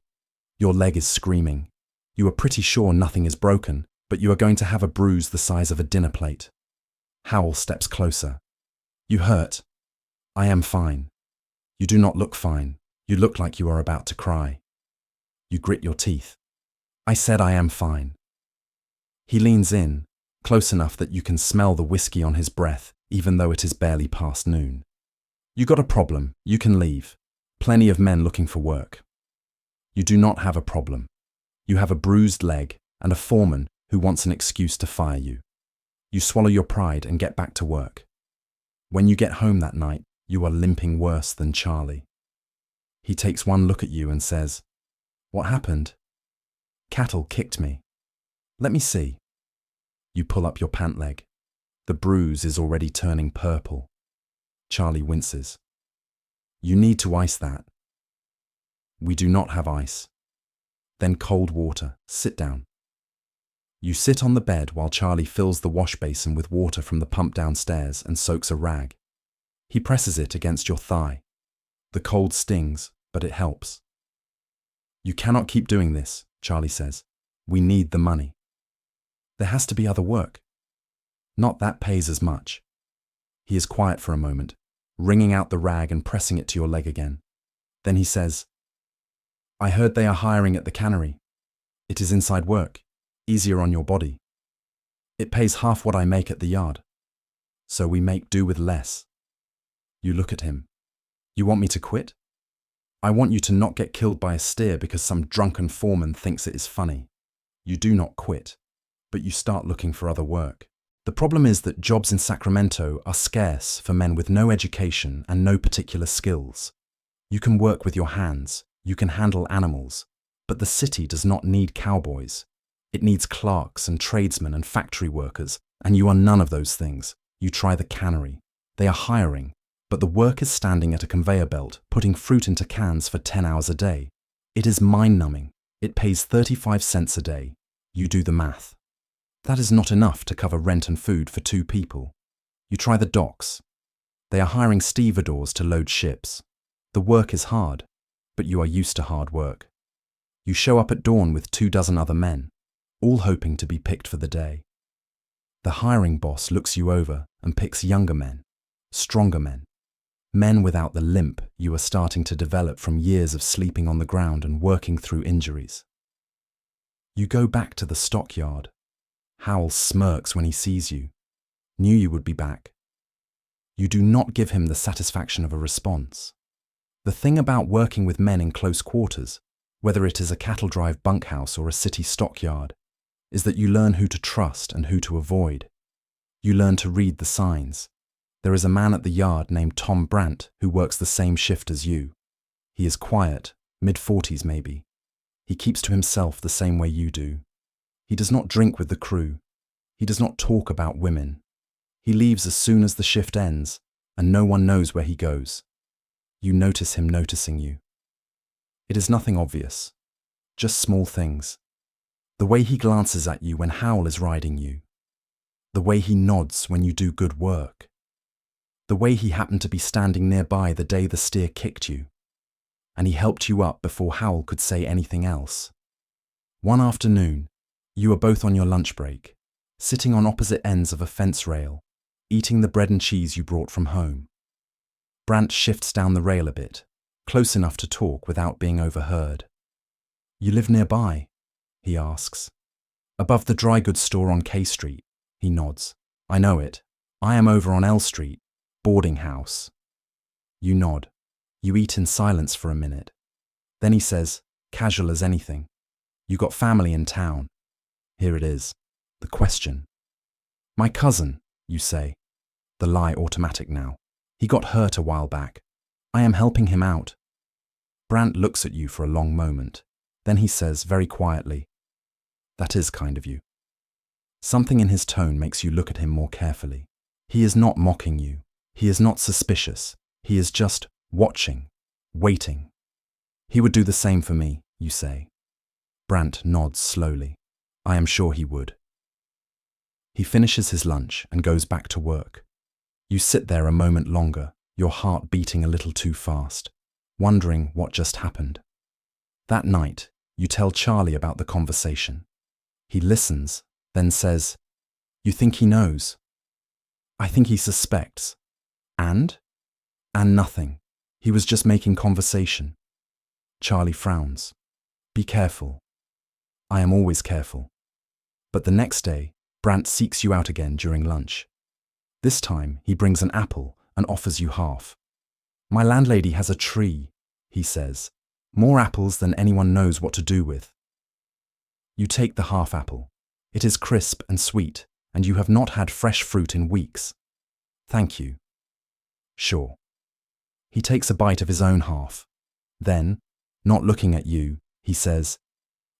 Your leg is screaming. You are pretty sure nothing is broken, but you are going to have a bruise the size of a dinner plate. Howl steps closer. "You hurt?" "I am fine." "You do not look fine. You look like you are about to cry." You grit your teeth. "I said I am fine." He leans in, close enough that you can smell the whiskey on his breath, even though it is barely past noon. "You got a problem, you can leave. Plenty of men looking for work." You do not have a problem. You have a bruised leg and a foreman who wants an excuse to fire you. You swallow your pride and get back to work. When you get home that night, you are limping worse than Charlie. He takes one look at you and says, "What happened?" "Cattle kicked me." "Let me see." You pull up your pant leg. The bruise is already turning purple. Charlie winces. "You need to ice that." "We do not have ice." "Then cold water. Sit down." You sit on the bed while Charlie fills the wash basin with water from the pump downstairs and soaks a rag. He presses it against your thigh. The cold stings, but it helps. "You cannot keep doing this," Charlie says. "We need the money." "There has to be other work." "Not that pays as much." He is quiet for a moment, wringing out the rag and pressing it to your leg again. Then he says, "I heard they are hiring at the cannery. It is inside work, easier on your body. It pays half what I make at the yard. So we make do with less." You look at him. "You want me to quit?" "I want you to not get killed by a steer because some drunken foreman thinks it is funny." You do not quit, but you start looking for other work. The problem is that jobs in Sacramento are scarce for men with no education and no particular skills. You can work with your hands, you can handle animals, but the city does not need cowboys. It needs clerks and tradesmen and factory workers, and you are none of those things. You try the cannery. They are hiring, but the work is standing at a conveyor belt, putting fruit into cans for 10 hours a day. It is mind-numbing. It pays 35 cents a day. You do the math. That is not enough to cover rent and food for 2 people. You try the docks. They are hiring stevedores to load ships. The work is hard, but you are used to hard work. You show up at dawn with 24 other men, all hoping to be picked for the day. The hiring boss looks you over and picks younger men, stronger men, men without the limp you are starting to develop from years of sleeping on the ground and working through injuries. You go back to the stockyard. Howl smirks when he sees you. Knew you would be back. You do not give him the satisfaction of a response. The thing about working with men in close quarters, whether it is a cattle drive bunkhouse or a city stockyard, is that you learn who to trust and who to avoid. You learn to read the signs. There is a man at the yard named Tom Brandt who works the same shift as you. He is quiet, mid-40s maybe. He keeps to himself the same way you do. He does not drink with the crew. He does not talk about women. He leaves as soon as the shift ends, and no one knows where he goes. You notice him noticing you. It is nothing obvious, just small things. The way he glances at you when Howl is riding you. The way he nods when you do good work. The way he happened to be standing nearby the day the steer kicked you. And he helped you up before Howl could say anything else. One afternoon, you are both on your lunch break, sitting on opposite ends of a fence rail, eating the bread and cheese you brought from home. Brandt shifts down the rail a bit, close enough to talk without being overheard. "You live nearby?" he asks. "Above the dry goods store on K Street," he nods. "I know it. I am over on L Street, boarding house." You nod. You eat in silence for a minute. Then he says, casual as anything, "You got family in town." Here it is. the question. My cousin, you say. The lie automatic now. He got hurt a while back. I am helping him out. Brant looks at you for a long moment. Then he says very quietly, that is kind of you. Something in his tone makes you look at him more carefully. He is not mocking you. He is not suspicious. He is just watching, waiting. He would do the same for me, you say. Brant nods slowly. I am sure he would. He finishes his lunch and goes back to work. You sit there a moment longer, your heart beating a little too fast, wondering what just happened. That night, you tell Charlie about the conversation. He listens, then says, you think he knows? I think he suspects. And? And nothing. He was just making conversation. Charlie frowns. Be careful. I am always careful. But the next day, Brant seeks you out again during lunch. This time, he brings an apple and offers you half. My landlady has a tree, he says. More apples than anyone knows what to do with. You take the half apple. It is crisp and sweet, and you have not had fresh fruit in weeks. Thank you. Sure. He takes a bite of his own half. Then, not looking at you, he says,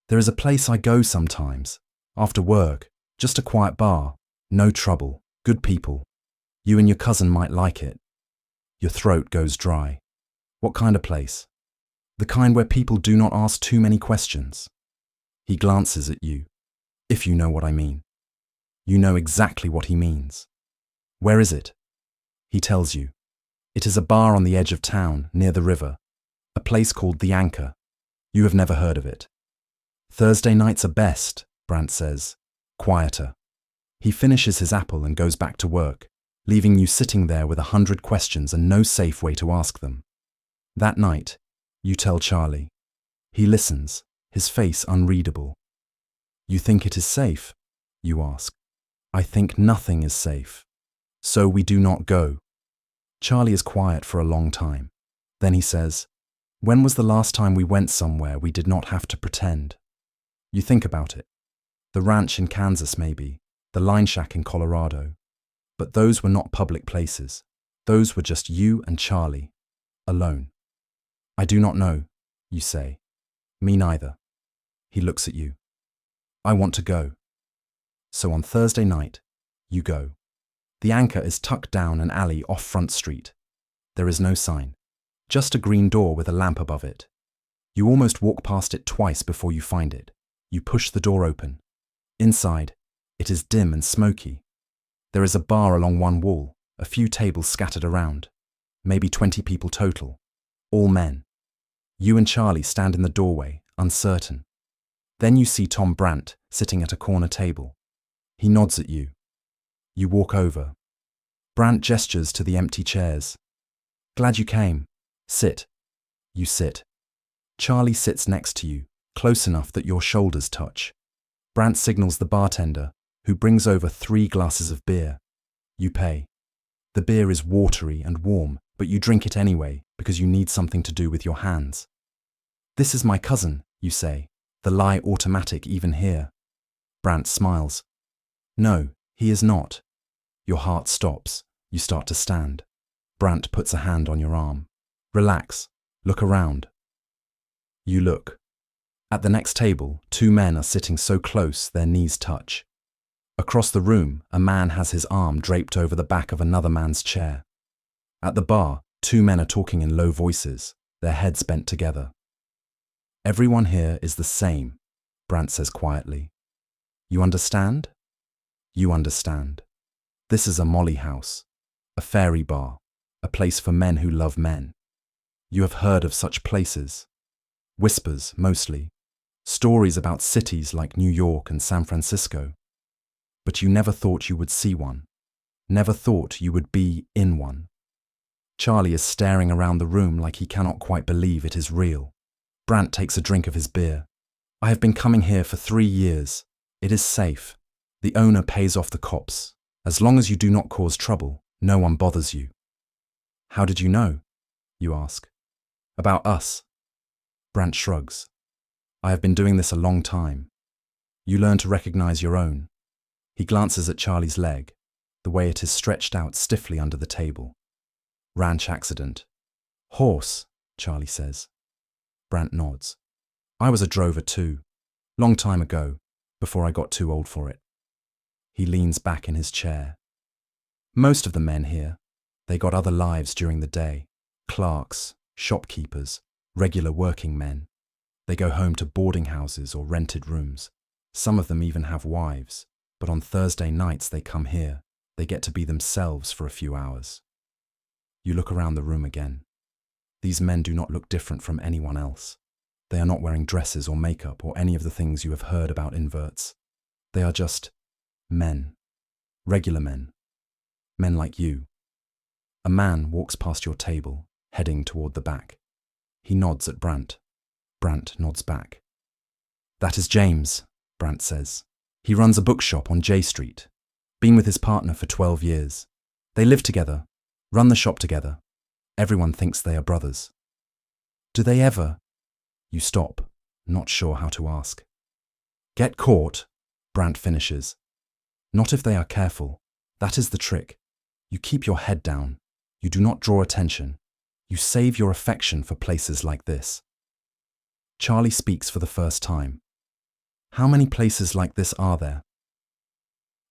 there is a place I go sometimes, after work, just a quiet bar, no trouble, good people. You and your cousin might like it. Your throat goes dry. What kind of place? The kind where people do not ask too many questions. He glances at you, if you know what I mean. You know exactly what he means. Where is it? He tells you. It is a bar on the edge of town, near the river, a place called The Anchor. You have never heard of it. Thursday nights are best, Brant says, quieter. He finishes his apple and goes back to work, leaving you sitting there with 100 questions and no safe way to ask them. That night, you tell Charlie. He listens, his face unreadable. You think it is safe? You ask. I think nothing is safe. So we do not go. Charlie is quiet for a long time. Then he says, when was the last time we went somewhere we did not have to pretend? You think about it. The ranch in Kansas maybe, the line shack in Colorado. But those were not public places. Those were just you and Charlie, alone. I do not know, you say. Me neither. He looks at you. I want to go. So on Thursday night, you go. The Anchor is tucked down an alley off Front Street. There is no sign, just a green door with a lamp above it. You almost walk past it twice before you find it. You push the door open. Inside, it is dim and smoky. There is a bar along one wall, a few tables scattered around. Maybe 20 people total, all men. You and Charlie stand in the doorway, uncertain. Then you see Tom Brant sitting at a corner table. He nods at you. You walk over. Brant gestures to the empty chairs. Glad you came. Sit. You sit. Charlie sits next to you, close enough that your shoulders touch. Brant signals the bartender, who brings over 3 glasses of beer. You pay. The beer is watery and warm, but you drink it anyway because you need something to do with your hands. This is my cousin, you say, the lie automatic even here. Brant smiles. No, he is not. Your heart stops. You start to stand. Brant puts a hand on your arm. Relax. Look around. You look. At the next table, 2 men are sitting so close their knees touch. Across the room, a man has his arm draped over the back of another man's chair. At the bar, 2 men are talking in low voices, their heads bent together. Everyone here is the same, Brant says quietly. You understand? You understand. This is a Molly house, a fairy bar, a place for men who love men. You have heard of such places. Whispers, mostly. Stories about cities like New York and San Francisco. But you never thought you would see one. Never thought you would be in one. Charlie is staring around the room like he cannot quite believe it is real. Brant takes a drink of his beer. I have been coming here for 3 years. It is safe. The owner pays off the cops. As long as you do not cause trouble, no one bothers you. How did you know? You ask. About us. Brant shrugs. I have been doing this a long time. You learn to recognize your own. He glances at Charlie's leg, the way it is stretched out stiffly under the table. Ranch accident. Horse, Charlie says. Brant nods. I was a drover too, long time ago, before I got too old for it. He leans back in his chair. Most of the men here, they got other lives during the day. Clerks, shopkeepers, regular working men. They go home to boarding houses or rented rooms. Some of them even have wives, but on Thursday nights they come here. They get to be themselves for a few hours. You look around the room again. These men do not look different from anyone else. They are not wearing dresses or makeup or any of the things you have heard about inverts. They are just men. Regular men. Men like you. A man walks past your table, heading toward the back. He nods at Brant. Brant nods back. That is James, Brant says. He runs a bookshop on J Street. Been with his partner for 12 years. They live together, run the shop together. Everyone thinks they are brothers. Do they ever? You stop, not sure how to ask. Get caught, Brant finishes. Not if they are careful. That is the trick. You keep your head down. You do not draw attention. You save your affection for places like this. Charlie speaks for the first time. How many places like this are there?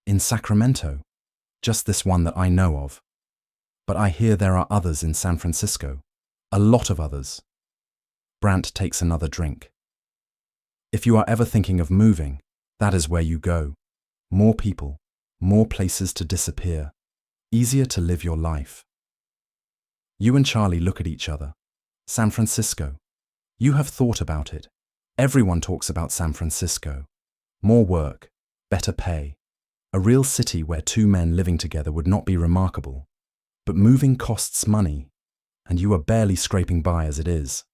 In Sacramento, just this one that I know of. But I hear there are others in San Francisco. A lot of others. Brant takes another drink. If you are ever thinking of moving, that is where you go. More people, more places to disappear. Easier to live your life. You and Charlie look at each other. San Francisco. You have thought about it. Everyone talks about San Francisco. More work, better pay. A real city where two men living together would not be remarkable. But moving costs money, and you are barely scraping by as it is.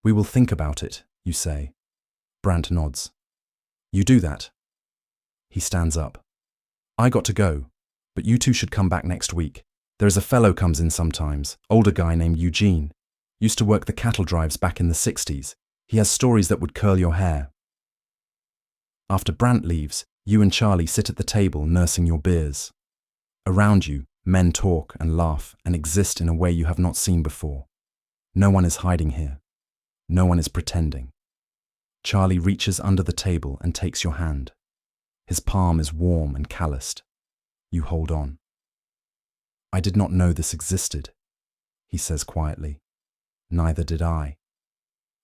We will think about it, you say. Brant nods. You do that. He stands up. I got to go, but you two should come back next week. There is a fellow comes in sometimes, older guy named Eugene. Used to work the cattle drives back in the 60s. He has stories that would curl your hair. After Brant leaves, you and Charlie sit at the table nursing your beers. Around you, men talk and laugh and exist in a way you have not seen before. No one is hiding here. No one is pretending. Charlie reaches under the table and takes your hand. His palm is warm and calloused. You hold on. I did not know this existed, he says quietly. Neither did I.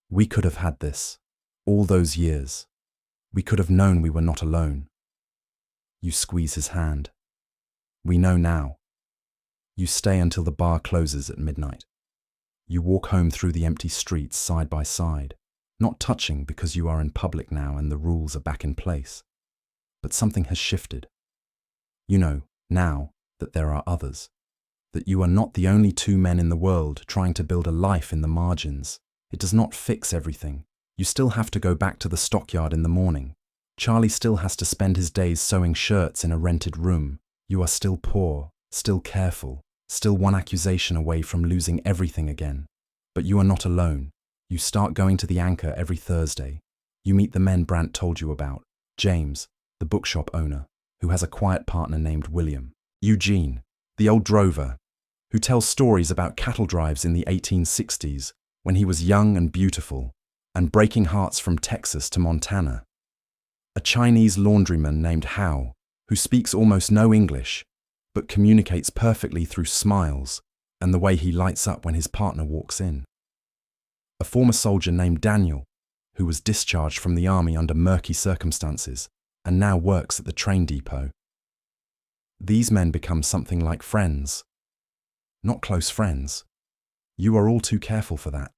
We could have had this, all those years. We could have known we were not alone. You squeeze his hand. We know now. You stay until the bar closes at midnight. You walk home through the empty streets side by side, not touching because you are in public now and the rules are back in place. But something has shifted. You know, now, that there are others. That you are not the only two men in the world trying to build a life in the margins. It does not fix everything. You still have to go back to the stockyard in the morning. Charlie still has to spend his days sewing shirts in a rented room. You are still poor, still careful, still one accusation away from losing everything again. But you are not alone. You start going to the Anchor every Thursday. You meet the men Brant told you about. James, the bookshop owner, who has a quiet partner named William. Eugene, the old drover, who tells stories about cattle drives in the 1860s when he was young and beautiful, and breaking hearts from Texas to Montana. A Chinese laundryman named Hao, who speaks almost no English, but communicates perfectly through smiles and the way he lights up when his partner walks in. A former soldier named Daniel, who was discharged from the army under murky circumstances and now works at the train depot. These men become something like friends. Not close friends. You are all too careful for that.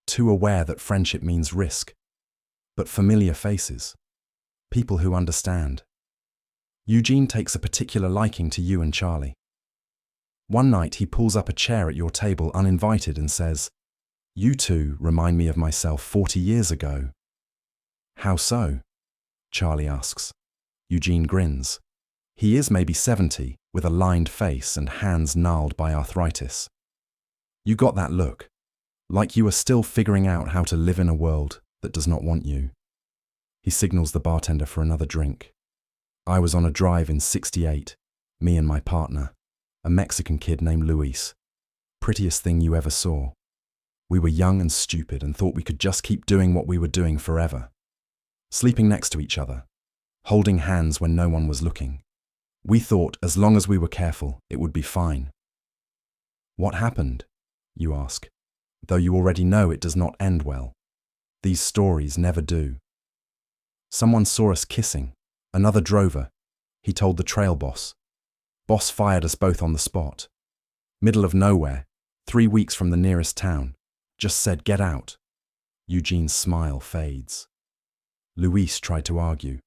Too aware that friendship means risk. But familiar faces. People who understand. Eugene takes a particular liking to you and Charlie. One night he pulls up a chair at your table uninvited and says, "You two remind me of myself 40 years ago." "How so?" Charlie asks. Eugene grins. He is maybe 70, with a lined face and hands gnarled by arthritis. You got that look, like you are still figuring out how to live in a world that does not want you. He signals the bartender for another drink. I was on a drive in '68, me and my partner, a Mexican kid named Luis. Prettiest thing you ever saw. We were young and stupid and thought we could just keep doing what we were doing forever. Sleeping next to each other, holding hands when no one was looking. We thought as long as we were careful, it would be fine. What happened? You ask, though you already know it does not end well. These stories never do. Someone saw us kissing, another drover. He told the trail boss. Boss fired us both on the spot. Middle of nowhere, 3 weeks from the nearest town. Just said, get out. Eugene's smile fades. Luis tried to argue,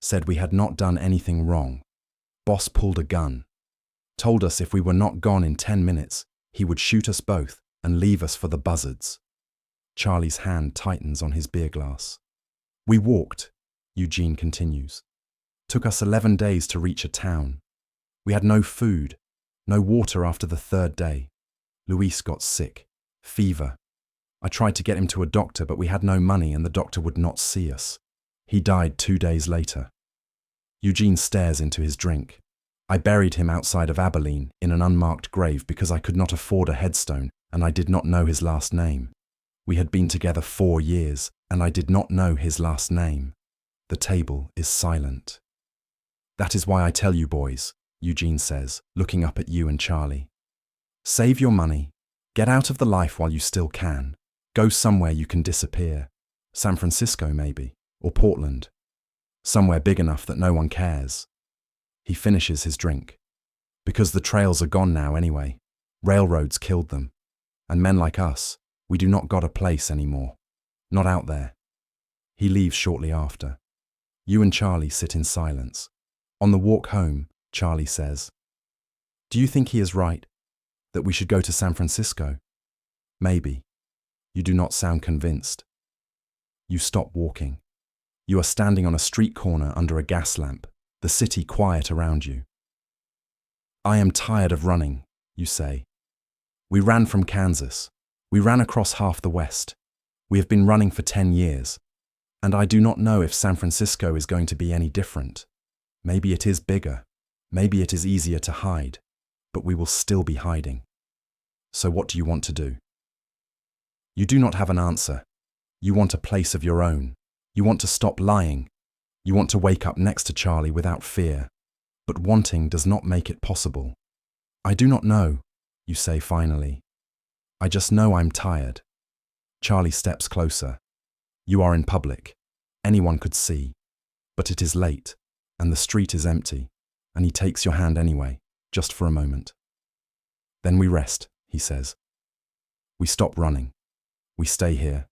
said we had not done anything wrong. Boss pulled a gun, told us if we were not gone in 10 minutes, he would shoot us both and leave us for the buzzards. Charlie's hand tightens on his beer glass. We walked, Eugene continues. Took us 11 days to reach a town. We had no food, no water after the 3rd day. Luis got sick, fever. I tried to get him to a doctor, but we had no money and the doctor would not see us. He died 2 days later. Eugene stares into his drink. I buried him outside of Abilene in an unmarked grave because I could not afford a headstone and I did not know his last name. We had been together 4 years and I did not know his last name. The table is silent. That is why I tell you boys, Eugene says, looking up at you and Charlie. Save your money. Get out of the life while you still can. Go somewhere you can disappear. San Francisco maybe, or Portland. Somewhere big enough that no one cares. He finishes his drink. Because the trails are gone now anyway. Railroads killed them. And men like us, we do not got a place anymore. Not out there. He leaves shortly after. You and Charlie sit in silence. On the walk home, Charlie says, do you think he is right? That we should go to San Francisco? Maybe. You do not sound convinced. You stop walking. You are standing on a street corner under a gas lamp, the city quiet around you. I am tired of running, you say. We ran from Kansas. We ran across half the West. We have been running for 10 years. And I do not know if San Francisco is going to be any different. Maybe it is bigger. Maybe it is easier to hide. But we will still be hiding. So what do you want to do? You do not have an answer. You want a place of your own. You want to stop lying. You want to wake up next to Charlie without fear. But wanting does not make it possible. I do not know, you say finally. I just know I'm tired. Charlie steps closer. You are in public. Anyone could see. But it is late, and the street is empty, and he takes your hand anyway, just for a moment. Then we rest, he says. We stop running. We stay here.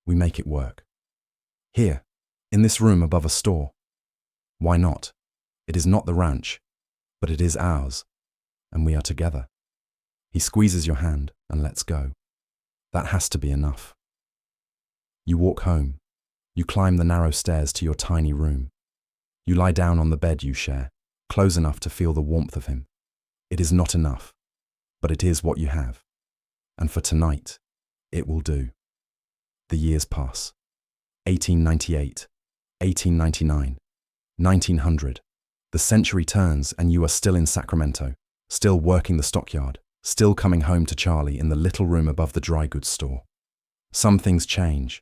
We make it work. Here, in this room above a store. Why not? It is not the ranch, but it is ours, and we are together. He squeezes your hand and lets go. That has to be enough. You walk home. You climb the narrow stairs to your tiny room. You lie down on the bed you share, close enough to feel the warmth of him. It is not enough, but it is what you have. And for tonight, it will do. The years pass. 1898, 1899, 1900. The century turns and you are still in Sacramento, still working the stockyard, still coming home to Charlie in the little room above the dry goods store. Some things change.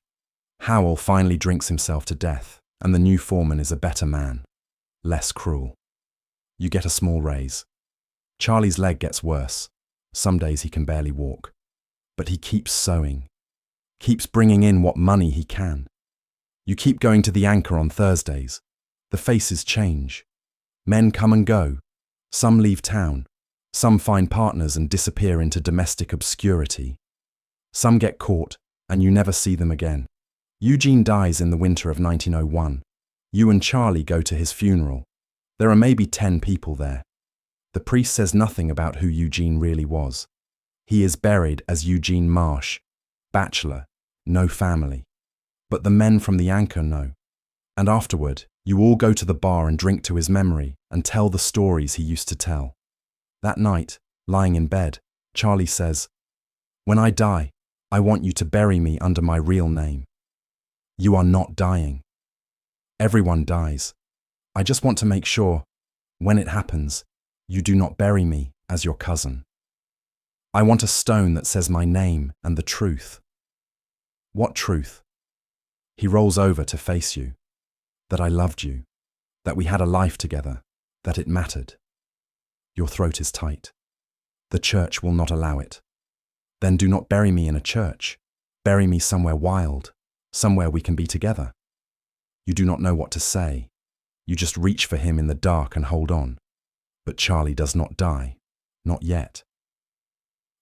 Howell finally drinks himself to death, and the new foreman is a better man, less cruel. You get a small raise. Charlie's leg gets worse. Some days he can barely walk. But he keeps sewing, keeps bringing in what money he can. You keep going to the Anchor on Thursdays. The faces change. Men come and go. Some leave town. Some find partners and disappear into domestic obscurity. Some get caught, and you never see them again. Eugene dies in the winter of 1901. You and Charlie go to his funeral. There are maybe 10 people there. The priest says nothing about who Eugene really was. He is buried as Eugene Marsh, bachelor, no family. But the men from the Anchor know. And afterward, you all go to the bar and drink to his memory and tell the stories he used to tell. That night, lying in bed, Charlie says, "When I die, I want you to bury me under my real name." You are not dying. Everyone dies. I just want to make sure, when it happens, you do not bury me as your cousin. I want a stone that says my name and the truth. What truth? He rolls over to face you. That I loved you. That we had a life together. That it mattered. Your throat is tight. The church will not allow it. Then do not bury me in a church. Bury me somewhere wild, somewhere we can be together. You do not know what to say. You just reach for him in the dark and hold on. But Charlie does not die. Not yet.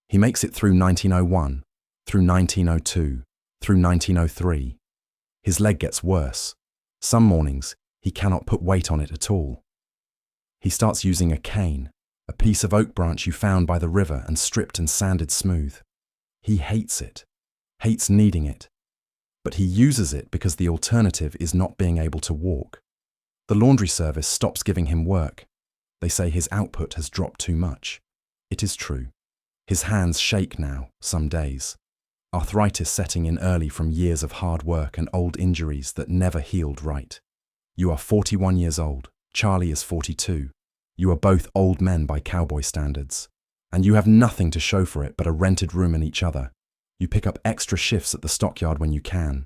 He makes it through 1901, through 1902, through 1903. His leg gets worse. Some mornings, he cannot put weight on it at all. He starts using a cane, a piece of oak branch you found by the river and stripped and sanded smooth. He hates it, hates needing it. But he uses it because the alternative is not being able to walk. The laundry service stops giving him work. They say his output has dropped too much. It is true. His hands shake now, some days. Arthritis setting in early from years of hard work and old injuries that never healed right. You are 41 years old. Charlie is 42. You are both old men by cowboy standards. And you have nothing to show for it but a rented room and each other. You pick up extra shifts at the stockyard when you can.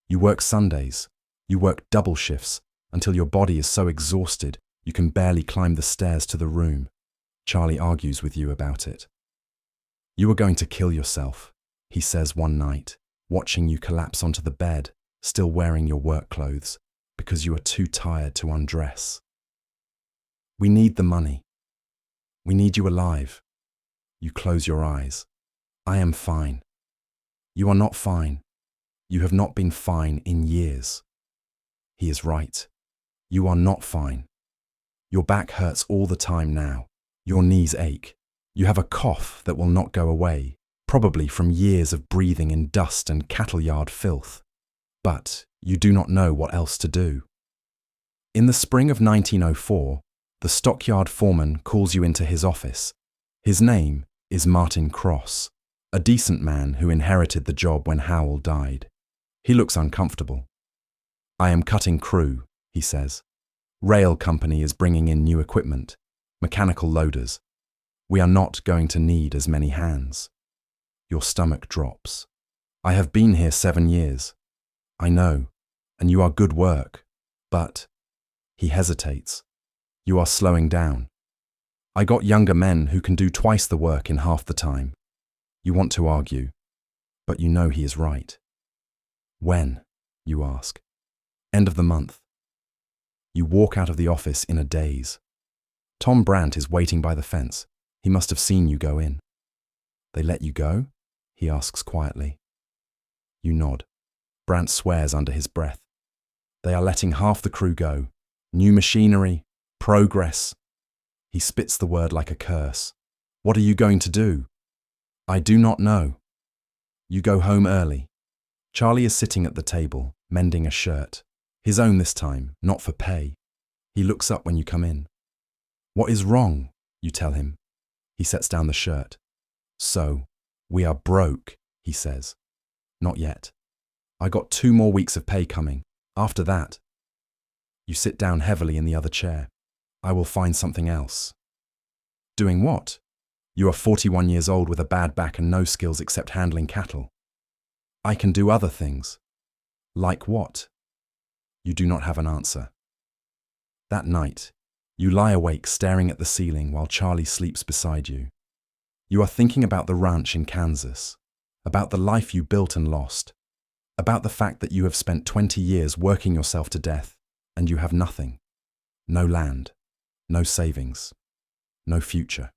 You work Sundays. You work double shifts until your body is so exhausted you can barely climb the stairs to the room. Charlie argues with you about it. You are going to kill yourself, he says one night, watching you collapse onto the bed, still wearing your work clothes, because you are too tired to undress. We need the money. We need you alive. You close your eyes. I am fine. You are not fine. You have not been fine in years. He is right. You are not fine. Your back hurts all the time now. Your knees ache. You have a cough that will not go away, probably from years of breathing in dust and cattle yard filth. But you do not know what else to do. In the spring of 1904, the stockyard foreman calls you into his office. His name is Martin Cross, a decent man who inherited the job when Howell died. He looks uncomfortable. I am cutting crew, he says. Rail company is bringing in new equipment, mechanical loaders. We are not going to need as many hands. Your stomach drops. I have been here 7 years. I know, and you are good work, but... He hesitates. You are slowing down. I got younger men who can do twice the work in half the time. You want to argue, but you know he is right. When? You ask. End of the month. You walk out of the office in a daze. Tom Brandt is waiting by the fence. He must have seen you go in. They let you go? He asks quietly. You nod. Brandt swears under his breath. They are letting half the crew go. New machinery, progress. He spits the word like a curse. What are you going to do? I do not know. You go home early. Charlie is sitting at the table, mending a shirt. His own this time, not for pay. He looks up when you come in. What is wrong? You tell him. He sets down the shirt. So, we are broke, he says. Not yet. I got 2 more weeks of pay coming. After that. You sit down heavily in the other chair. I will find something else. Doing what? You are 41 years old with a bad back and no skills except handling cattle. I can do other things. Like what? You do not have an answer. That night, you lie awake staring at the ceiling while Charlie sleeps beside you. You are thinking about the ranch in Kansas, about the life you built and lost, about the fact that you have spent 20 years working yourself to death and you have nothing. No land, no savings, no future.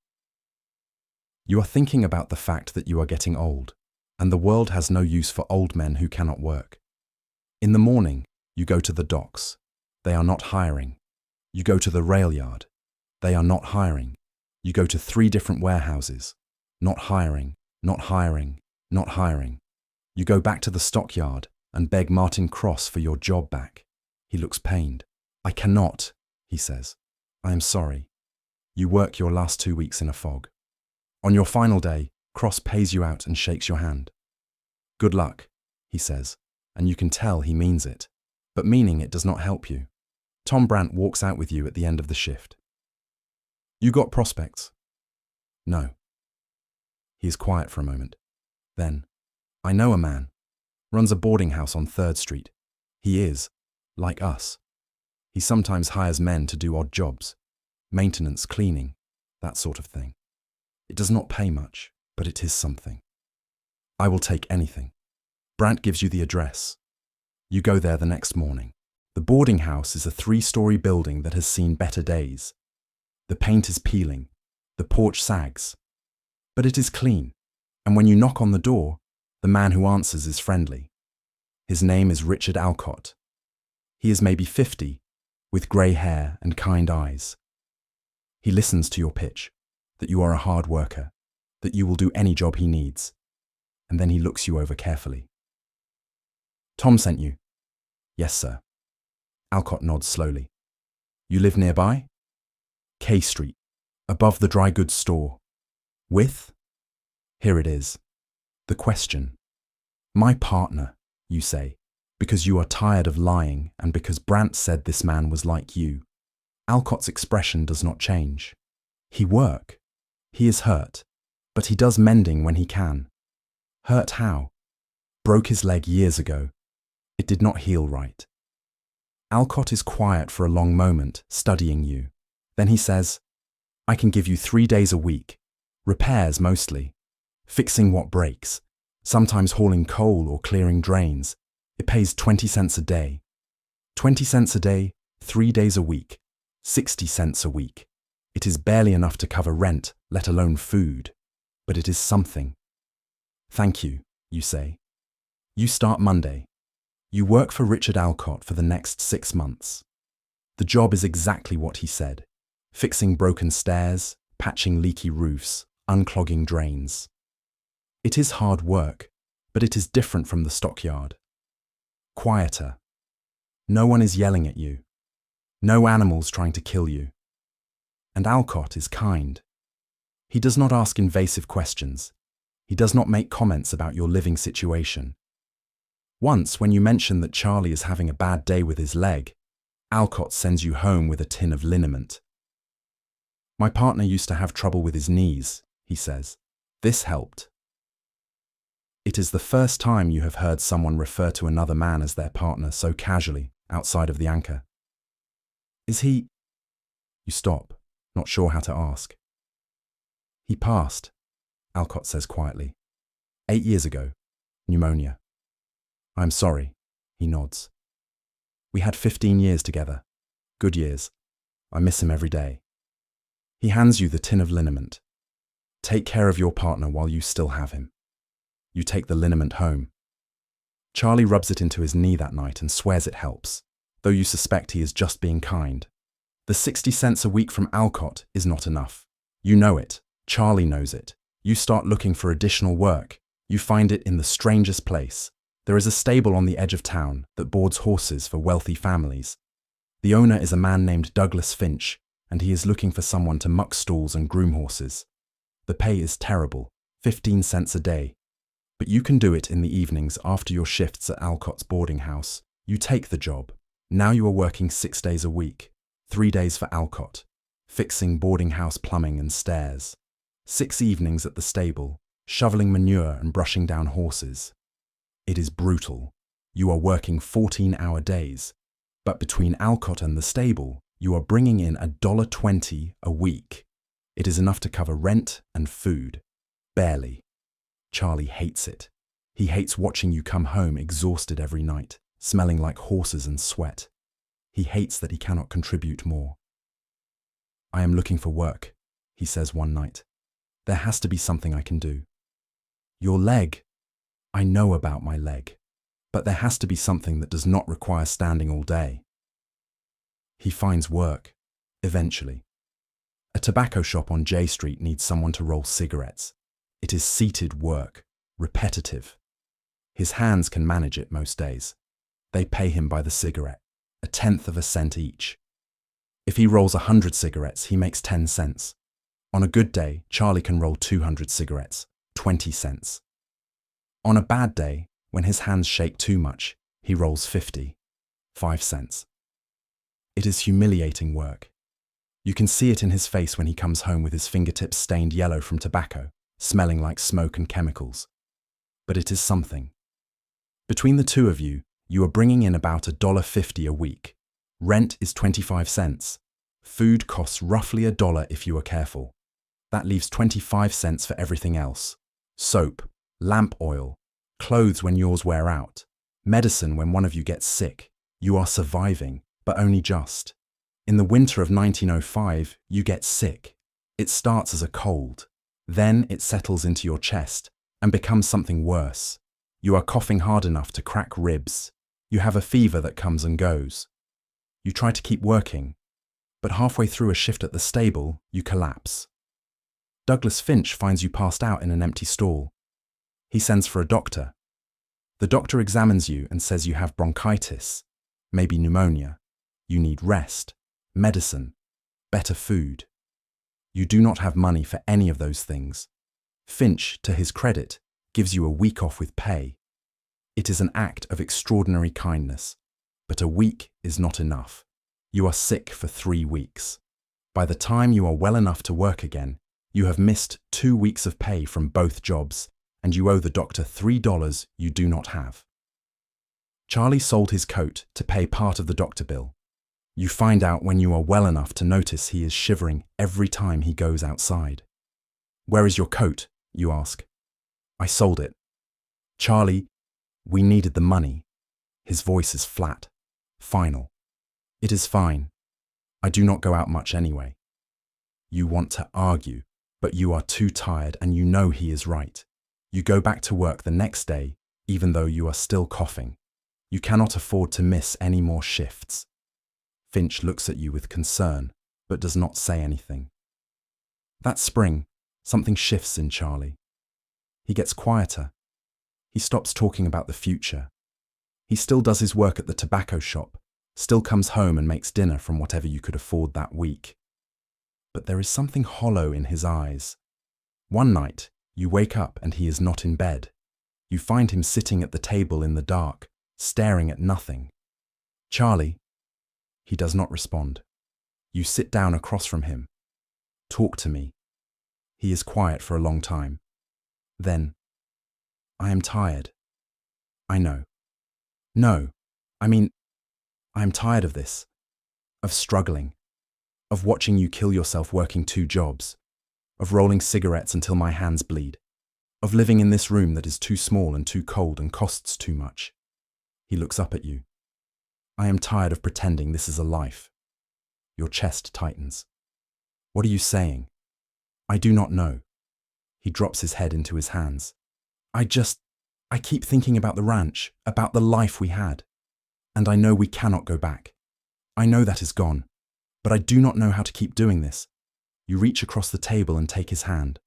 You are thinking about the fact that you are getting old and the world has no use for old men who cannot work. In the morning, you go to the docks. They are not hiring. You go to the rail yard. They are not hiring. You go to 3 different warehouses. Not hiring, not hiring, not hiring. You go back to the stockyard and beg Martin Cross for your job back. He looks pained. I cannot, he says. I am sorry. You work your last 2 weeks in a fog. On your final day, Cross pays you out and shakes your hand. Good luck, he says, and you can tell he means it, but meaning it does not help you. Tom Brandt walks out with you at the end of the shift. You got prospects? No. He is quiet for a moment. Then, I know a man. Runs a boarding house on 3rd Street. He is, like us. He sometimes hires men to do odd jobs. Maintenance, cleaning, that sort of thing. It does not pay much, but it is something. I will take anything. Brandt gives you the address. You go there the next morning. The boarding house is a 3-story building that has seen better days. The paint is peeling. The porch sags. But it is clean, and when you knock on the door, the man who answers is friendly. His name is Richard Alcott. He is maybe 50, with grey hair and kind eyes. He listens to your pitch, that you are a hard worker, that you will do any job he needs, and then he looks you over carefully. Tom sent you? Yes, sir. Alcott nods slowly. You live nearby? K Street, above the dry goods store. With? Here it is. The question. My partner, you say, because you are tired of lying and because Brandt said this man was like you. Alcott's expression does not change. He work. He is hurt, but he does mending when he can. Hurt how? Broke his leg years ago. It did not heal right. Alcott is quiet for a long moment, studying you. Then he says, I can give you 3 days a week. Repairs mostly. Fixing what breaks. Sometimes hauling coal or clearing drains. It pays 20 cents a day. 20 cents a day, 3 days a week. 60 cents a week. It is barely enough to cover rent, let alone food. But it is something. Thank you, you say. You start Monday. You work for Richard Alcott for the next 6 months. The job is exactly what he said. Fixing broken stairs, patching leaky roofs, unclogging drains. It is hard work, but it is different from the stockyard. Quieter. No one is yelling at you. No animals trying to kill you. And Alcott is kind. He does not ask invasive questions. He does not make comments about your living situation. Once, when you mention that Charlie is having a bad day with his leg, Alcott sends you home with a tin of liniment. My partner used to have trouble with his knees, he says. This helped. It is the first time you have heard someone refer to another man as their partner so casually, outside of the anchor. Is he? You stop, not sure how to ask. He passed, Alcott says quietly. 8 years ago. Pneumonia. I'm sorry, he nods. We had 15 years together. Good years. I miss him every day. He hands you the tin of liniment. Take care of your partner while you still have him. You take the liniment home. Charlie rubs it into his knee that night and swears it helps, though you suspect he is just being kind. The 60 cents a week from Alcott is not enough. You know it. Charlie knows it. You start looking for additional work. You find it in the strangest place. There is a stable on the edge of town that boards horses for wealthy families. The owner is a man named Douglas Finch, and he is looking for someone to muck stalls and groom horses. The pay is terrible, 15 cents a day. But you can do it in the evenings after your shifts at Alcott's boarding house. You take the job. Now you are working 6 days a week, 3 days for Alcott, fixing boarding house plumbing and stairs. 6 evenings at the stable, shoveling manure and brushing down horses. It is brutal. You are working 14-hour days, but between Alcott and the stable, you are bringing in $1.20 a week. It is enough to cover rent and food. Barely. Charlie hates it. He hates watching you come home exhausted every night, smelling like horses and sweat. He hates that he cannot contribute more. I am looking for work, he says one night. There has to be something I can do. Your leg. I know about my leg, but there has to be something that does not require standing all day. He finds work, eventually. A tobacco shop on J Street needs someone to roll cigarettes. It is seated work, repetitive. His hands can manage it most days. They pay him by the cigarette, 1/10 cent each. If he rolls 100 cigarettes, he makes 10 cents. On a good day, Charlie can roll 200 cigarettes, 20 cents. On a bad day, when his hands shake too much, he rolls 50, 5 cents. It is humiliating work. You can see it in his face when he comes home with his fingertips stained yellow from tobacco, smelling like smoke and chemicals. But it is something. Between the two of you, you are bringing in about $1.50 a week. Rent is 25 cents. Food costs roughly $1 if you are careful. That leaves 25 cents for everything else. Soap, lamp oil, clothes when yours wear out, medicine when one of you gets sick. You are surviving, but only just. In the winter of 1905, you get sick. It starts as a cold. Then it settles into your chest and becomes something worse. You are coughing hard enough to crack ribs. You have a fever that comes and goes. You try to keep working, but halfway through a shift at the stable, you collapse. Douglas Finch finds you passed out in an empty stall. He sends for a doctor. The doctor examines you and says you have bronchitis, maybe pneumonia. You need rest, medicine, better food. You do not have money for any of those things. Finch, to his credit, gives you a week off with pay. It is an act of extraordinary kindness, but a week is not enough. You are sick for 3 weeks. By the time you are well enough to work again, you have missed 2 weeks of pay from both jobs, and you owe the doctor $3 you do not have. Charlie sold his coat to pay part of the doctor bill. You find out when you are well enough to notice he is shivering every time he goes outside. "Where is your coat?" you ask. "I sold it." "Charlie, we needed the money." His voice is flat, final. "It is fine. I do not go out much anyway." You want to argue, but you are too tired and you know he is right. You go back to work the next day, even though you are still coughing. You cannot afford to miss any more shifts. Finch looks at you with concern, but does not say anything. That spring, something shifts in Charlie. He gets quieter. He stops talking about the future. He still does his work at the tobacco shop, still comes home and makes dinner from whatever you could afford that week. But there is something hollow in his eyes. One night, you wake up and he is not in bed. You find him sitting at the table in the dark, staring at nothing. "Charlie?" He does not respond. You sit down across from him. "Talk to me." He is quiet for a long time. Then, "I am tired." "I know." "No, I mean, I am tired of this, of struggling, of watching you kill yourself working 2 jobs, of rolling cigarettes until my hands bleed, of living in this room that is too small and too cold and costs too much." He looks up at you. "I am tired of pretending this is a life." Your chest tightens. "What are you saying?" "I do not know." He drops his head into his hands. I keep thinking about the ranch, about the life we had. And I know we cannot go back. I know that is gone. But I do not know how to keep doing this." You reach across the table and take his hand.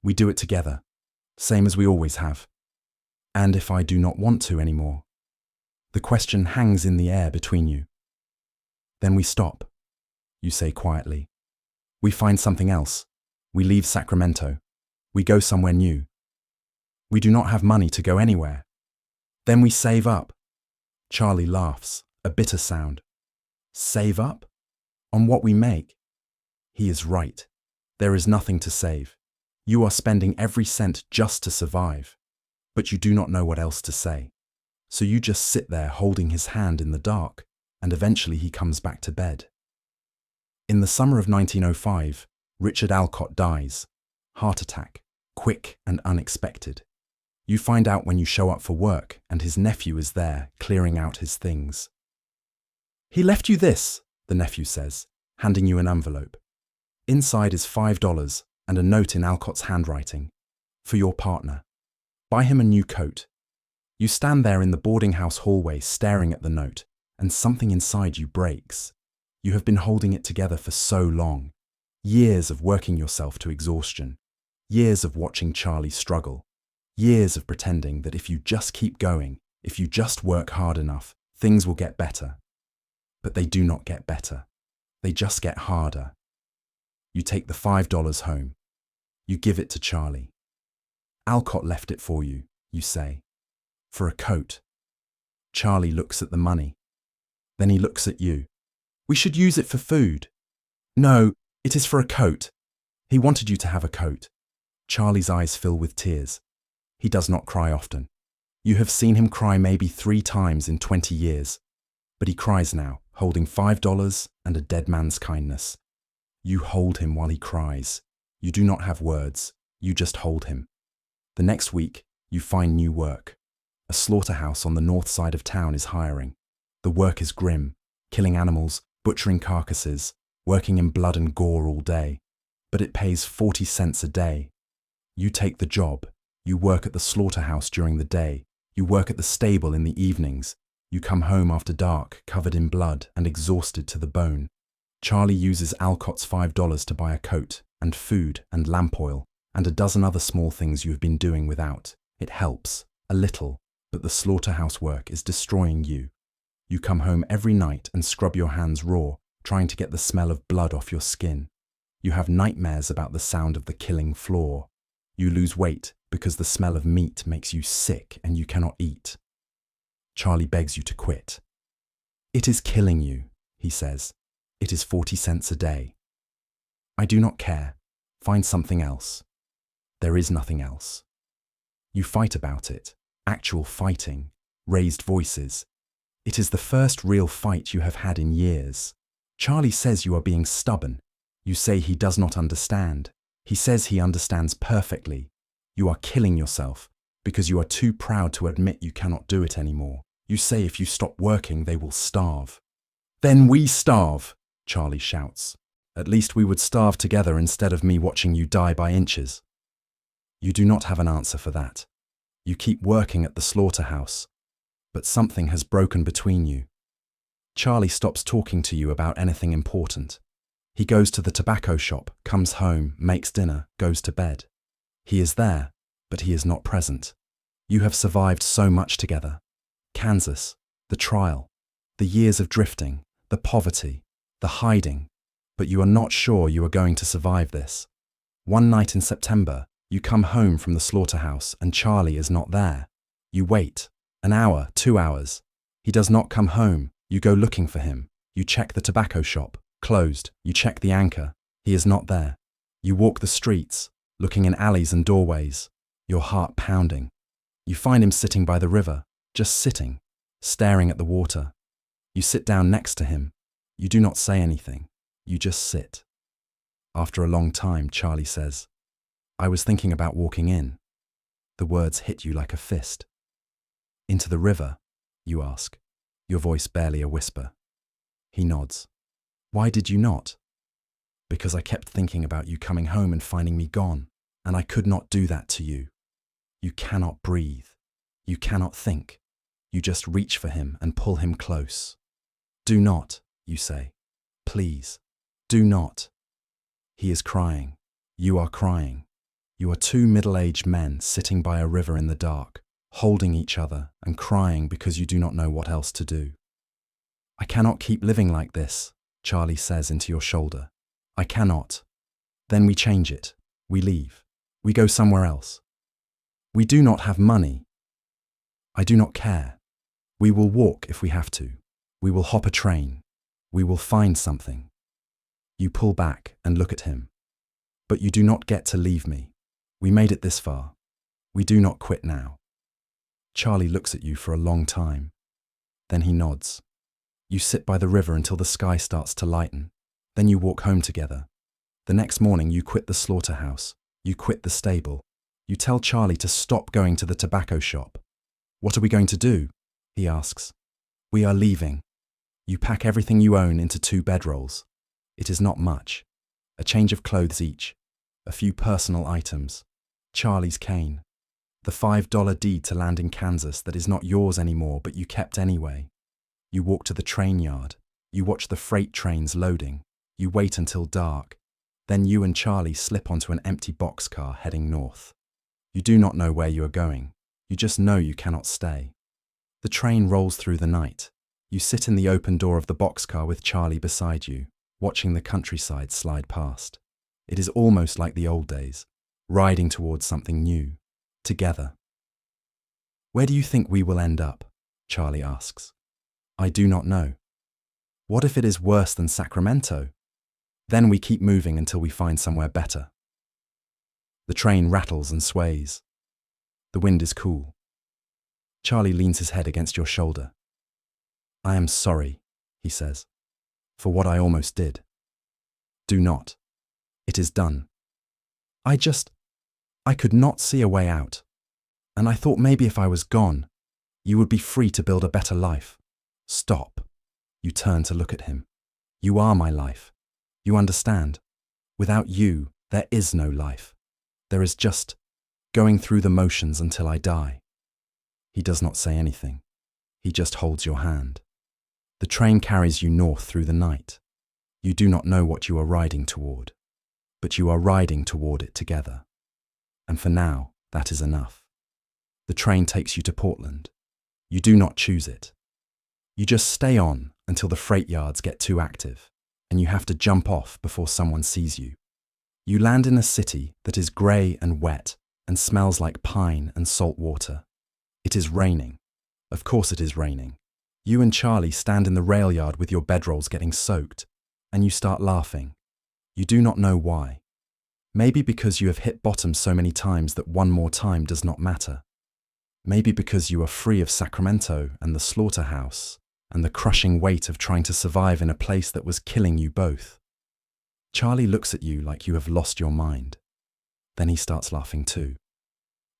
"We do it together, same as we always have. And if I do not want to anymore?" The question hangs in the air between you. "Then we stop," you say quietly. "We find something else. We leave Sacramento. We go somewhere new. We do not have money to go anywhere. Then we save up." Charlie laughs, a bitter sound. "Save up? On what we make?" He is right. There is nothing to save. You are spending every cent just to survive. But you do not know what else to say. So you just sit there holding his hand in the dark, and eventually he comes back to bed. In the summer of 1905, Richard Alcott dies. Heart attack, quick and unexpected. You find out when you show up for work, and his nephew is there, clearing out his things. "He left you this," the nephew says, handing you an envelope. Inside is $5 and a note in Alcott's handwriting. "For your partner. Buy him a new coat." You stand there in the boarding house hallway staring at the note, and something inside you breaks. You have been holding it together for so long. Years of working yourself to exhaustion. Years of watching Charlie struggle. Years of pretending that if you just keep going, if you just work hard enough, things will get better. But they do not get better. They just get harder. You take the $5 home. You give it to Charlie. "Alcott left it for you," you say. "For a coat." Charlie looks at the money. Then he looks at you. We should use it for food. No, it is for a coat. He wanted you to have a coat. Charlie's eyes fill with tears. He does not cry often. You have seen him cry maybe 3 times in 20 years. But he cries now, holding $5 and a dead man's kindness. You hold him while he cries. You do not have words. You just hold him. The next week, you find new work. A slaughterhouse on the north side of town is hiring. The work is grim, killing animals, butchering carcasses, working in blood and gore all day. But it pays 40 cents a day. You take the job. You work at the slaughterhouse during the day. You work at the stable in the evenings. You come home after dark, covered in blood and exhausted to the bone. Charlie uses Alcott's $5 to buy a coat, and food, and lamp oil, and a dozen other small things you have been doing without. It helps, a little, but the slaughterhouse work is destroying you. You come home every night and scrub your hands raw, trying to get the smell of blood off your skin. You have nightmares about the sound of the killing floor. You lose weight because the smell of meat makes you sick and you cannot eat. Charlie begs you to quit. It is killing you, he says. It is 40 cents a day. I do not care. Find something else. There is nothing else. You fight about it. Actual fighting. Raised voices. It is the first real fight you have had in years. Charlie says you are being stubborn. You say he does not understand. He says he understands perfectly. You are killing yourself because you are too proud to admit you cannot do it anymore. You say if you stop working, they will starve. Then we starve, Charlie shouts. At least we would starve together instead of me watching you die by inches. You do not have an answer for that. You keep working at the slaughterhouse, but something has broken between you. Charlie stops talking to you about anything important. He goes to the tobacco shop, comes home, makes dinner, goes to bed. He is there, but he is not present. You have survived so much together. Kansas, the trial, the years of drifting, the poverty, the hiding, but you are not sure you are going to survive this. One night in September, you come home from the slaughterhouse and Charlie is not there. You wait, an hour, 2 hours. He does not come home. You go looking for him. You check the tobacco shop, closed. You check the anchor. He is not there. You walk the streets, looking in alleys and doorways, your heart pounding. You find him sitting by the river, just sitting, staring at the water. You sit down next to him. You do not say anything. You just sit. After a long time, Charlie says, I was thinking about walking in. The words hit you like a fist. Into the river, you ask, your voice barely a whisper. He nods. Why did you not? Because I kept thinking about you coming home and finding me gone, and I could not do that to you. You cannot breathe. You cannot think. You just reach for him and pull him close. Do not, you say. Please, do not. He is crying. You are crying. You are 2 middle-aged men sitting by a river in the dark, holding each other and crying because you do not know what else to do. I cannot keep living like this, Charlie says into your shoulder. I cannot. Then we change it. We leave. We go somewhere else. We do not have money. I do not care. We will walk if we have to. We will hop a train. We will find something. You pull back and look at him. But you do not get to leave me. We made it this far. We do not quit now. Charlie looks at you for a long time. Then he nods. You sit by the river until the sky starts to lighten. Then you walk home together. The next morning you quit the slaughterhouse. You quit the stable. You tell Charlie to stop going to the tobacco shop. What are we going to do? He asks. We are leaving. You pack everything you own into 2 bedrolls. It is not much. A change of clothes each. A few personal items. Charlie's cane. The $5 deed to land in Kansas that is not yours anymore but you kept anyway. You walk to the train yard. You watch the freight trains loading. You wait until dark. Then you and Charlie slip onto an empty boxcar heading north. You do not know where you are going. You just know you cannot stay. The train rolls through the night. You sit in the open door of the boxcar with Charlie beside you, watching the countryside slide past. It is almost like the old days, riding towards something new, together. Where do you think we will end up? Charlie asks. I do not know. What if it is worse than Sacramento? Then we keep moving until we find somewhere better. The train rattles and sways. The wind is cool. Charlie leans his head against your shoulder. I am sorry, he says, for what I almost did. Do not. It is done. I could not see a way out. And I thought maybe if I was gone, you would be free to build a better life. Stop. You turn to look at him. You are my life. You understand. Without you, there is no life. There is just going through the motions until I die. He does not say anything. He just holds your hand. The train carries you north through the night. You do not know what you are riding toward, but you are riding toward it together. And for now, that is enough. The train takes you to Portland. You do not choose it. You just stay on until the freight yards get too active, and you have to jump off before someone sees you. You land in a city that is grey and wet and smells like pine and salt water. It is raining. Of course it is raining. You and Charlie stand in the rail yard with your bedrolls getting soaked, and you start laughing. You do not know why. Maybe because you have hit bottom so many times that one more time does not matter. Maybe because you are free of Sacramento and the slaughterhouse and the crushing weight of trying to survive in a place that was killing you both. Charlie looks at you like you have lost your mind. Then he starts laughing too.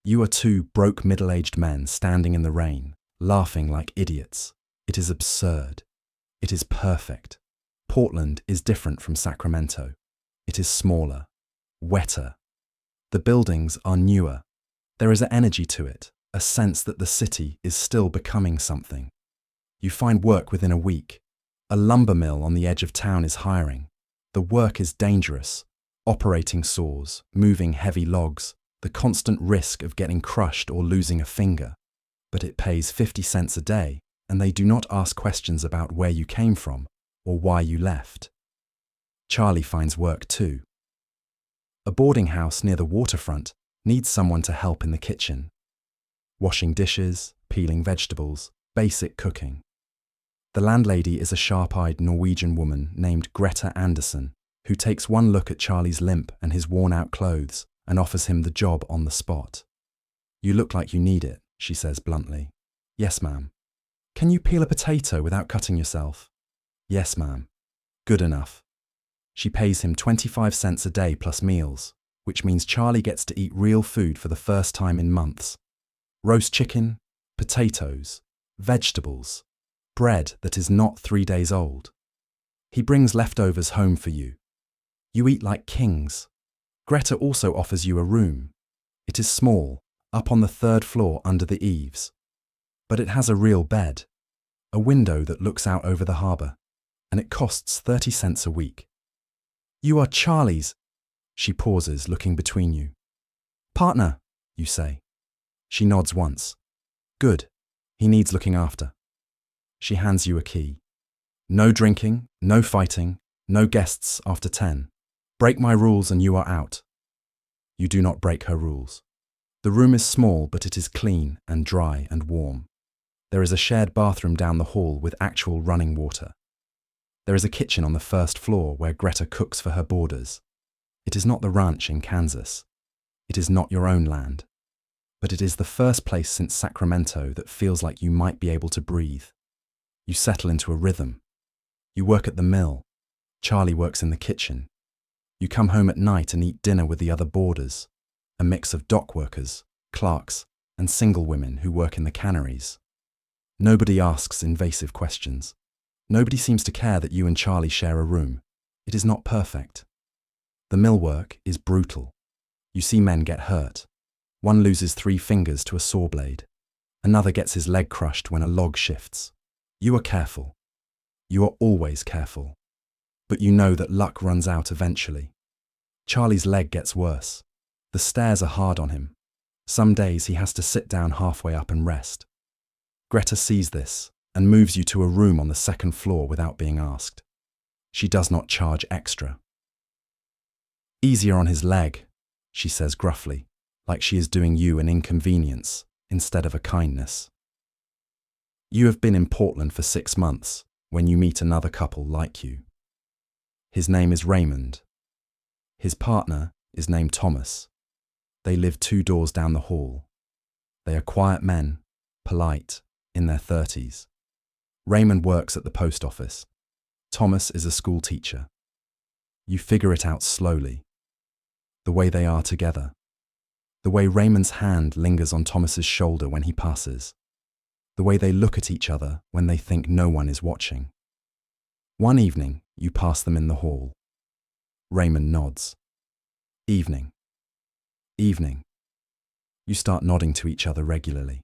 You are two broke middle-aged men standing in the rain, laughing like idiots. It is absurd. It is perfect. Portland is different from Sacramento. It is smaller, wetter. The buildings are newer. There is an energy to it, a sense that the city is still becoming something. You find work within a week. A lumber mill on the edge of town is hiring. The work is dangerous. Operating saws, moving heavy logs, the constant risk of getting crushed or losing a finger. But it pays 50 cents a day, and they do not ask questions about where you came from or why you left. Charlie finds work too. A boarding house near the waterfront needs someone to help in the kitchen. Washing dishes, peeling vegetables, basic cooking. The landlady is a sharp-eyed Norwegian woman named Greta Anderson, who takes one look at Charlie's limp and his worn-out clothes and offers him the job on the spot. You look like you need it, she says bluntly. Yes, ma'am. Can you peel a potato without cutting yourself? Yes, ma'am. Good enough. She pays him 25 cents a day plus meals, which means Charlie gets to eat real food for the first time in months. Roast chicken, potatoes, vegetables, bread that is not 3 days old. He brings leftovers home for you. You eat like kings. Greta also offers you a room. It is small, up on the 3rd floor under the eaves. But it has a real bed, a window that looks out over the harbour, and it costs 30 cents a week. You are Charlie's. She pauses, looking between you. Partner, you say. She nods once. Good. He needs looking after. She hands you a key. No drinking, no fighting, no guests after 10. Break my rules and you are out. You do not break her rules. The room is small, but it is clean and dry and warm. There is a shared bathroom down the hall with actual running water. There is a kitchen on the 1st floor where Greta cooks for her boarders. It is not the ranch in Kansas. It is not your own land. But it is the first place since Sacramento that feels like you might be able to breathe. You settle into a rhythm. You work at the mill. Charlie works in the kitchen. You come home at night and eat dinner with the other boarders, a mix of dock workers, clerks, and single women who work in the canneries. Nobody asks invasive questions. Nobody seems to care that you and Charlie share a room. It is not perfect. The mill work is brutal. You see men get hurt. One loses 3 fingers to a saw blade. Another gets his leg crushed when a log shifts. You are careful. You are always careful. But you know that luck runs out eventually. Charlie's leg gets worse. The stairs are hard on him. Some days he has to sit down halfway up and rest. Greta sees this and moves you to a room on the 2nd floor without being asked. She does not charge extra. Easier on his leg, she says gruffly, like she is doing you an inconvenience instead of a kindness. You have been in Portland for 6 months. when you meet another couple like you. His name is Raymond. His partner is named Thomas. They live 2 doors down the hall. They are quiet men, polite, in their 30s. Raymond works at the post office. Thomas is a school teacher. You figure it out slowly. The way they are together. The way Raymond's hand lingers on Thomas's shoulder when he passes. The way they look at each other when they think no one is watching. One evening, you pass them in the hall. Raymond nods. Evening. Evening. You start nodding to each other regularly.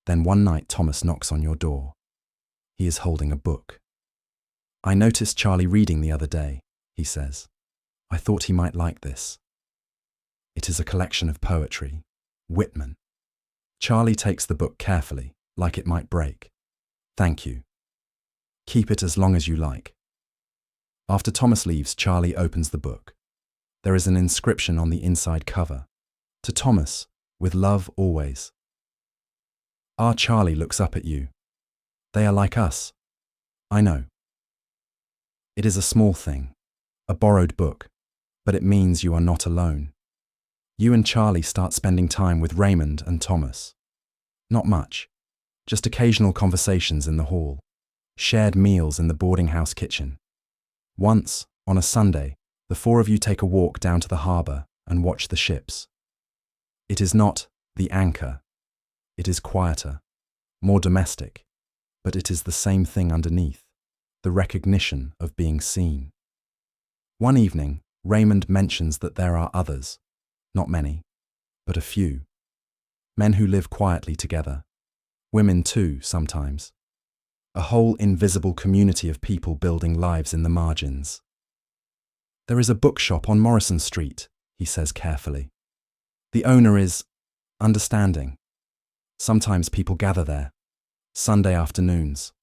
Then one night Thomas knocks on your door. He is holding a book. "I noticed Charlie reading the other day," he says. "I thought he might like this." It is a collection of poetry. Whitman. Charlie takes the book carefully, like it might break. "Thank you. Keep it as long as you like." After Thomas leaves, Charlie opens the book. There is an inscription on the inside cover. "To Thomas, with love always." Our Charlie looks up at you. They are like us. I know. It is a small thing, a borrowed book, but it means you are not alone. You and Charlie start spending time with Raymond and Thomas. Not much, just occasional conversations in the hall, shared meals in the boarding house kitchen. Once, on a Sunday, the 4 of you take a walk down to the harbour and watch the ships. It is not the anchor. It is quieter, more domestic, but it is the same thing underneath, the recognition of being seen. One evening, Raymond mentions that there are others, not many, but a few. Men who live quietly together. Women too, sometimes. A whole invisible community of people building lives in the margins. "There is a bookshop on Morrison Street," he says carefully. "The owner is understanding. Sometimes people gather there, Sunday afternoons.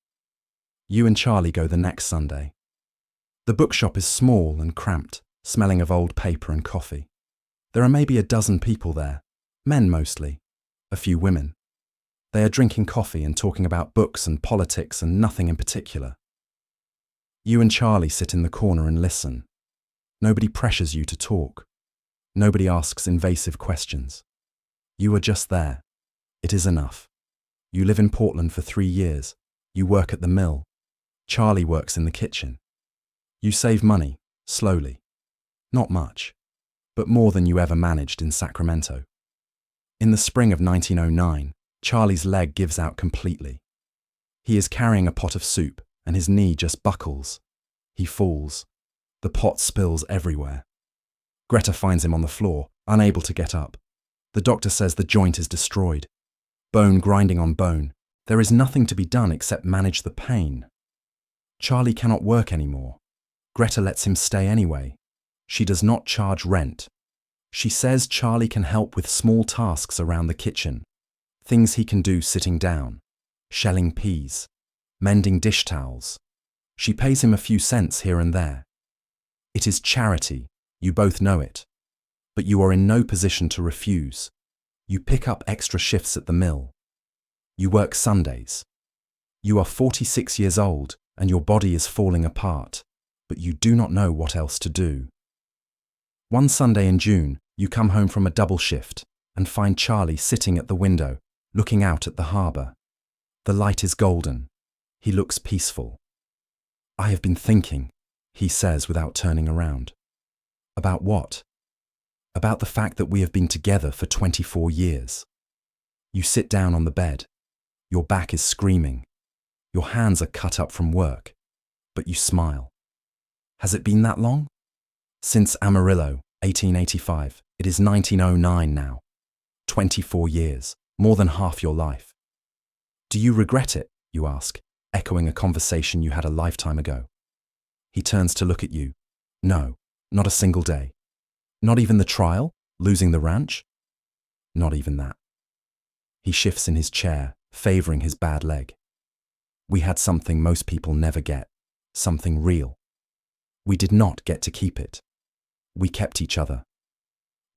You and Charlie go the next Sunday. The bookshop is small and cramped, smelling of old paper and coffee. There are maybe a dozen people there, men mostly, a few women. They are drinking coffee and talking about books and politics and nothing in particular. You and Charlie sit in the corner and listen. Nobody pressures you to talk. Nobody asks invasive questions. You are just there. It is enough. You live in Portland for 3 years. You work at the mill. Charlie works in the kitchen. You save money, slowly. Not much, but more than you ever managed in Sacramento. In the spring of 1909, Charlie's leg gives out completely. He is carrying a pot of soup and his knee just buckles. He falls. The pot spills everywhere. Greta finds him on the floor, unable to get up. The doctor says the joint is destroyed. Bone grinding on bone. There is nothing to be done except manage the pain. Charlie cannot work anymore. Greta lets him stay anyway. She does not charge rent. She says Charlie can help with small tasks around the kitchen. Things he can do sitting down. Shelling peas. Mending dish towels. She pays him a few cents here and there. It is charity, you both know it. But you are in no position to refuse. You pick up extra shifts at the mill. You work Sundays. You are 46 years old and your body is falling apart, but you do not know what else to do. One Sunday in June, you come home from a double shift and find Charlie sitting at the window, looking out at the harbour. The light is golden. He looks peaceful. "I have been thinking," he says without turning around. "About what?" "About the fact that we have been together for 24 years. You sit down on the bed. Your back is screaming. Your hands are cut up from work, but you smile. Has it been that long? Since Amarillo, 1885. It is 1909 now. 24 years, more than half your life. Do you regret it, you ask, echoing a conversation you had a lifetime ago. He turns to look at you. No, not a single day. Not even the trial, losing the ranch? Not even that. He shifts in his chair, favoring his bad leg. We had something most people never get, something real. We did not get to keep it. We kept each other.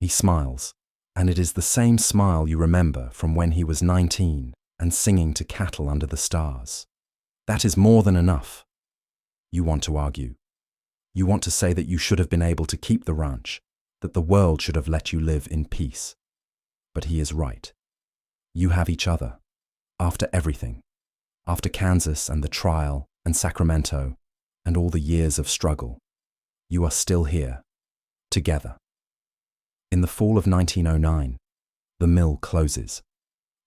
He smiles, and it is the same smile you remember from when he was 19 and singing to cattle under the stars. That is more than enough. You want to argue. You want to say that you should have been able to keep the ranch, that the world should have let you live in peace. But he is right. You have each other. After everything. After Kansas and the trial and Sacramento and all the years of struggle, you are still here, together. In the fall of 1909, the mill closes.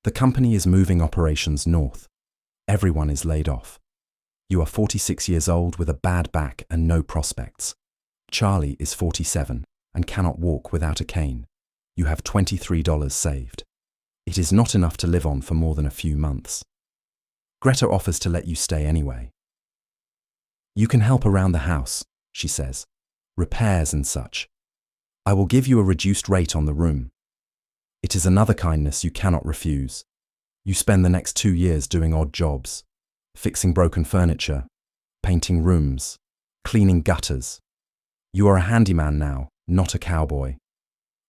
The company is moving operations north. Everyone is laid off. You are 46 years old with a bad back and no prospects. Charlie is 47 and cannot walk without a cane. You have $23 saved. It is not enough to live on for more than a few months. Greta offers to let you stay anyway. You can help around the house, she says. Repairs and such. I will give you a reduced rate on the room. It is another kindness you cannot refuse. You spend the next 2 years doing odd jobs, fixing broken furniture, painting rooms, cleaning gutters. You are a handyman now, not a cowboy.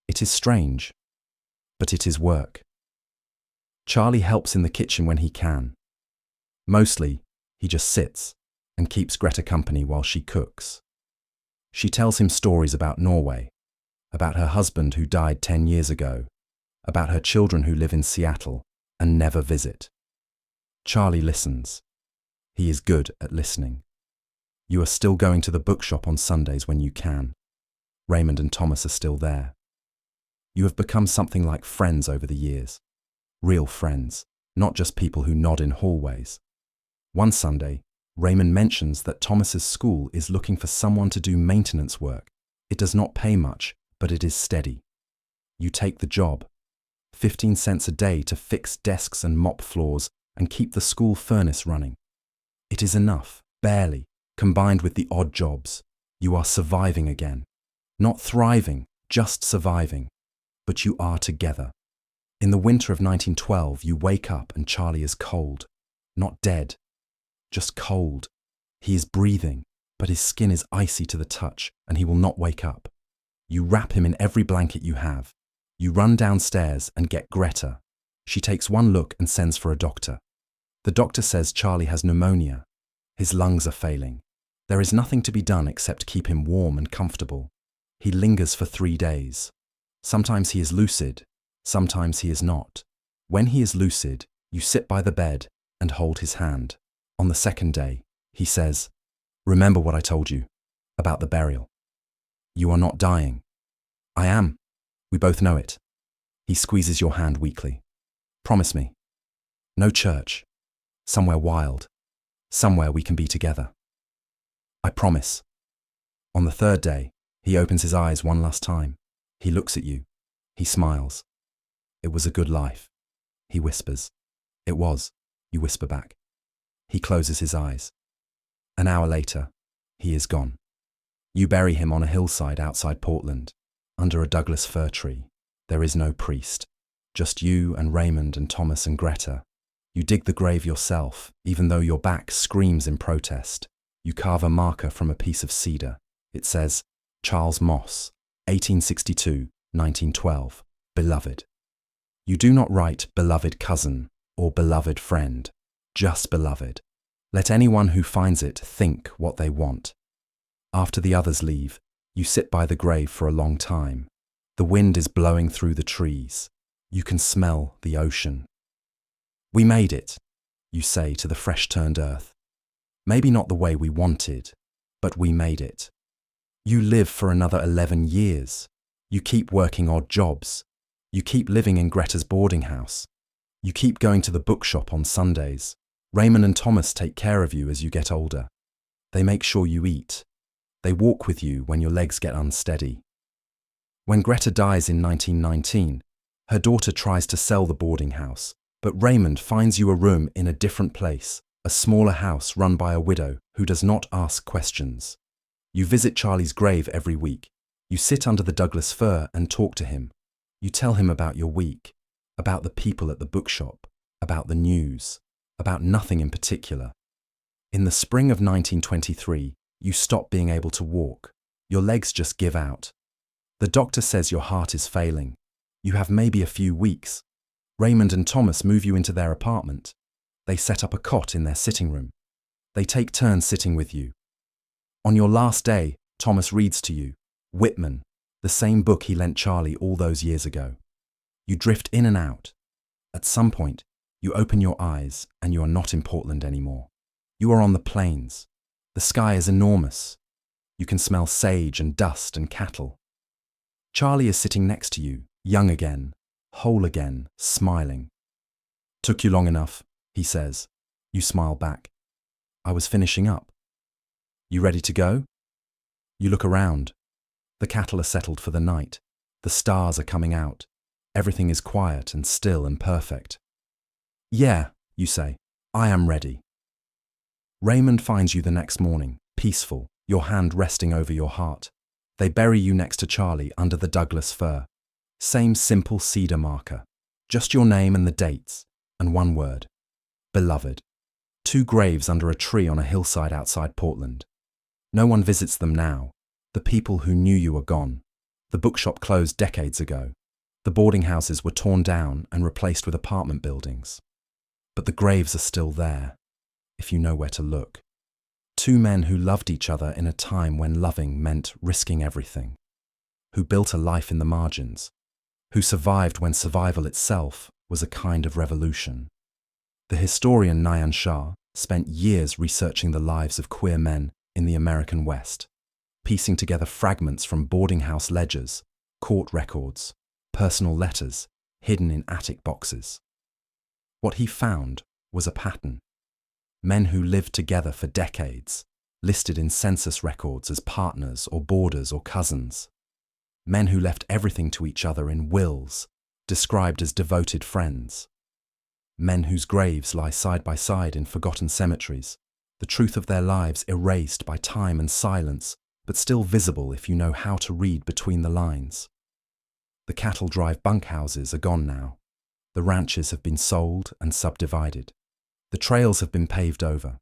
It is strange, but it is work. Charlie helps in the kitchen when he can. Mostly, he just sits and keeps Greta company while she cooks. She tells him stories about Norway, about her husband who died 10 years ago, about her children who live in Seattle and never visit. Charlie listens. He is good at listening. You are still going to the bookshop on Sundays when you can. Raymond and Thomas are still there. You have become something like friends over the years. Real friends, not just people who nod in hallways. One Sunday, Raymond mentions that Thomas's school is looking for someone to do maintenance work. It does not pay much, but it is steady. You take the job. 15 cents a day to fix desks and mop floors and keep the school furnace running. It is enough, barely, combined with the odd jobs. You are surviving again. Not thriving, just surviving. But you are together. In the winter of 1912, you wake up and Charlie is cold. Not dead. Just cold. He is breathing, but his skin is icy to the touch and he will not wake up. You wrap him in every blanket you have. You run downstairs and get Greta. She takes one look and sends for a doctor. The doctor says Charlie has pneumonia. His lungs are failing. There is nothing to be done except keep him warm and comfortable. He lingers for 3 days. Sometimes he is lucid, sometimes he is not. When he is lucid, you sit by the bed and hold his hand. On the second day, he says, "Remember what I told you about the burial. You are not dying." "I am. We both know it." He squeezes your hand weakly. "Promise me. No church. Somewhere wild. Somewhere we can be together." "I promise." On the third day, he opens his eyes one last time. He looks at you. He smiles. "It was a good life," he whispers. "It was," you whisper back. He closes his eyes. An hour later, he is gone. You bury him on a hillside outside Portland, under a Douglas fir tree. There is no priest, just you and Raymond and Thomas and Greta. You dig the grave yourself, even though your back screams in protest. You carve a marker from a piece of cedar. It says, Charles Moss, 1862-1912, beloved. You do not write beloved cousin or beloved friend, just beloved. Let anyone who finds it think what they want. After the others leave, you sit by the grave for a long time. The wind is blowing through the trees. You can smell the ocean. "We made it," you say to the fresh-turned earth. Maybe not the way we wanted, but we made it. You live for another 11 years. You keep working odd jobs. You keep living in Greta's boarding house. You keep going to the bookshop on Sundays. Raymond and Thomas take care of you as you get older. They make sure you eat. They walk with you when your legs get unsteady. When Greta dies in 1919, her daughter tries to sell the boarding house, but Raymond finds you a room in a different place, a smaller house run by a widow who does not ask questions. You visit Charlie's grave every week. You sit under the Douglas fir and talk to him. You tell him about your week, about the people at the bookshop, about the news, about nothing in particular. In the spring of 1923, you stop being able to walk. Your legs just give out. The doctor says your heart is failing. You have maybe a few weeks. Raymond and Thomas move you into their apartment. They set up a cot in their sitting room. They take turns sitting with you. On your last day, Thomas reads to you, Whitman, the same book he lent Charlie all those years ago. You drift in and out. At some point, you open your eyes and you are not in Portland anymore. You are on the plains. The sky is enormous. You can smell sage and dust and cattle. Charlie is sitting next to you, young again, whole again, smiling. Took you long enough, he says. You smile back. I was finishing up. You ready to go? You look around. The cattle are settled for the night. The stars are coming out. Everything is quiet and still and perfect. Yeah, you say, I am ready. Raymond finds you the next morning, peaceful, your hand resting over your heart. They bury you next to Charlie under the Douglas fir. Same simple cedar marker. Just your name and the dates, and one word. Beloved. 2 graves under a tree on a hillside outside Portland. No one visits them now. The people who knew you are gone. The bookshop closed decades ago. The boarding houses were torn down and replaced with apartment buildings. But the graves are still there, if you know where to look. 2 men who loved each other in a time when loving meant risking everything. Who built a life in the margins. Who survived when survival itself was a kind of revolution. The historian Nyan Shah spent years researching the lives of queer men in the American West, piecing together fragments from boarding house ledgers, court records, personal letters hidden in attic boxes. What he found was a pattern. Men who lived together for decades, listed in census records as partners or boarders or cousins. Men who left everything to each other in wills, described as devoted friends. Men whose graves lie side by side in forgotten cemeteries, the truth of their lives erased by time and silence, but still visible if you know how to read between the lines. The cattle drive bunkhouses are gone now. The ranches have been sold and subdivided. The trails have been paved over.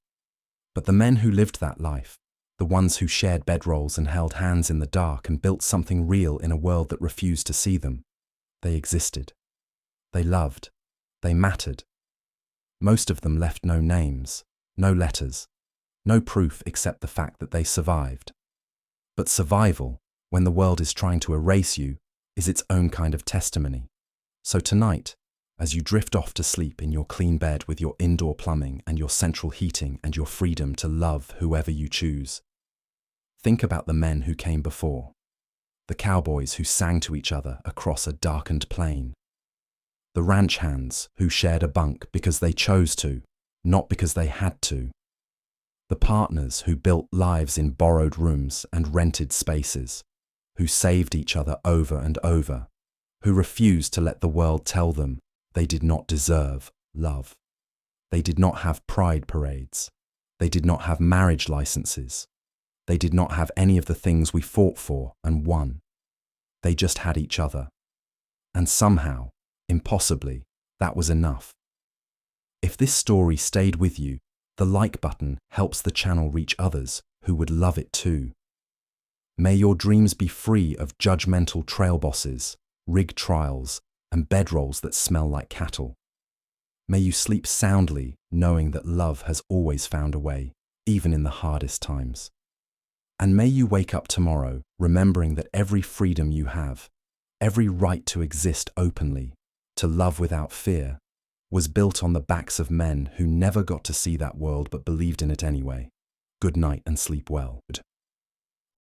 But the men who lived that life, the ones who shared bedrolls and held hands in the dark and built something real in a world that refused to see them, they existed. They loved. They mattered. Most of them left no names, no letters, no proof except the fact that they survived. But survival, when the world is trying to erase you, is its own kind of testimony. So tonight, as you drift off to sleep in your clean bed with your indoor plumbing and your central heating and your freedom to love whoever you choose, think about the men who came before, the cowboys who sang to each other across a darkened plain, the ranch hands who shared a bunk because they chose to, not because they had to, the partners who built lives in borrowed rooms and rented spaces, who saved each other over and over, who refused to let the world tell them they did not deserve love. They did not have pride parades. They did not have marriage licenses. They did not have any of the things we fought for and won. They just had each other. And somehow, impossibly, that was enough. If this story stayed with you, the like button helps the channel reach others who would love it too. May your dreams be free of judgmental trail bosses, rig trials, and bedrolls that smell like cattle. May you sleep soundly knowing that love has always found a way, even in the hardest times. And may you wake up tomorrow remembering that every freedom you have, every right to exist openly, to love without fear, was built on the backs of men who never got to see that world but believed in it anyway. Good night and sleep well.